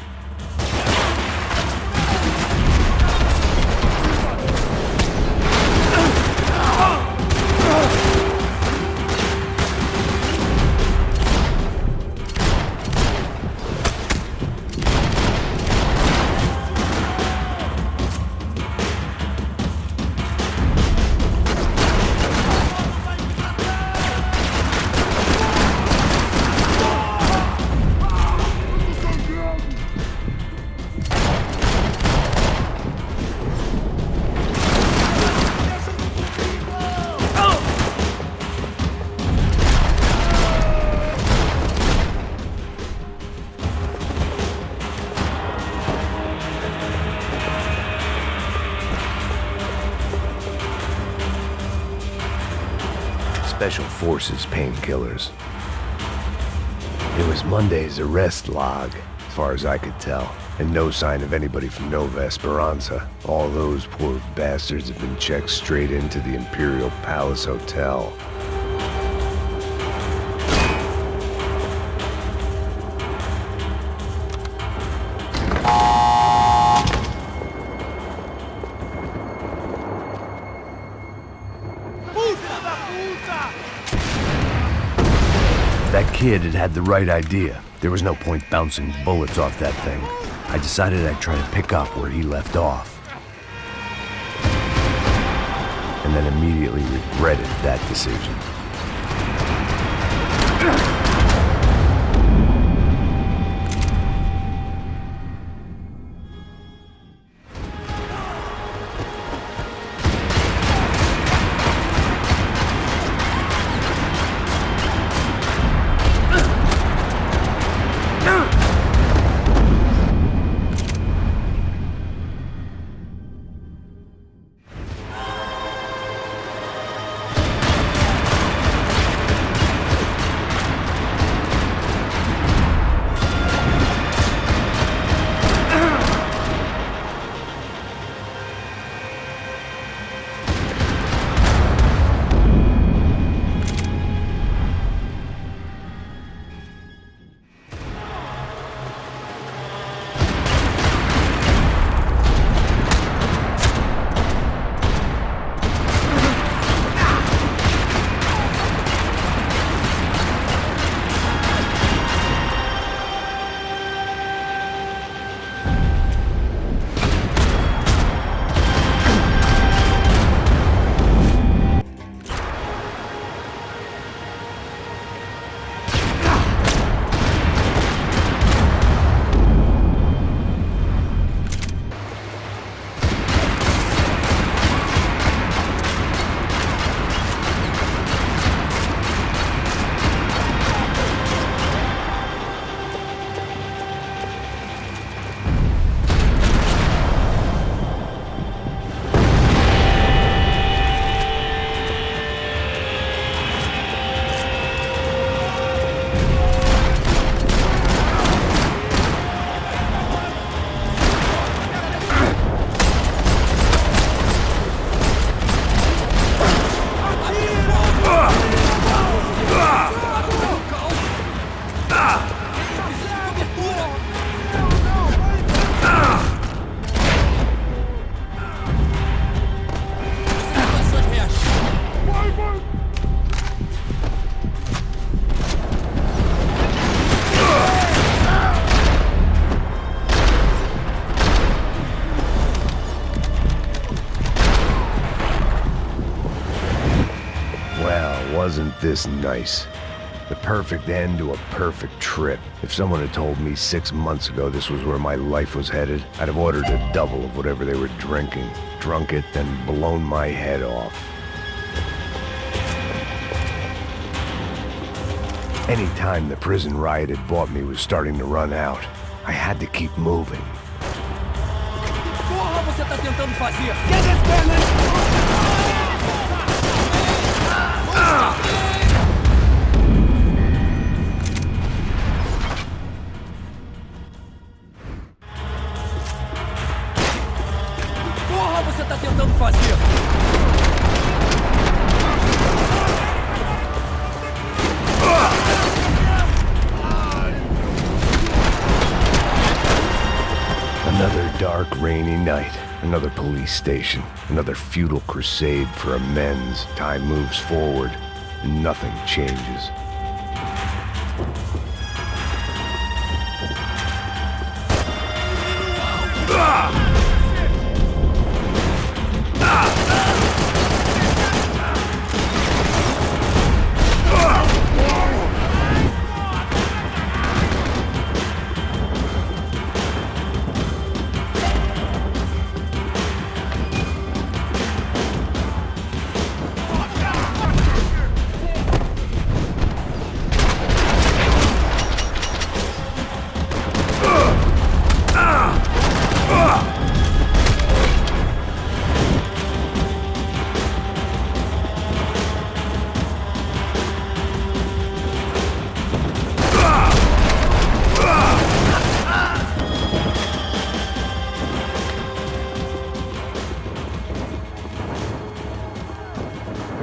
Speaker 2: Special Forces painkillers. It was Monday's arrest log, as far as I could tell, and no sign of anybody from Nova Esperanza. All those poor bastards have been checked straight into the Imperial Palace Hotel. That kid had had the right idea. There was no point bouncing bullets off that thing. I decided I'd try to pick up where he left off. And then immediately regretted that decision. Well, wasn't this nice? The perfect end to a perfect trip. If someone had told me 6 months ago this was where my life was headed, I'd have ordered a double of whatever they were drinking, drunk it, then blown my head off. Any time the prison riot had bought me was starting to run out. I had to keep moving.
Speaker 1: Porra, você tá tentando fazer? Get this man! Porra, você tá tentando fazer?
Speaker 2: Another dark, rainy night. Another police station. Another futile crusade for amends. Time moves forward, and nothing changes.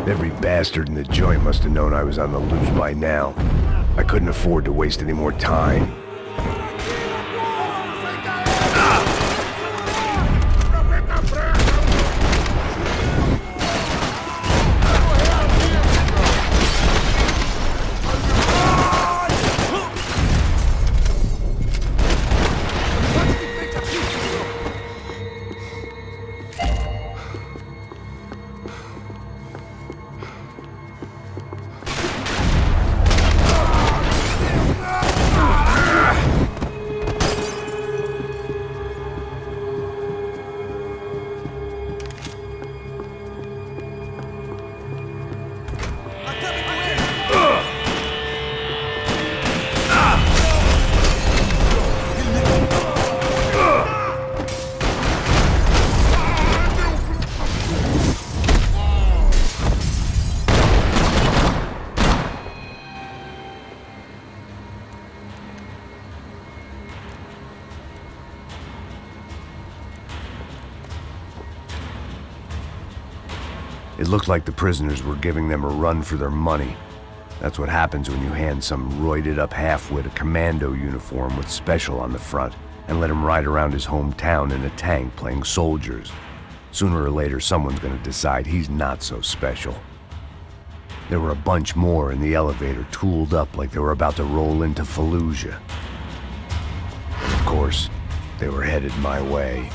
Speaker 2: Every bastard in the joint must have known I was on the loose by now. I couldn't afford to waste any more time. It looked like the prisoners were giving them a run for their money. That's what happens when you hand some roided-up halfwit a commando uniform with special on the front and let him ride around his hometown in a tank playing soldiers. Sooner or later, someone's gonna decide he's not so special. There were a bunch more in the elevator, tooled up like they were about to roll into Fallujah. Of course, they were headed my way.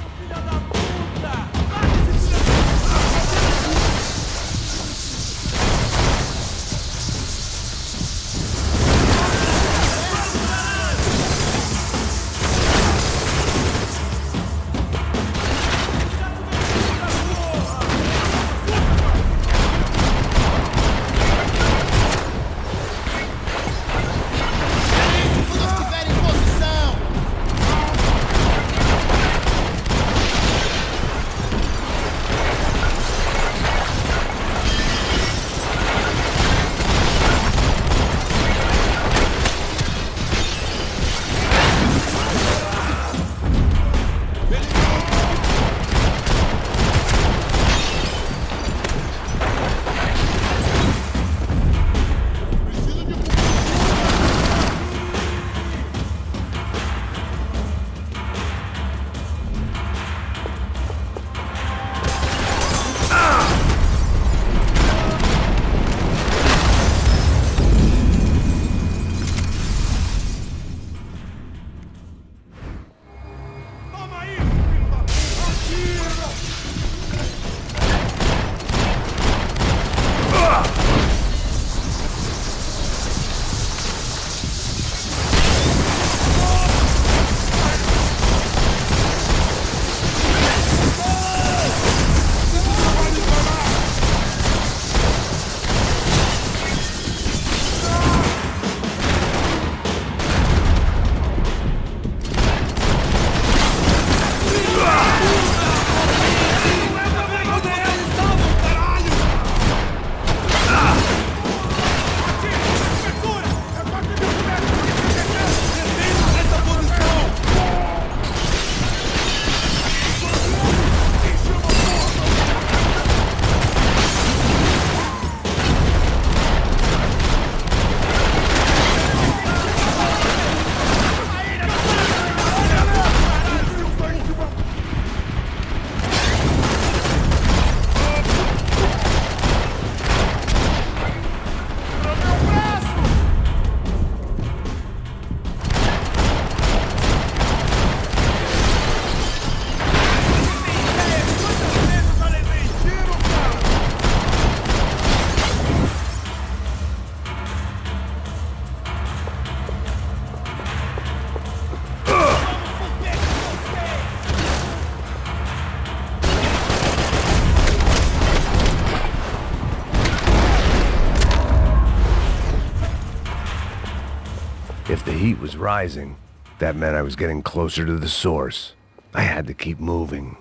Speaker 2: If the heat was rising, that meant I was getting closer to the source. I had to keep moving.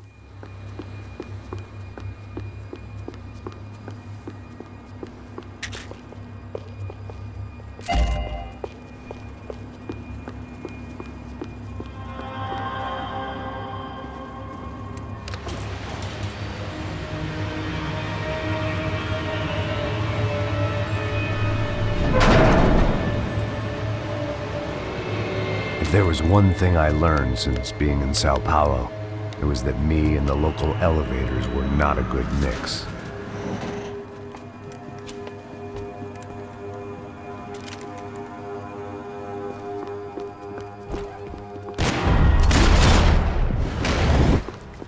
Speaker 2: If there was one thing I learned since being in Sao Paulo, it was that me and the local elevators were not a good mix.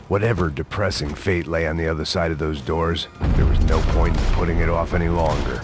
Speaker 2: Whatever depressing fate lay on the other side of those doors, there was no point in putting it off any longer.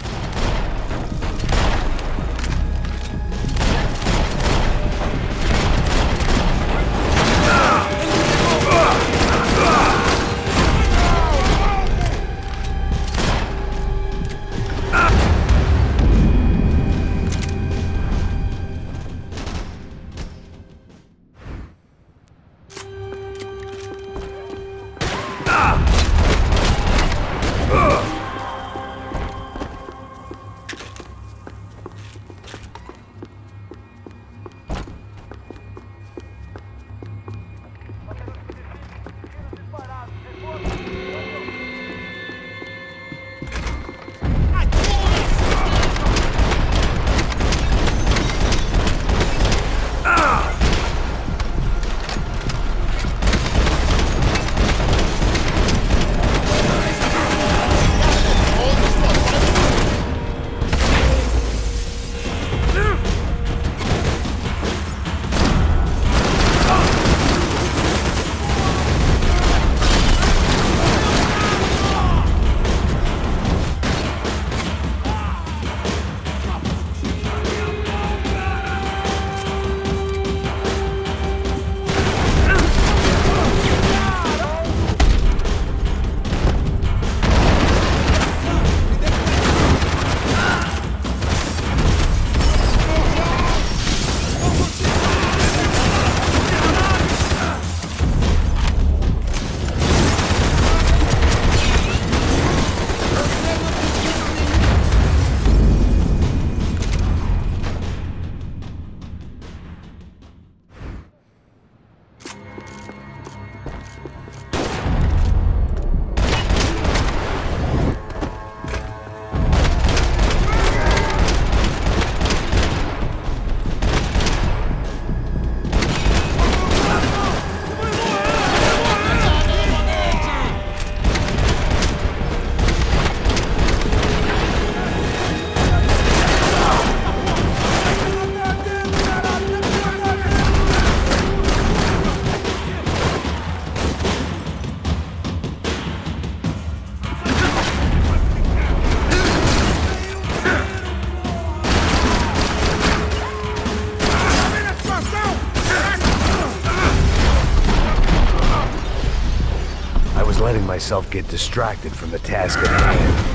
Speaker 2: Letting myself get distracted from the task at hand.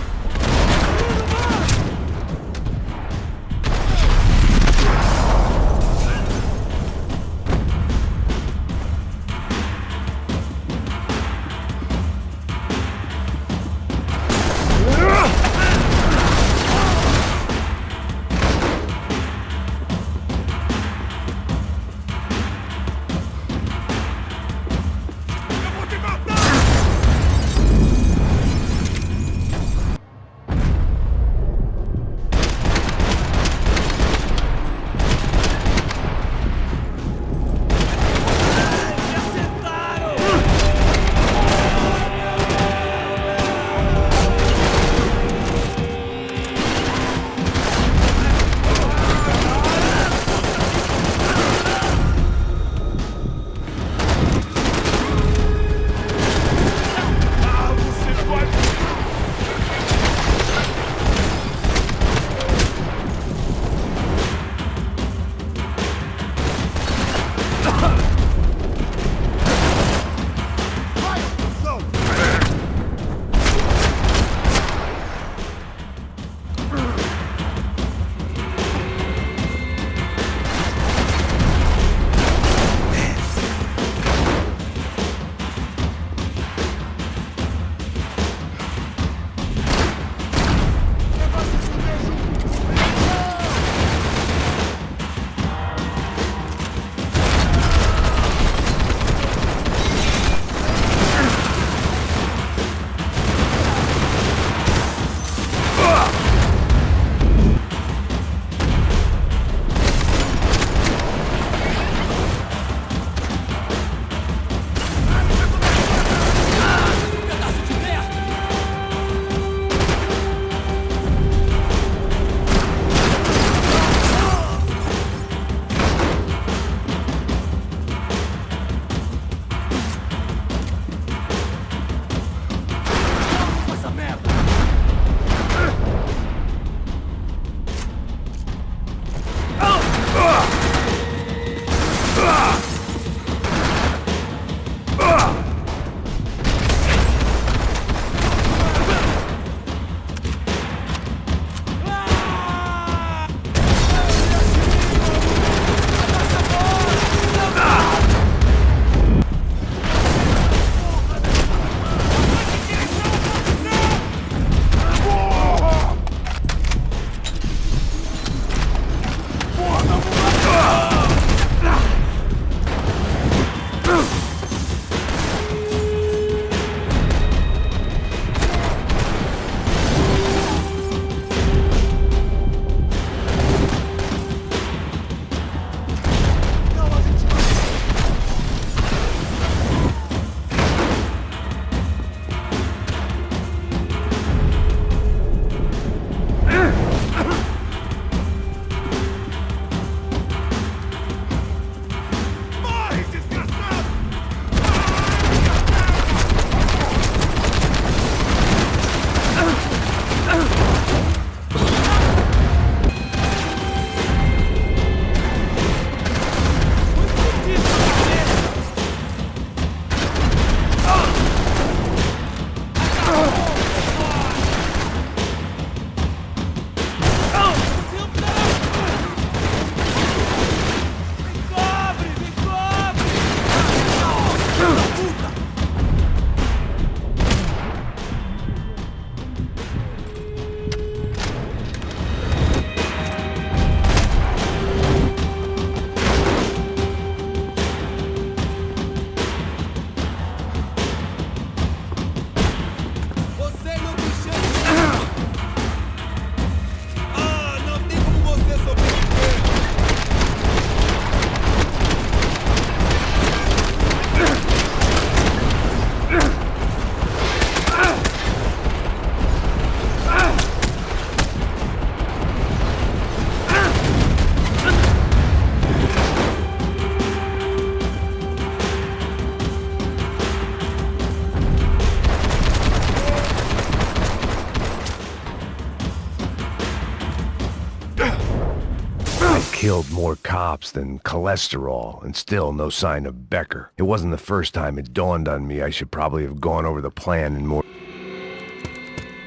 Speaker 2: killed more cops than cholesterol, and still no sign of Becker. It wasn't the first time it dawned on me I should probably have gone over the plan in more...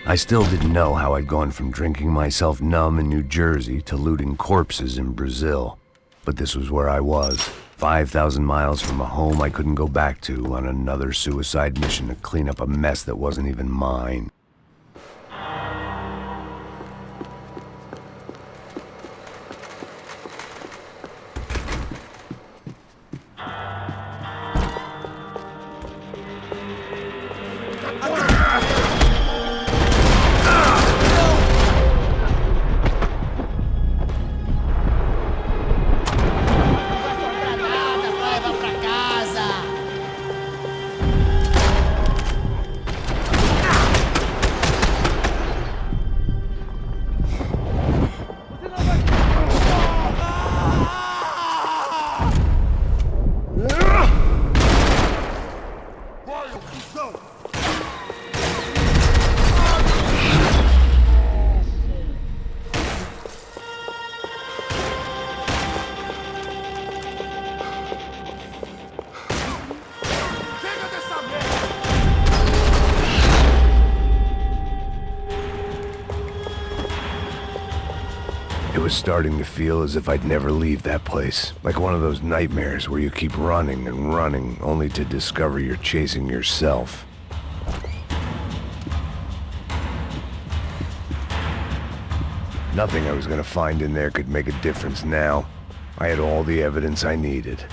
Speaker 2: I still didn't know how I'd gone from drinking myself numb in New Jersey to looting corpses in Brazil. But this was where I was, 5,000 miles from a home I couldn't go back to, on another suicide mission to clean up a mess that wasn't even mine. It was starting to feel as if I'd never leave that place. Like one of those nightmares where you keep running and running, only to discover you're chasing yourself. Nothing I was gonna find in there could make a difference now. I had all the evidence I needed.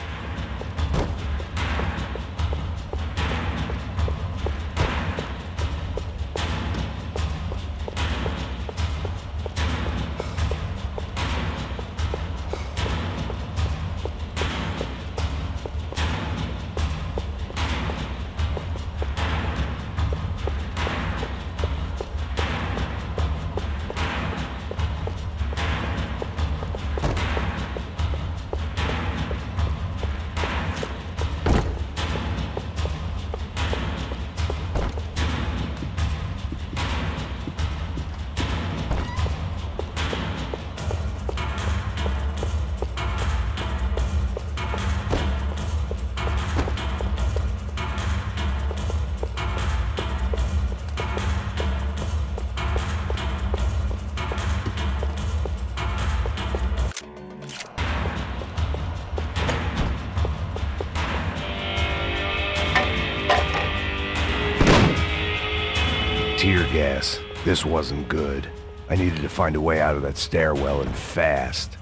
Speaker 2: Tear gas. This wasn't good. I needed to find a way out of that stairwell, and fast.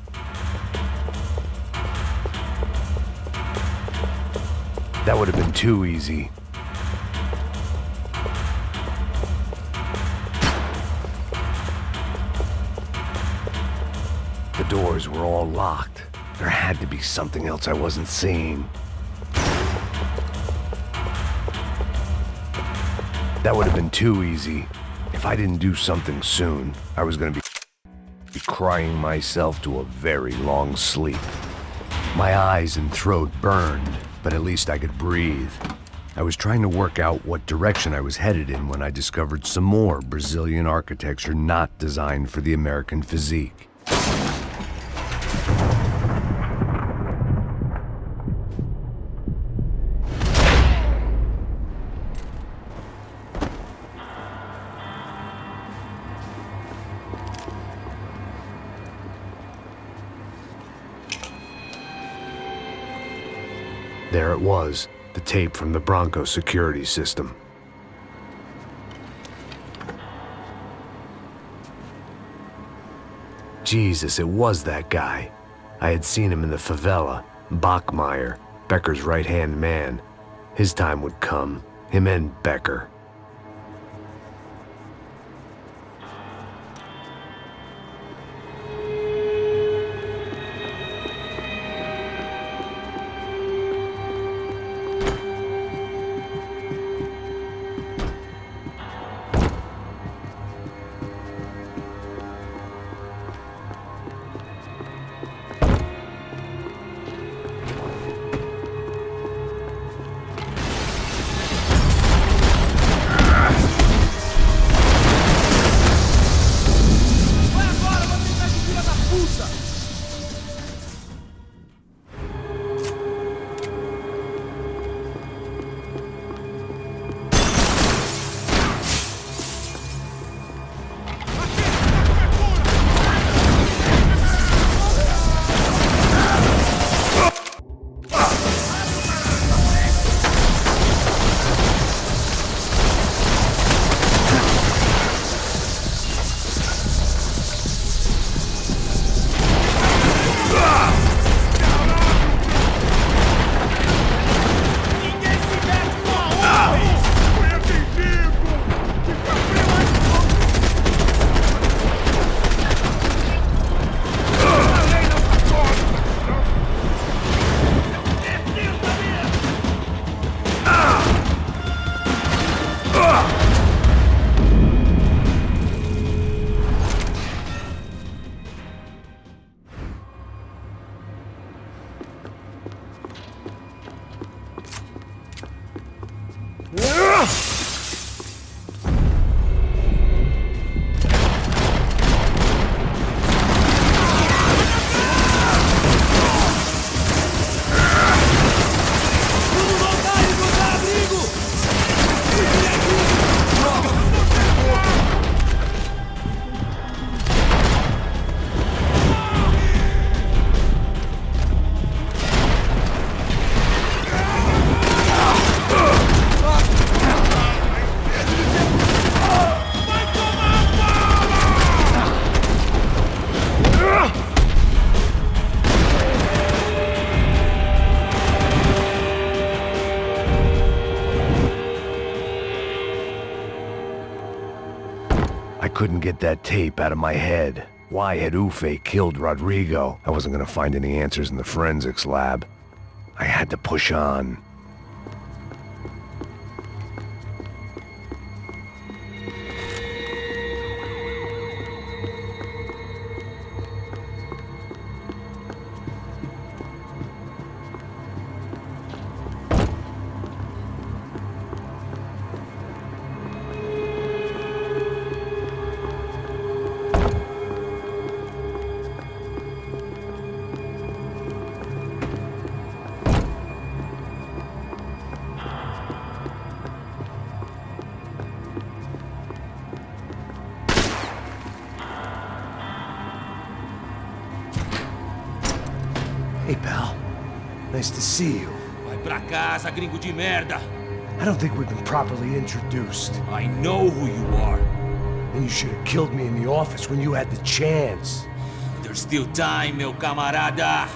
Speaker 2: That would have been too easy. The doors were all locked. There had to be something else I wasn't seeing. That would have been too easy. If I didn't do something soon, I was going to be crying myself to a very long sleep. My eyes and throat burned, but at least I could breathe. I was trying to work out what direction I was headed in when I discovered some more Brazilian architecture not designed for the American physique. There it was, the tape from the Bronco security system. Jesus, it was that guy. I had seen him in the favela, Bachmeyer, Becker's right-hand man. His time would come, him and Becker.
Speaker 11: couldn't get that tape out of my head. Why had Ufe killed Rodrigo? I wasn't gonna find any answers in the forensics lab. I had to push on.
Speaker 18: Hey, pal. Nice to see you.
Speaker 20: Vai pra casa, gringo de merda.
Speaker 18: I don't think we've been properly introduced.
Speaker 20: I know who you are.
Speaker 18: And you should have killed me in the office when you had the chance.
Speaker 20: There's still time, meu camarada.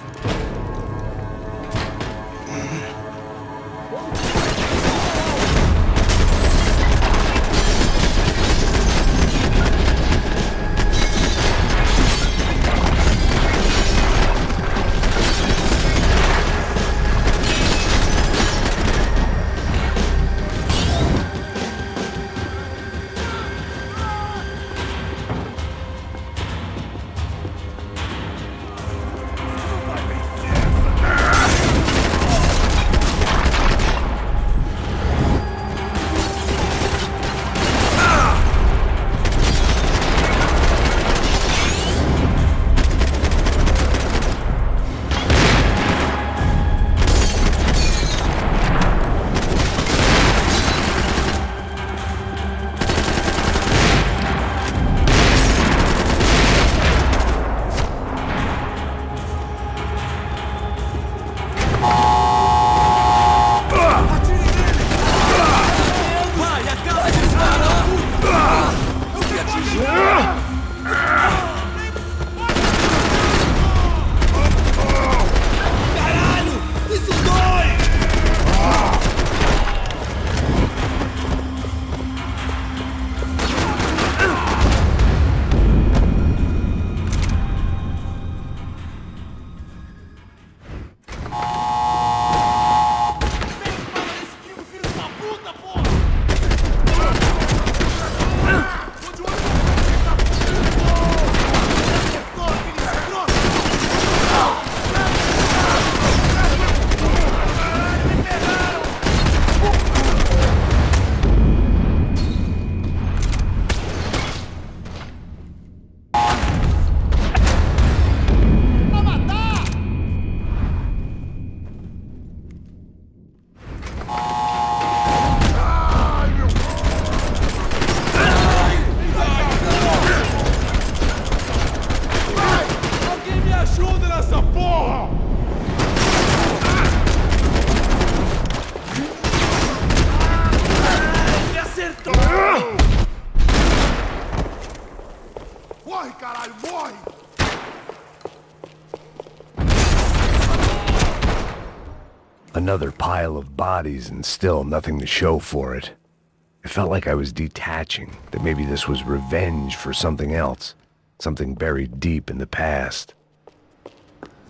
Speaker 11: Another pile of bodies and still nothing to show for it. It felt like I was detaching, that maybe this was revenge for something else, something buried deep in the past.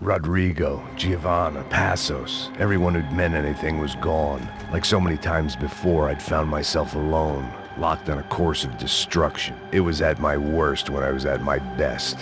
Speaker 11: Rodrigo, Giovanna, Passos, everyone who'd meant anything was gone. Like so many times before, I'd found myself alone, locked on a course of destruction. It was at my worst when I was at my best.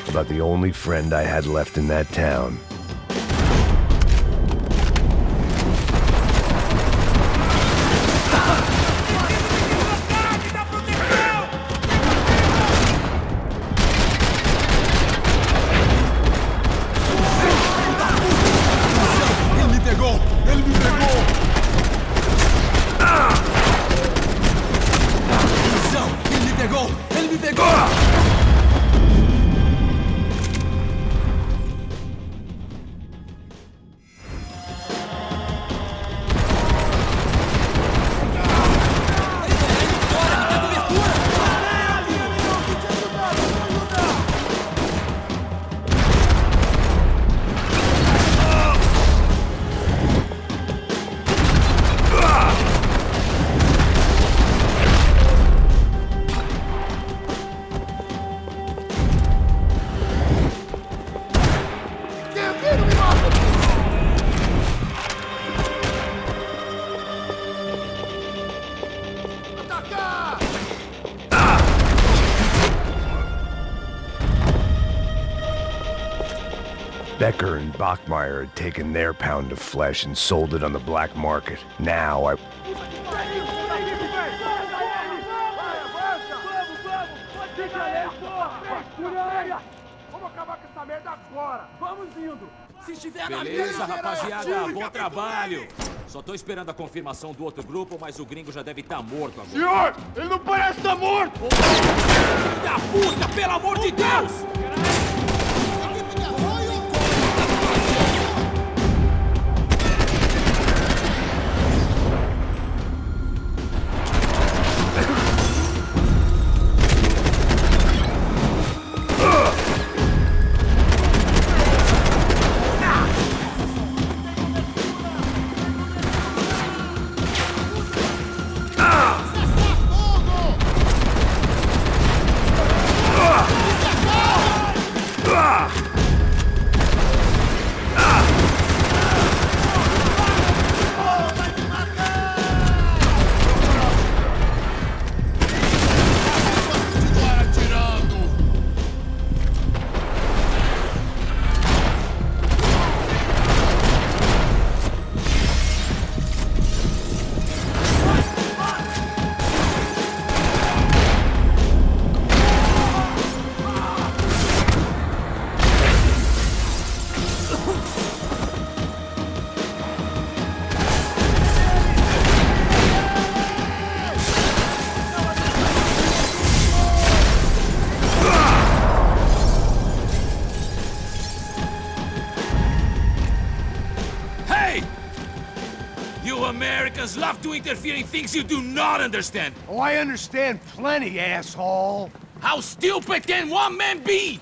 Speaker 11: About the only friend I had left in that town.
Speaker 2: Becker and Bachmeyer had taken their pound of flesh and sold it on the black market. Now I...
Speaker 21: Beleza, rapaziada, bom trabalho. Só tô esperando a confirmação do outro grupo, mas o gringo já deve estar morto agora.
Speaker 18: Senhor, ele não parece estar morto!
Speaker 21: Filho da puta, pelo amor de Deus!
Speaker 22: Americans love to interfere in things you do not understand.
Speaker 18: Oh, I understand plenty, asshole.
Speaker 22: How stupid can one man be?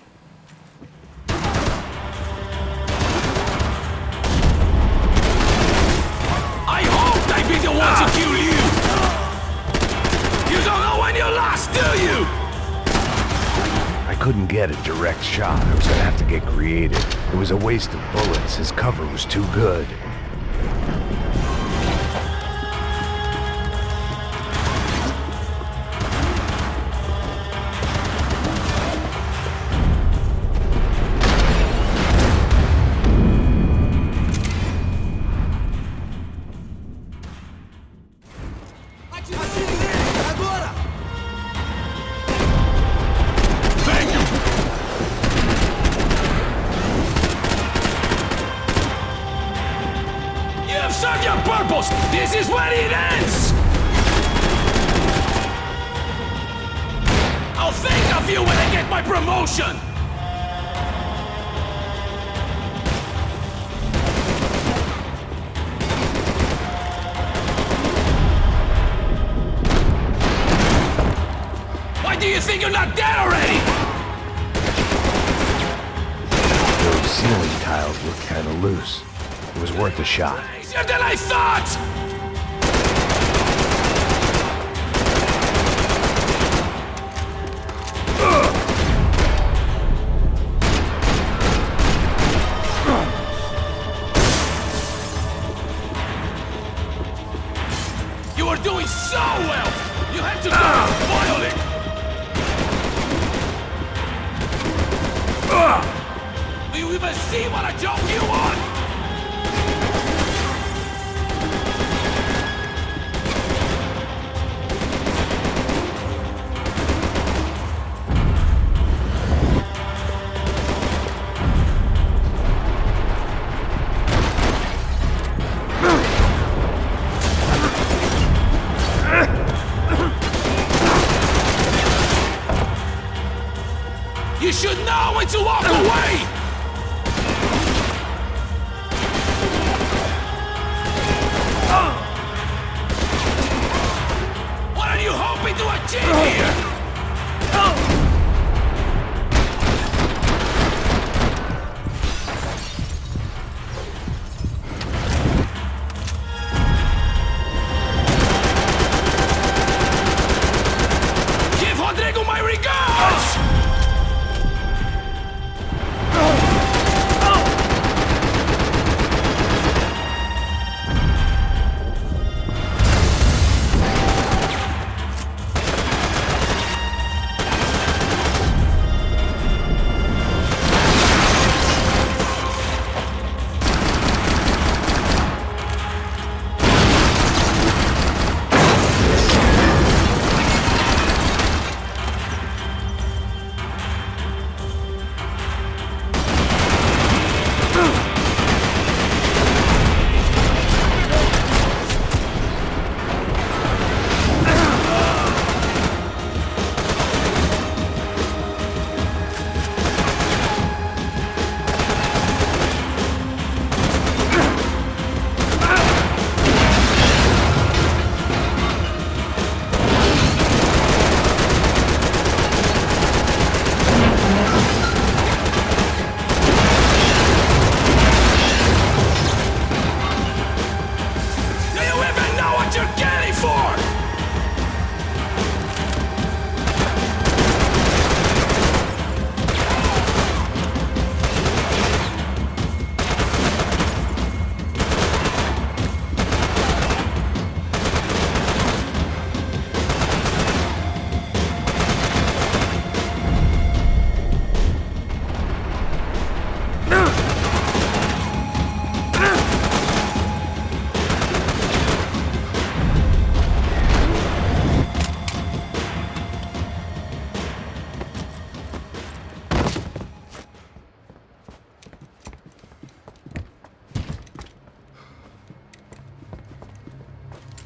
Speaker 22: I hope I be the one to kill you. You don't know when you're lost, do you?
Speaker 2: I couldn't get a direct shot. I was gonna have to get creative. It was a waste of bullets. His cover was too good.
Speaker 22: Serve your purpose! This is where it ends! I'll think of you when I get my promotion! Why do you think you're not dead already?
Speaker 2: Those ceiling tiles look kinda loose. It was worth a shot.
Speaker 22: Easier than I thought! You were doing so well! You had to spoil it! Do you even see what a joke you want? You should know when to walk away! What are you hoping to achieve here? Give Rodrigo my regards!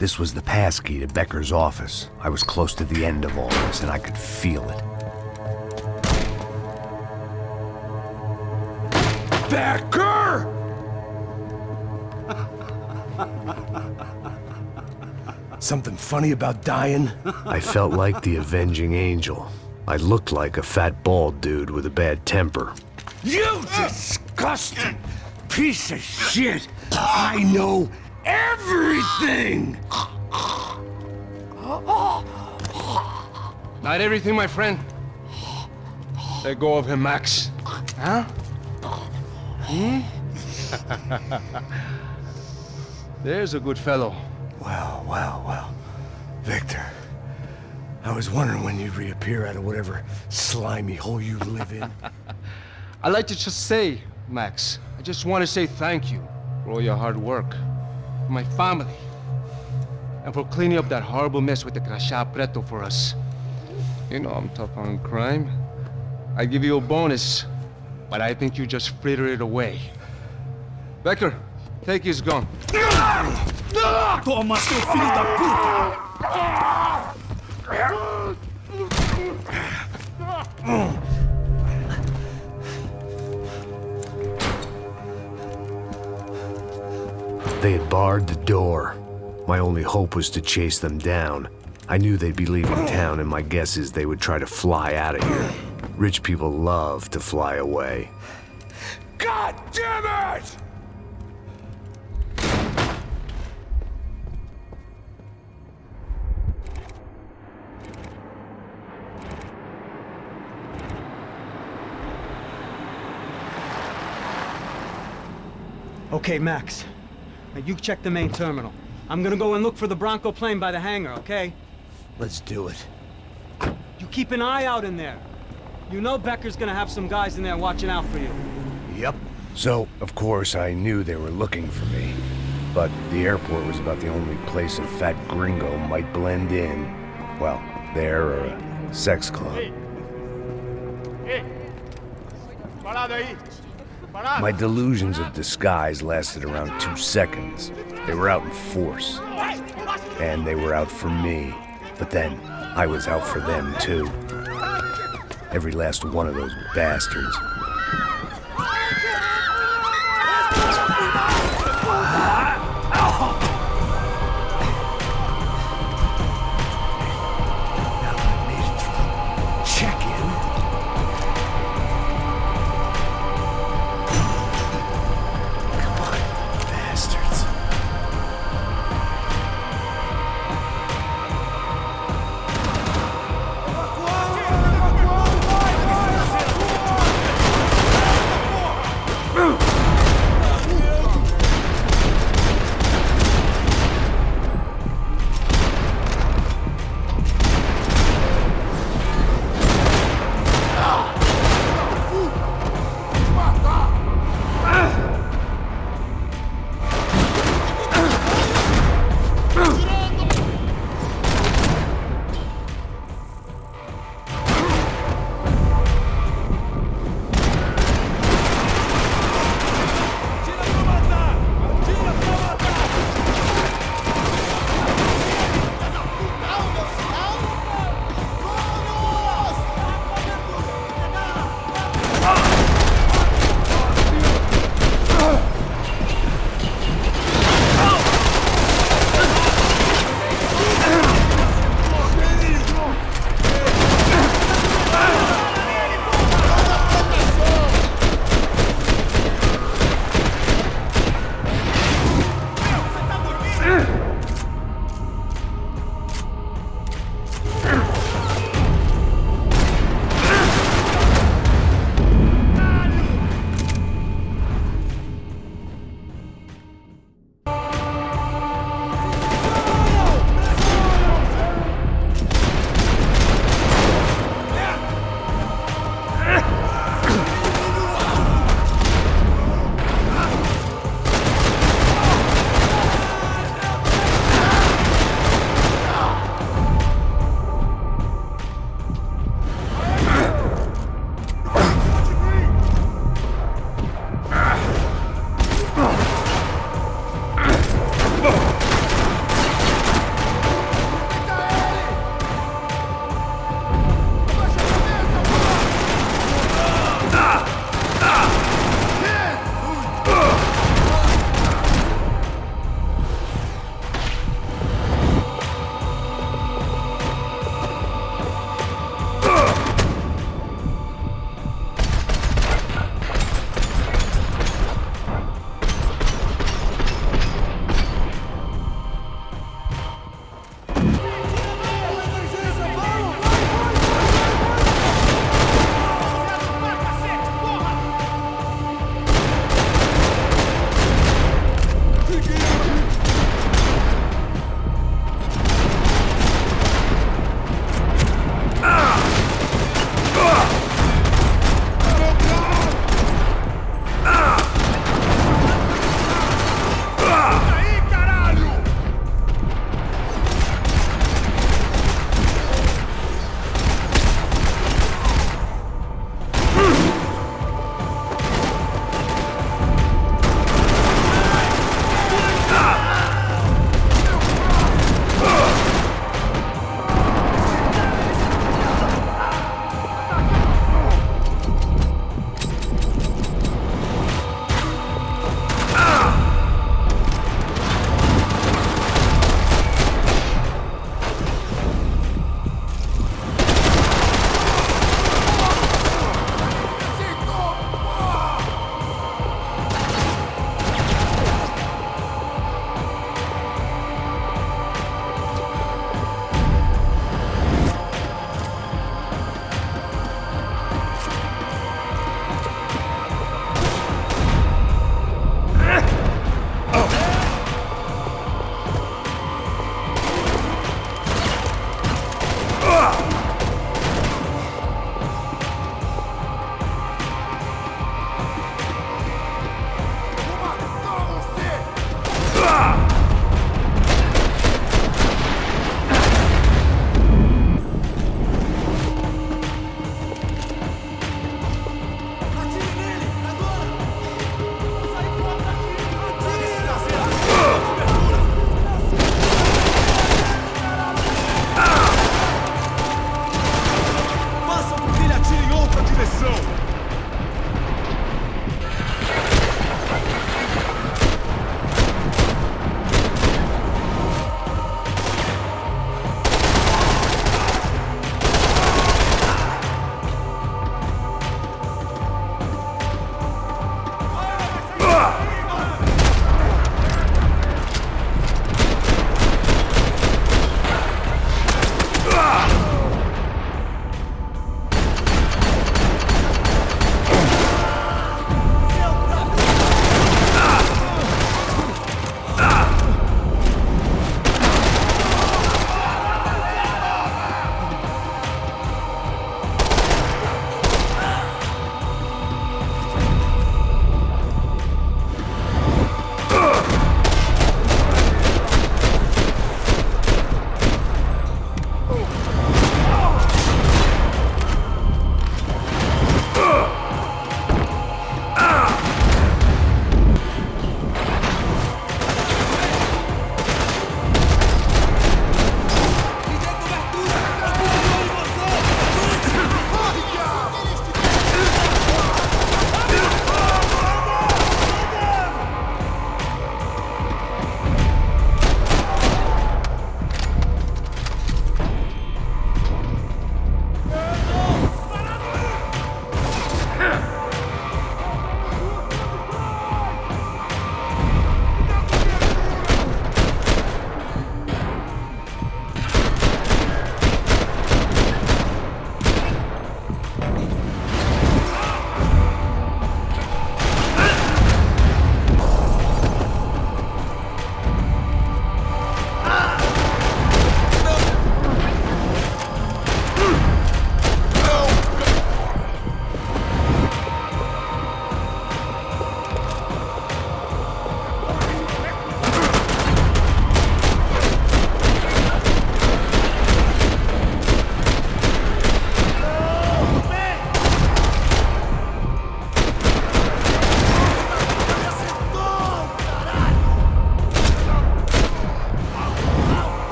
Speaker 2: This was the passkey to Becker's office. I was close to the end of all this, and I could feel it.
Speaker 18: Becker! Something funny about dying?
Speaker 2: I felt like the avenging angel. I looked like a fat bald dude with a bad temper.
Speaker 18: You disgusting piece of shit! I know everything!
Speaker 9: Not everything, my friend. Let go of him, Max. Huh? There's a good fellow.
Speaker 18: Well, well, well. Victor, I was wondering when you'd reappear out of whatever slimy hole you live in.
Speaker 9: I'd like to just say, Max, I just want to say thank you for all your hard work, for my family, and for cleaning up that horrible mess with the Crachá Preto for us. You know I'm tough on crime. I give you a bonus, but I think you just frittered it away. Becker, take his gun.
Speaker 20: Toma, seu filho da puta!
Speaker 2: They had barred the door. My only hope was to chase them down. I knew they'd be leaving town, and my guess is they would try to fly out of here. Rich people love to fly away.
Speaker 18: God damn it!
Speaker 9: Okay, Max. Now you check the main terminal. I'm gonna go and look for the Bronco plane by the hangar, okay?
Speaker 18: Let's do it.
Speaker 9: You keep an eye out in there. You know Becker's gonna have some guys in there watching out for you.
Speaker 2: Yep. So, of course, I knew they were looking for me. But the airport was about the only place a fat gringo might blend in. Well, there or a sex club. My delusions of disguise lasted around 2 seconds. They were out in force. And they were out for me. But then, I was out for them too. Every last one of those bastards.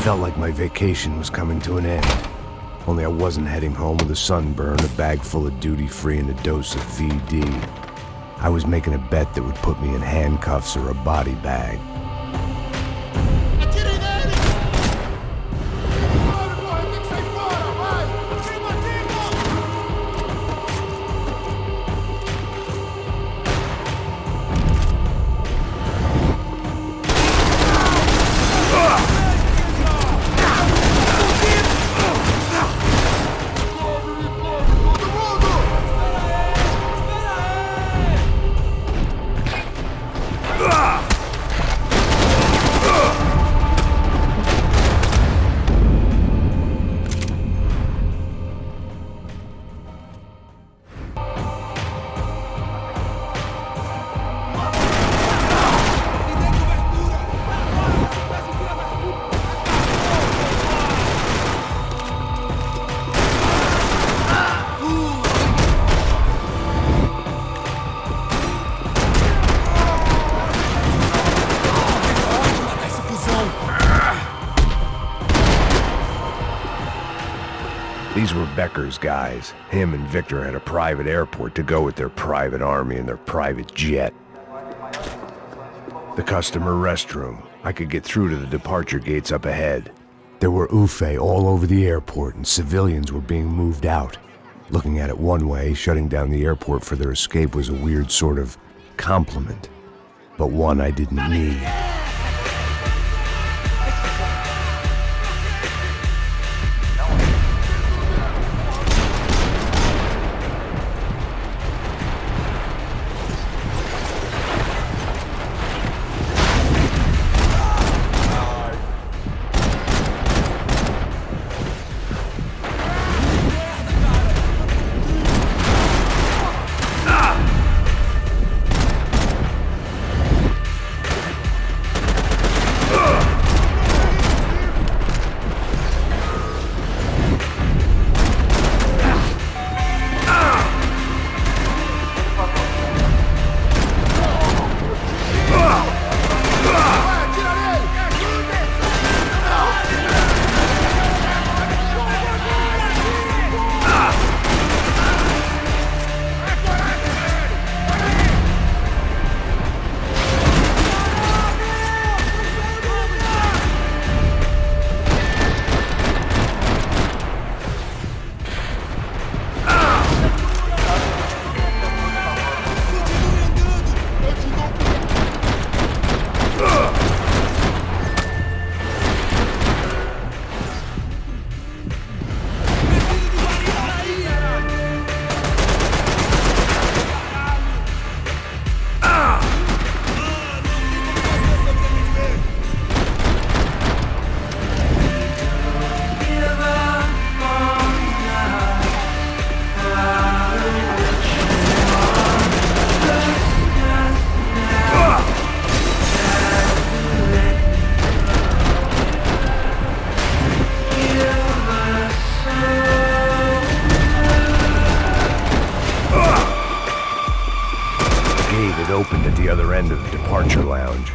Speaker 2: felt like my vacation was coming to an end. Only I wasn't heading home with a sunburn, a bag full of duty-free, and a dose of VD. I was making a bet that would put me in handcuffs or a body bag. These were Becker's guys. Him and Victor had a private airport to go with their private army and their private jet. The customer restroom. I could get through to the departure gates up ahead. There were UFE all over the airport and civilians were being moved out. Looking at it one way, shutting down the airport for their escape was a weird sort of compliment, but one I didn't need. Opened at the other end of the departure lounge.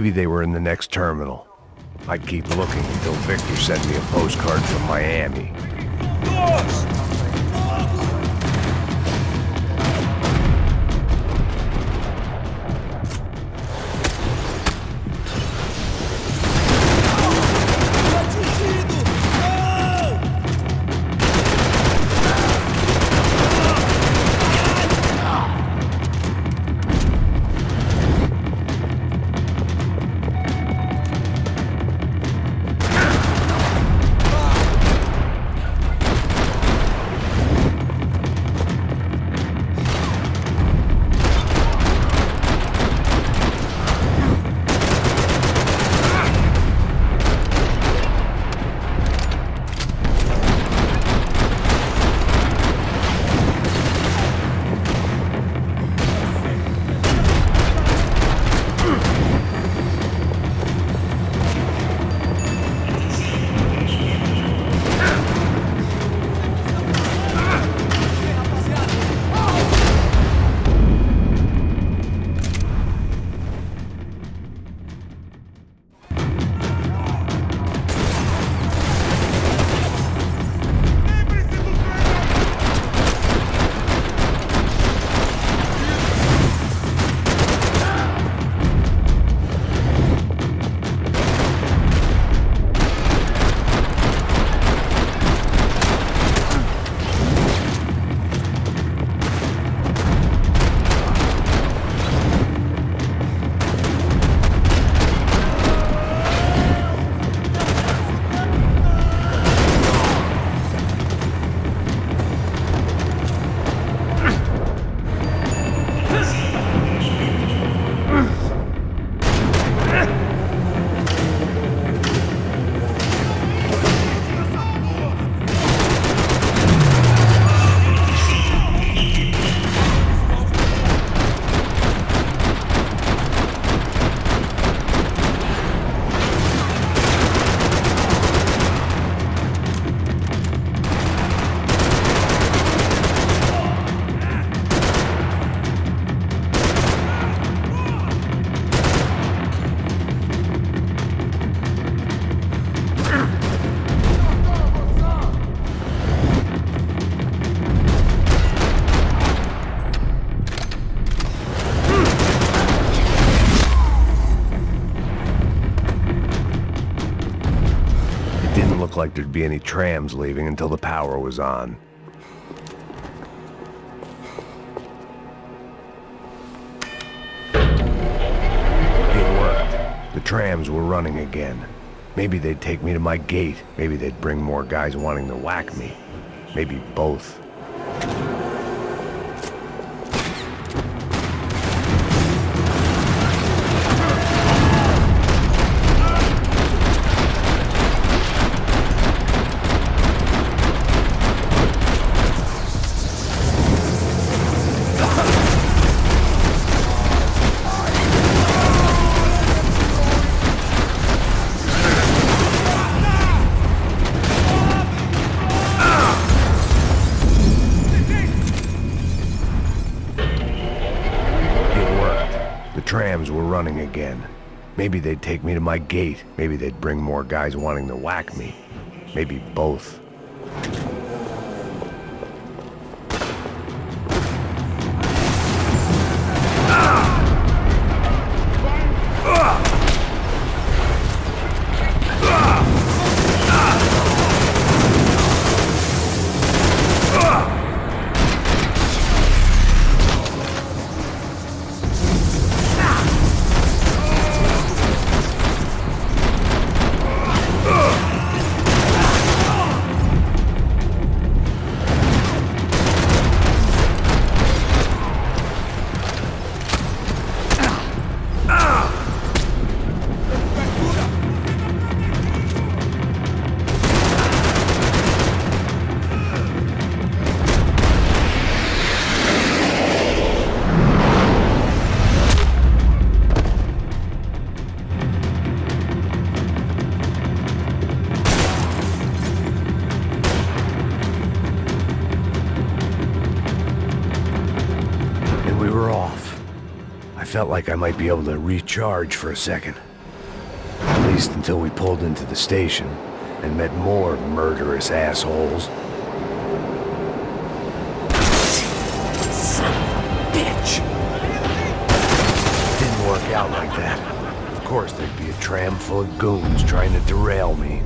Speaker 2: Maybe they were in the next terminal. I'd keep looking until Victor sent me a postcard from Miami. Like there'd be any trams leaving until the power was on. It worked. The trams were running again. Maybe they'd take me to my gate. Maybe they'd bring more guys wanting to whack me. Maybe both. Trams were running again. Maybe they'd take me to my gate. Maybe they'd bring more guys wanting to whack me. Maybe both. Felt like I might be able to recharge for a second. least until we pulled into the station and met more murderous assholes.
Speaker 21: Son of a bitch!
Speaker 2: Didn't work out like that. Of course, there'd be a tram full of goons trying to derail me.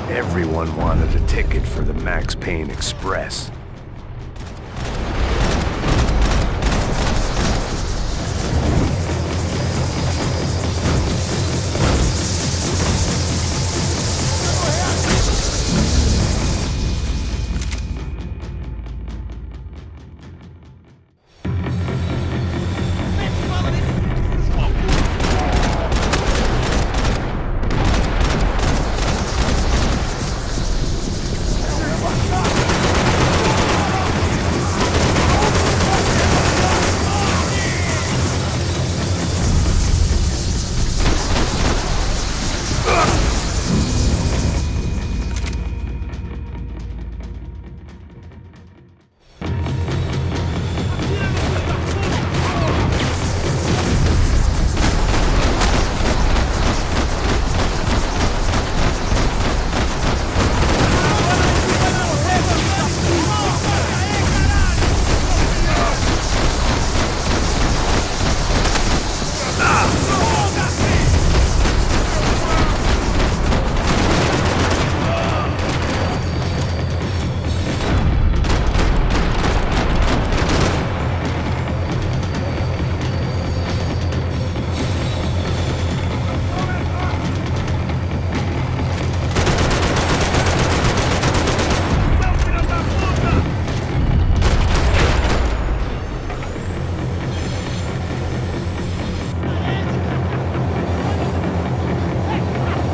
Speaker 2: Everyone wanted a ticket for the Max Payne Express.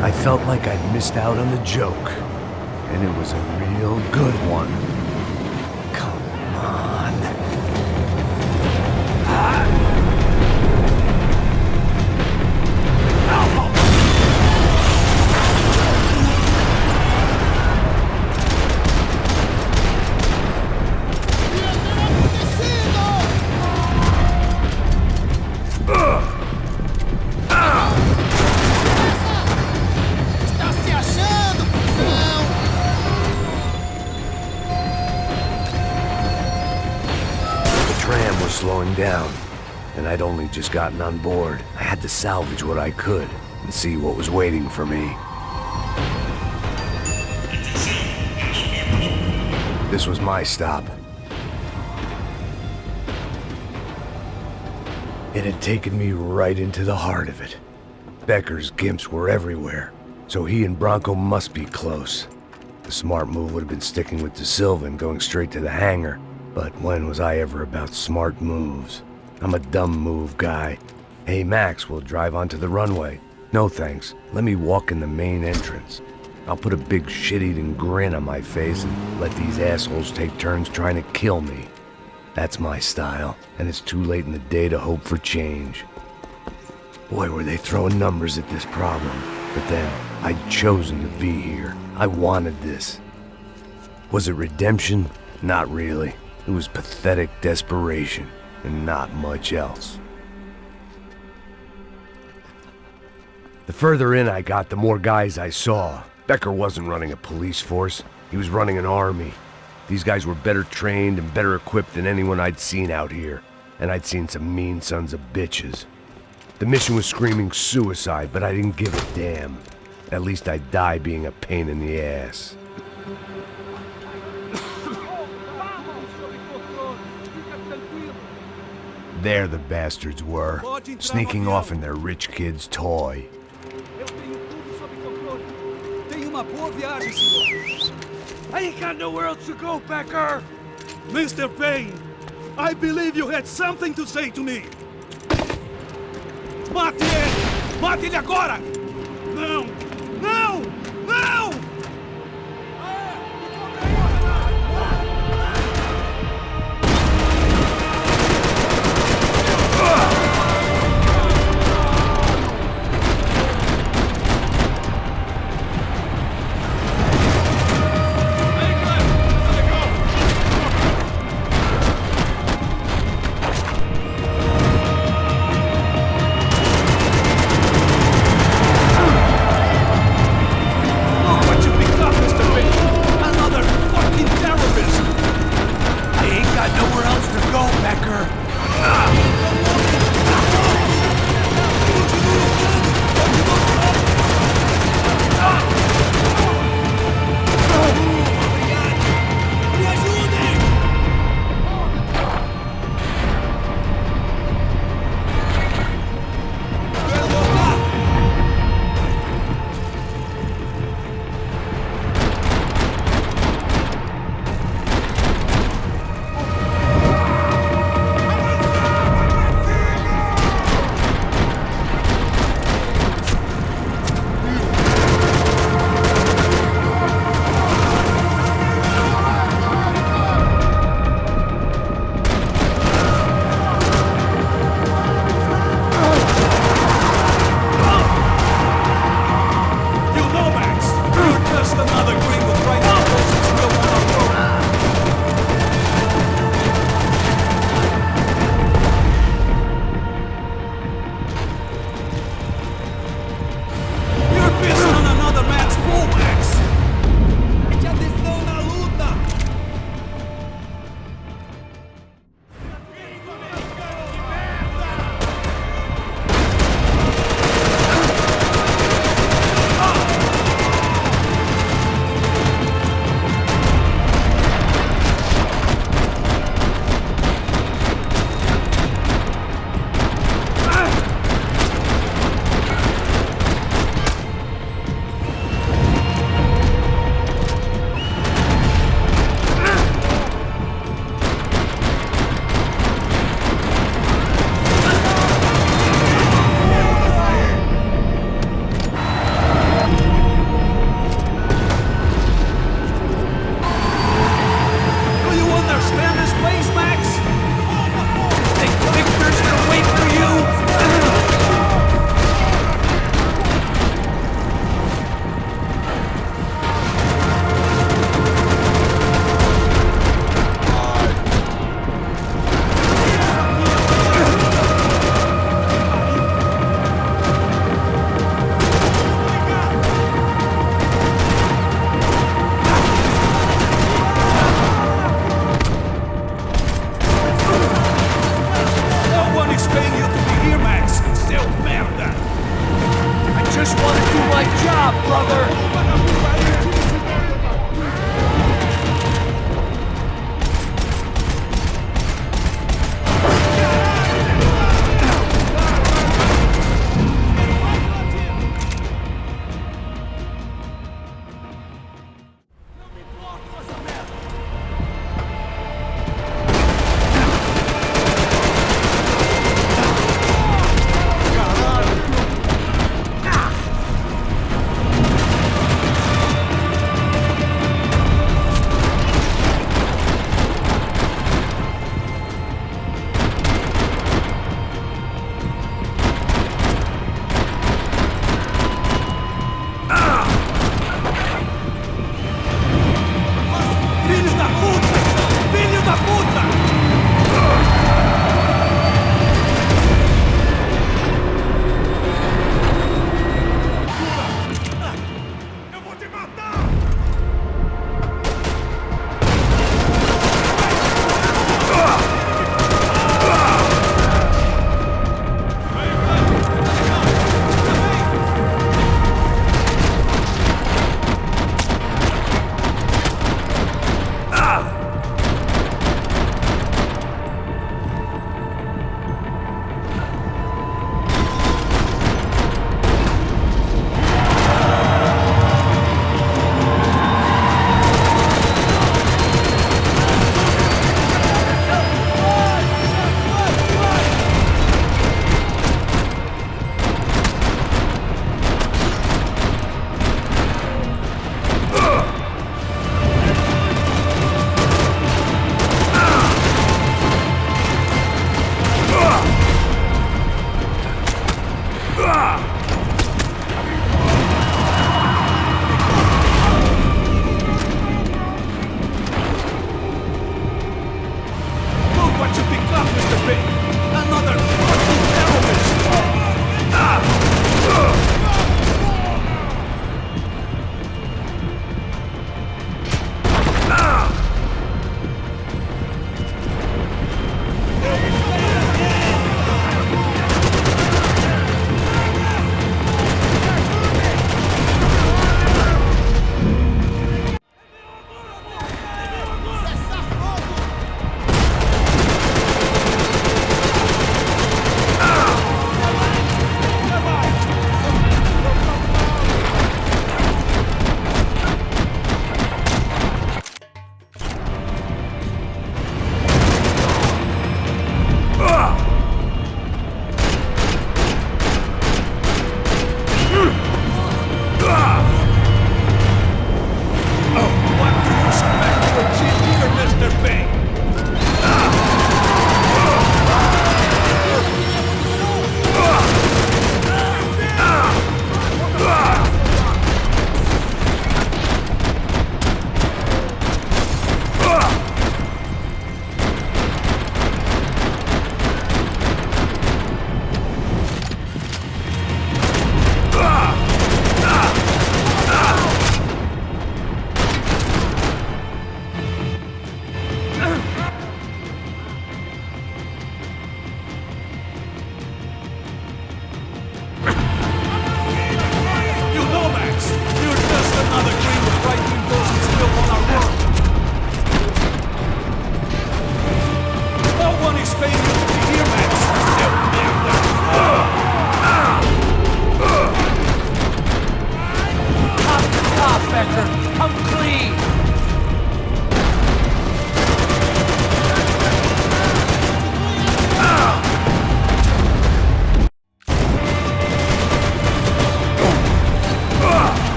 Speaker 2: I felt like I'd missed out on the joke, and it was a real good one. Come on. Slowing down, and I'd only just gotten on board. I had to salvage what I could and see what was waiting for me. This was my stop. It had taken me right into the heart of it. Becker's gimps were everywhere, so he and Bronco must be close. The smart move would have been sticking with De Silva and going straight to the hangar. But when was I ever about smart moves? I'm a dumb move guy. Hey Max, we'll drive onto the runway. No thanks, let me walk in the main entrance. I'll put a big shit-eating grin on my face and let these assholes take turns trying to kill me. That's my style, and it's too late in the day to hope for change. Boy, were they throwing numbers at this problem. But then, I'd chosen to be here. I wanted this. Was it redemption? Not really. It was pathetic desperation, and not much else. The further in I got, the more guys I saw. Becker wasn't running a police force. He was running an army. These guys were better trained and better equipped than anyone I'd seen out here. And I'd seen some mean sons of bitches. The mission was screaming suicide, but I didn't give a damn. At least I'd die being a pain in the ass. There the bastards were, sneaking off in their rich kid's toy.
Speaker 14: I ain't got nowhere else to go, Becker! Mr. Payne, I believe you had something to say to me! Mate ele! Mate ele agora! Não! Não! Não!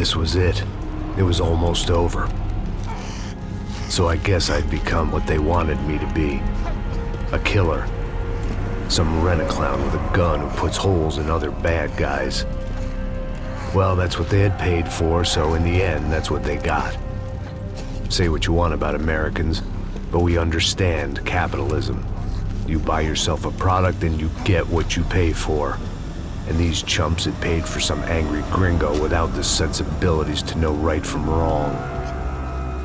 Speaker 2: This was it. It was almost over. So I guess I'd become what they wanted me to be. A killer. Some rent-a-clown with a gun who puts holes in other bad guys. Well, that's what they had paid for, so in the end, that's what they got. Say what you want about Americans, but we understand capitalism. You buy yourself a product and you get what you pay for. And these chumps had paid for some angry gringo without the sensibilities to know right from wrong.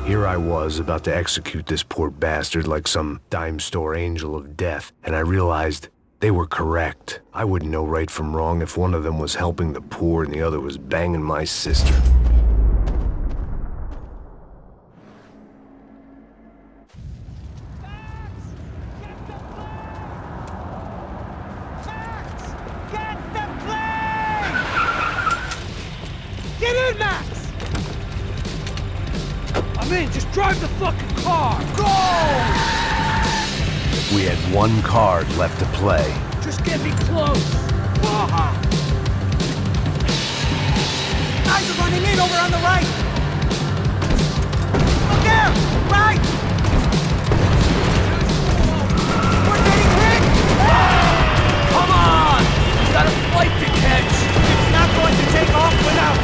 Speaker 2: Here I was about to execute this poor bastard like some dime store angel of death, and I realized they were correct. I wouldn't know right from wrong if one of them was helping the poor and the other was banging my sister.
Speaker 7: Get in, Max! I'm in, just drive the fucking car! Go!
Speaker 2: We had one card left to play.
Speaker 7: Just get me close! Guys are running in over on the right! Look out! Right! We're getting hit!
Speaker 1: Come on! We got a flight to catch!
Speaker 7: It's not going to take off without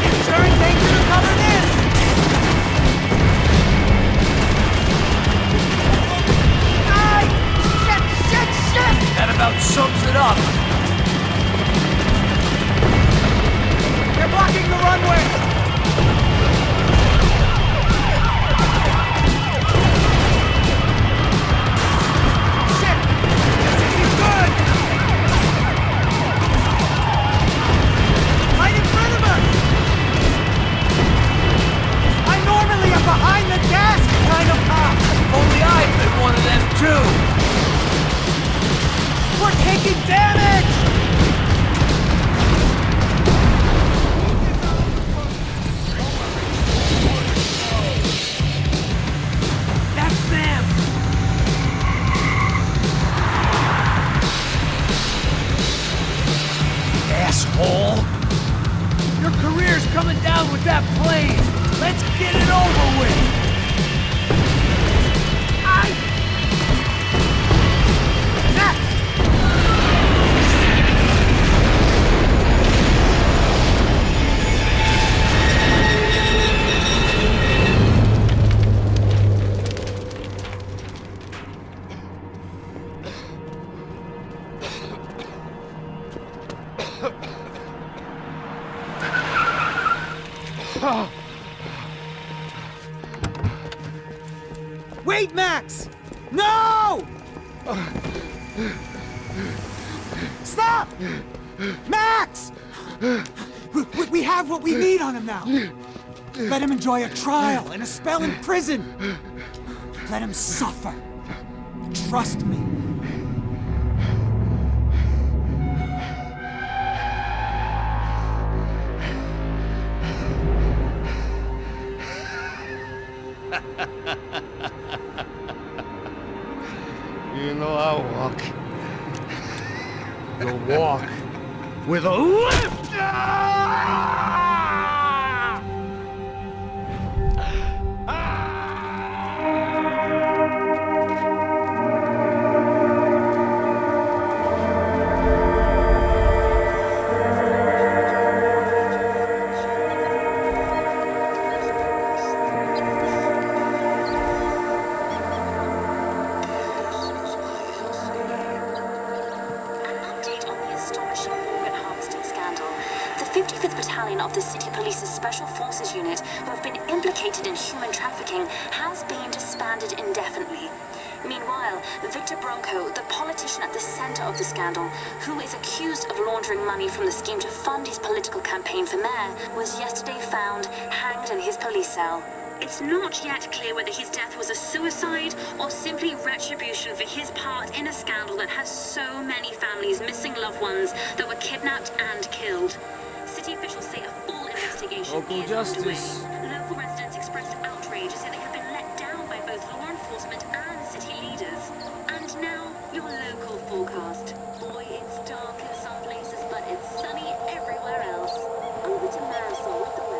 Speaker 7: insurance ain't gonna cover this! Ay! Shit!
Speaker 1: That about sums it up.
Speaker 7: They're blocking the runway! Shit! This isn't good! Right in front of us! I normally am behind the desk kind of cop!
Speaker 1: Only I've been one of them too!
Speaker 7: We're taking damage!
Speaker 1: That's them! Asshole! Your career's coming down with that plane! Let's get it over with!
Speaker 7: Wait, Max! No! Stop! Max! We have what we need on him now. Let him enjoy a trial and a spell in prison. Let him suffer. Trust me.
Speaker 18: You know I'll walk. You'll walk with a lift!
Speaker 6: Of the City Police's Special Forces Unit, who have been implicated in human trafficking, has been disbanded indefinitely. Meanwhile, Victor Bronco, the politician at the center of the scandal, who is accused of laundering money from the scheme to fund his political campaign for mayor, was yesterday found hanged in his police cell. It's not yet clear whether his death was a suicide or simply retribution for his part in a scandal that has so many families missing loved ones that were kidnapped and killed. City officials say a full investigation is underway. Local residents expressed outrage as they have been let down by both law enforcement and city leaders. And now, your local forecast. Boy, it's dark in some places, but it's sunny everywhere else. Over to Marisol with the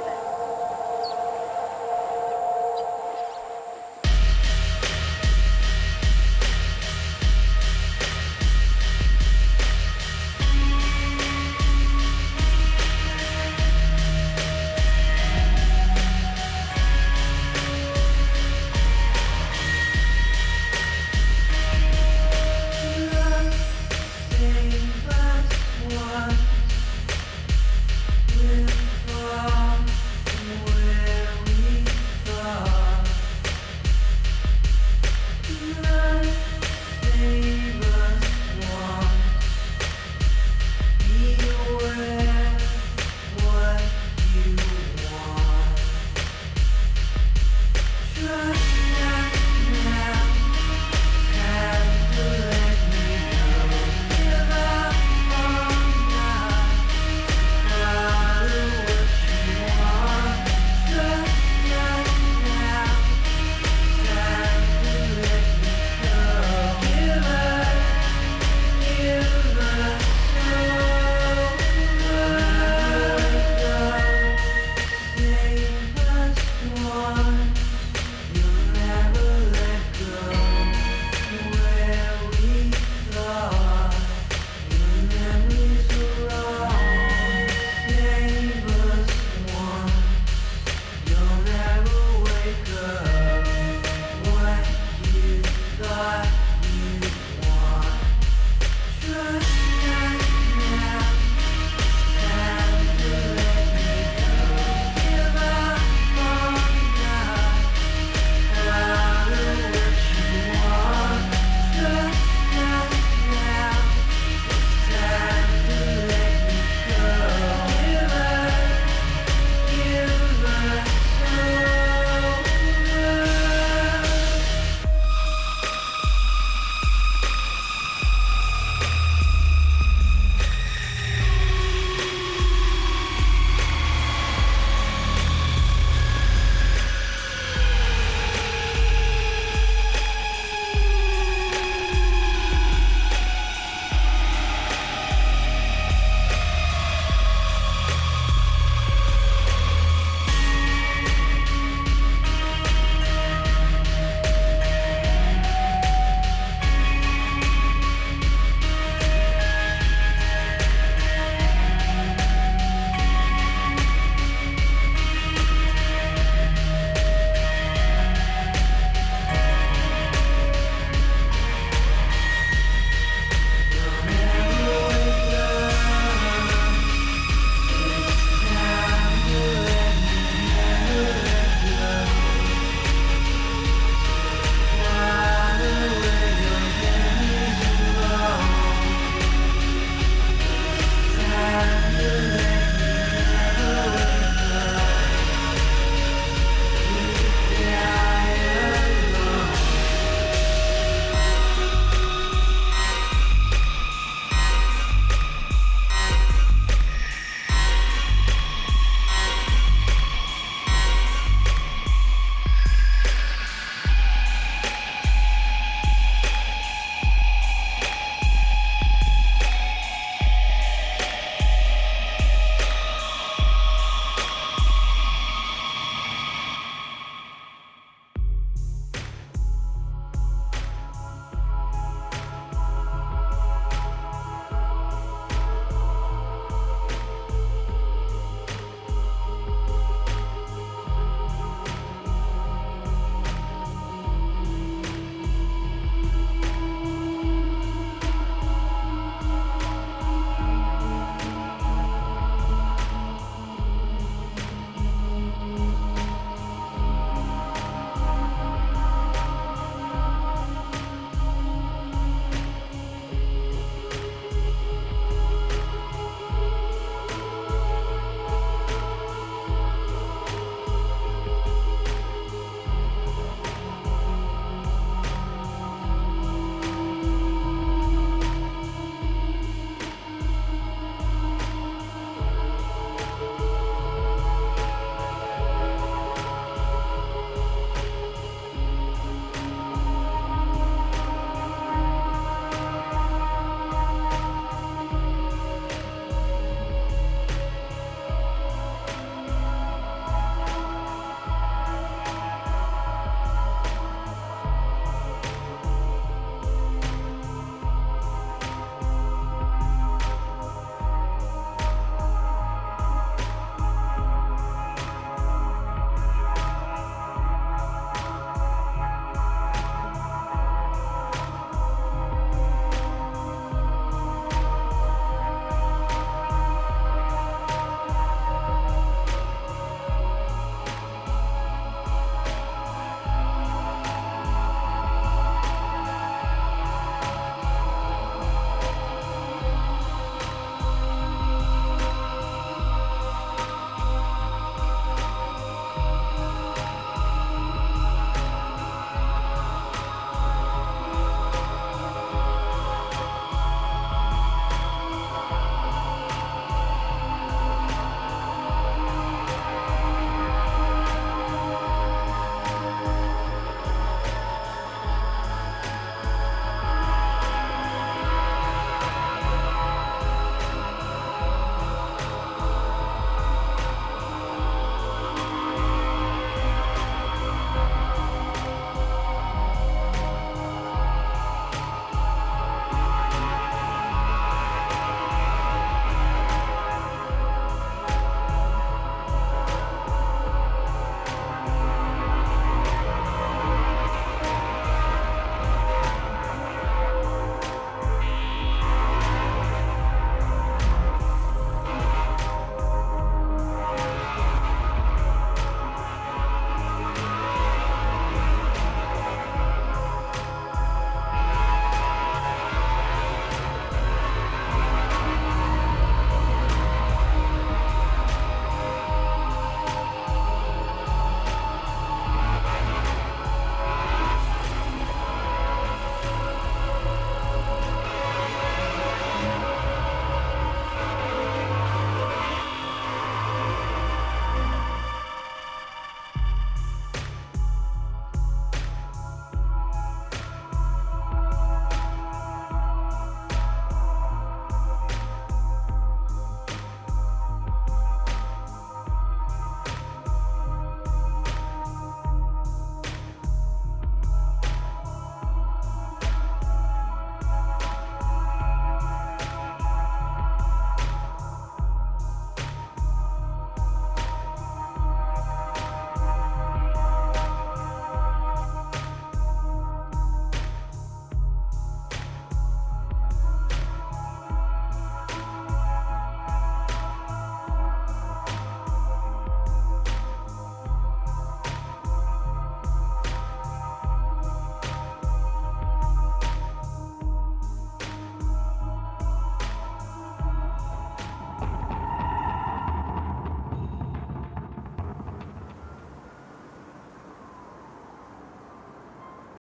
Speaker 1: love.